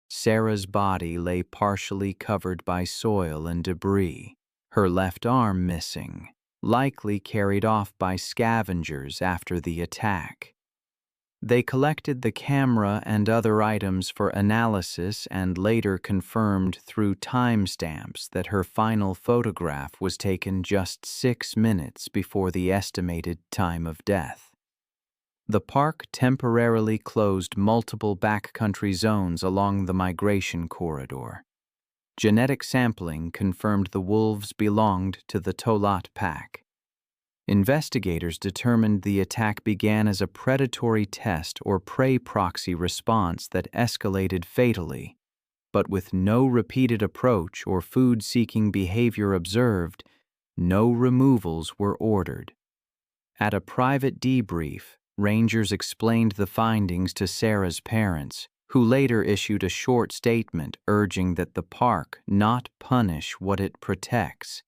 [SPEAKER 1] Sarah's body lay partially covered by soil and debris, her left arm missing, likely carried off by scavengers after the attack. They collected the camera and other items for analysis and later confirmed through timestamps that her final photograph was taken just 6 minutes before the estimated time of death. The park temporarily closed multiple backcountry zones along the migration corridor. Genetic sampling confirmed the wolves belonged to the Tolat pack. Investigators determined the attack began as a predatory test or prey proxy response that escalated fatally, but with no repeated approach or food-seeking behavior observed, no removals were ordered. At a private debrief, rangers explained the findings to Sarah's parents, who later issued a short statement urging that the park not punish what it protects.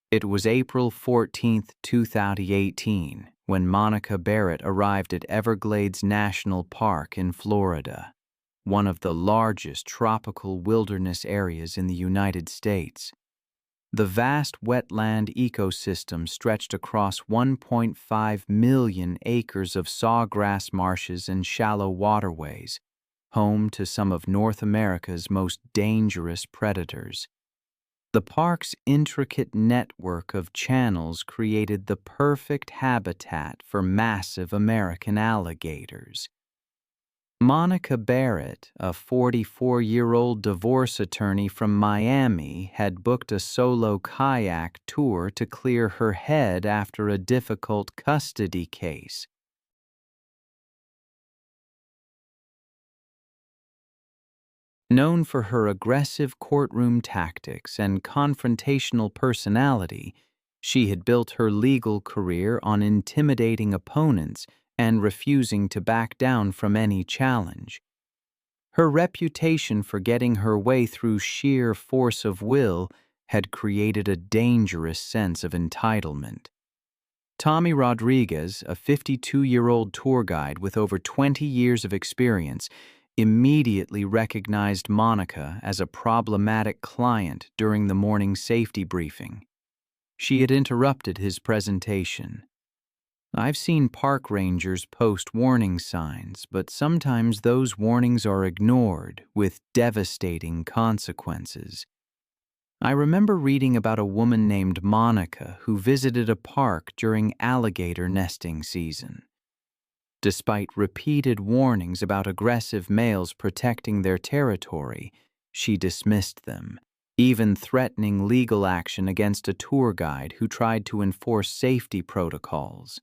[SPEAKER 1] It was April 14, 2018, when Monica Barrett arrived at Everglades National Park in Florida, one of the largest tropical wilderness areas in the United States. The vast wetland ecosystem stretched across 1.5 million acres of sawgrass marshes and shallow waterways, home to some of North America's most dangerous predators. The park's intricate network of channels created the perfect habitat for massive American alligators. Monica Barrett, a 44-year-old divorce attorney from Miami, had booked a solo kayak tour to clear her head after a difficult custody case. Known for her aggressive courtroom tactics and confrontational personality, she had built her legal career on intimidating opponents and refusing to back down from any challenge. Her reputation for getting her way through sheer force of will had created a dangerous sense of entitlement. Tommy Rodriguez, a 52-year-old tour guide with over 20 years of experience, immediately recognized Monica as a problematic client during the morning safety briefing. She had interrupted his presentation. I've seen park rangers post warning signs, but sometimes those warnings are ignored with devastating consequences. I remember reading about a woman named Monica who visited a park during alligator nesting season. Despite repeated warnings about aggressive males protecting their territory, she dismissed them, even threatening legal action against a tour guide who tried to enforce safety protocols.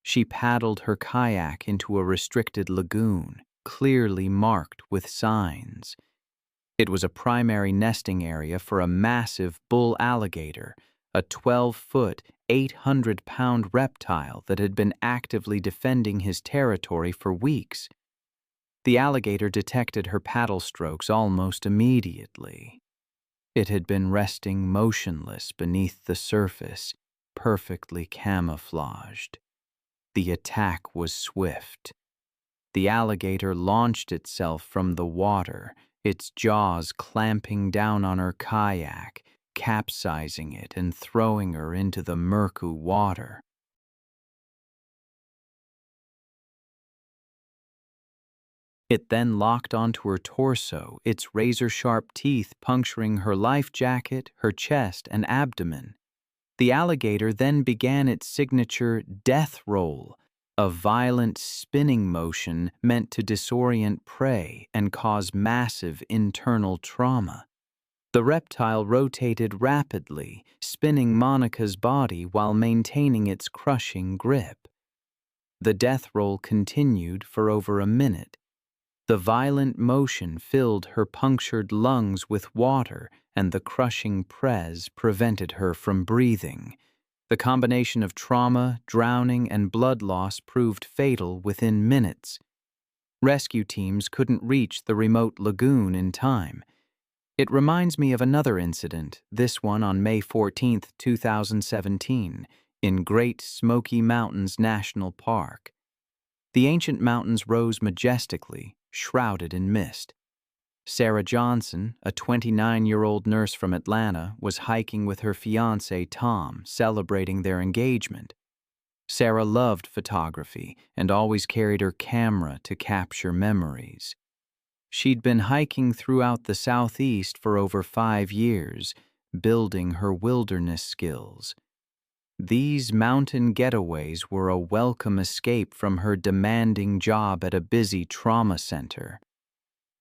[SPEAKER 1] She paddled her kayak into a restricted lagoon, clearly marked with signs. It was a primary nesting area for a massive bull alligator, a 12-foot, 800-pound reptile that had been actively defending his territory for weeks. The alligator detected her paddle strokes almost immediately. It had been resting motionless beneath the surface, perfectly camouflaged. The attack was swift. The alligator launched itself from the water, its jaws clamping down on her kayak, capsizing it and throwing her into the murky water. It then locked onto her torso, its razor-sharp teeth puncturing her life jacket, her chest, and abdomen. The alligator then began its signature death roll, a violent spinning motion meant to disorient prey and cause massive internal trauma. The reptile rotated rapidly, spinning Monica's body while maintaining its crushing grip. The death roll continued for over a minute. The violent motion filled her punctured lungs with water, and the crushing press prevented her from breathing. The combination of trauma, drowning, and blood loss proved fatal within minutes. Rescue teams couldn't reach the remote lagoon in time. It reminds me of another incident, this one on May 14, 2017, in Great Smoky Mountains National Park. The ancient mountains rose majestically, shrouded in mist. Sarah Johnson, a 29-year-old nurse from Atlanta, was hiking with her fiancé Tom, celebrating their engagement. Sarah loved photography and always carried her camera to capture memories. She'd been hiking throughout the Southeast for over 5 years, building her wilderness skills. These mountain getaways were a welcome escape from her demanding job at a busy trauma center.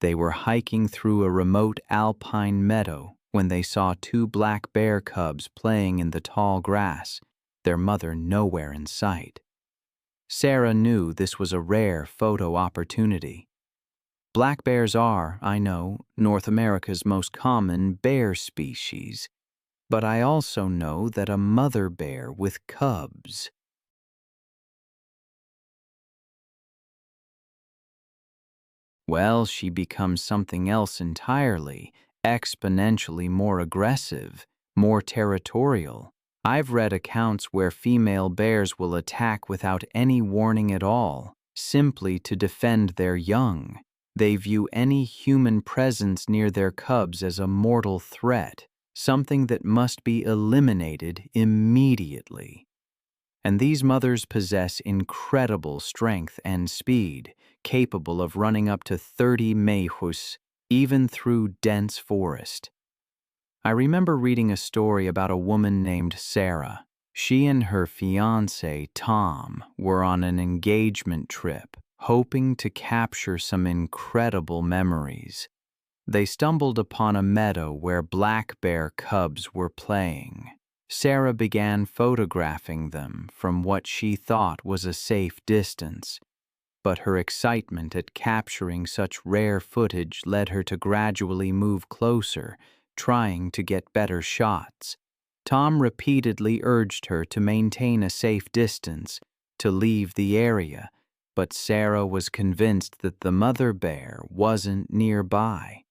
[SPEAKER 1] They were hiking through a remote alpine meadow when they saw 2 black bear cubs playing in the tall grass, their mother nowhere in sight. Sarah knew this was a rare photo opportunity. Black bears are, I know, North America's most common bear species, but I also know that a mother bear with cubs. Well, she becomes something else entirely, exponentially more aggressive, more territorial. I've read accounts where female bears will attack without any warning at all, simply to defend their young. They view any human presence near their cubs as a mortal threat, something that must be eliminated immediately. And these mothers possess incredible strength and speed, capable of running up to 30 mayhus, even through dense forest. I remember reading a story about a woman named Sarah. She and her fiancé, Tom, were on an engagement trip, hoping to capture some incredible memories. They stumbled upon a meadow where black bear cubs were playing. Sarah began photographing them from what she thought was a safe distance, but her excitement at capturing such rare footage led her to gradually move closer, trying to get better shots. Tom repeatedly urged her to maintain a safe distance, to leave the area, but Sarah was convinced that the mother bear wasn't nearby.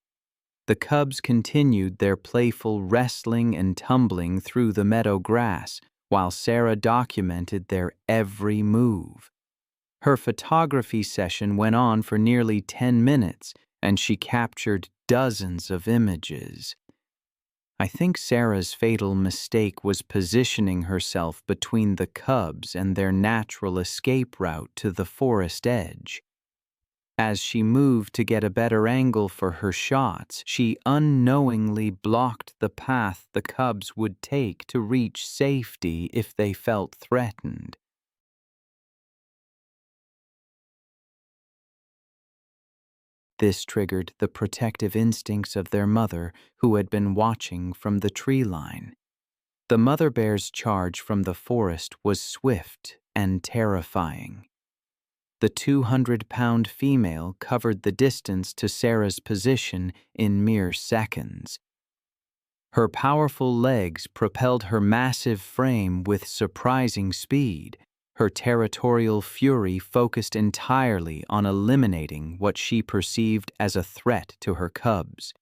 [SPEAKER 1] The cubs continued their playful wrestling and tumbling through the meadow grass, while Sarah documented their every move. Her photography session went on for nearly 10 minutes, and she captured dozens of images. I think Sarah's fatal mistake was positioning herself between the cubs and their natural escape route to the forest edge. As she moved to get a better angle for her shots, she unknowingly blocked the path the cubs would take to reach safety if they felt threatened. This triggered the protective instincts of their mother, who had been watching from the tree line. The mother bear's charge from the forest was swift and terrifying. The 200-pound female covered the distance to Sarah's position in mere seconds. Her powerful legs propelled her massive frame with surprising speed. Her territorial fury focused entirely on eliminating what she perceived as a threat to her cubs.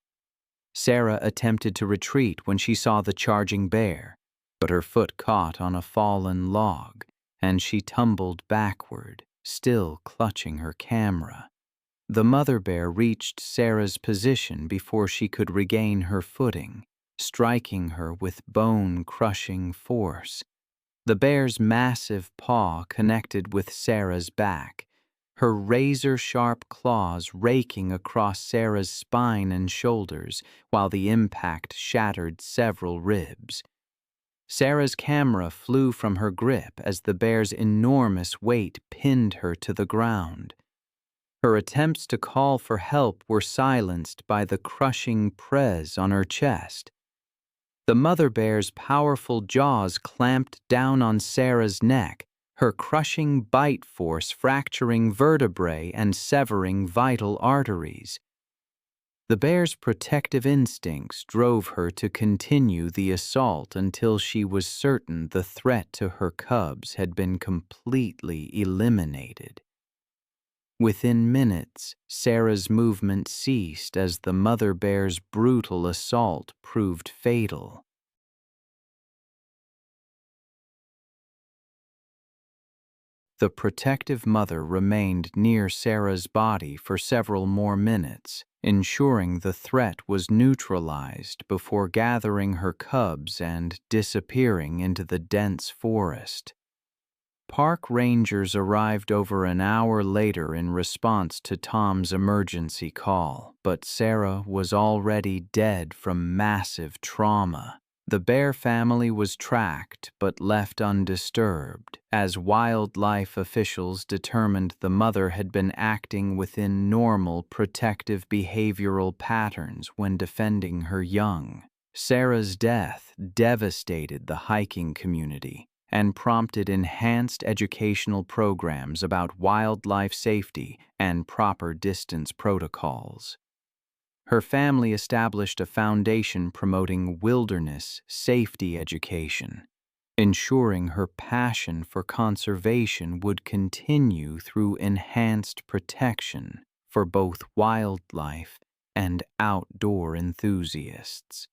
[SPEAKER 1] Sarah attempted to retreat when she saw the charging bear, but her foot caught on a fallen log, and she tumbled backward, still clutching her camera. The mother bear reached Sarah's position before she could regain her footing, striking her with bone-crushing force. The bear's massive paw connected with Sarah's back, her razor-sharp claws raking across Sarah's spine and shoulders, while the impact shattered several ribs. Sarah's camera flew from her grip as the bear's enormous weight pinned her to the ground. Her attempts to call for help were silenced by the crushing press on her chest. The mother bear's powerful jaws clamped down on Sarah's neck, her crushing bite force fracturing vertebrae and severing vital arteries. The bear's protective instincts drove her to continue the assault until she was certain the threat to her cubs had been completely eliminated. Within minutes, Sarah's movement ceased as the mother bear's brutal assault proved fatal. The protective mother remained near Sarah's body for several more minutes, ensuring the threat was neutralized before gathering her cubs and disappearing into the dense forest. Park rangers arrived over an hour later in response to Tom's emergency call, but Sarah was already dead from massive trauma. The bear family was tracked but left undisturbed, as wildlife officials determined the mother had been acting within normal protective behavioral patterns when defending her young. Sarah's death devastated the hiking community and prompted enhanced educational programs about wildlife safety and proper distance protocols. Her family established a foundation promoting wilderness safety education, ensuring her passion for conservation would continue through enhanced protection for both wildlife and outdoor enthusiasts.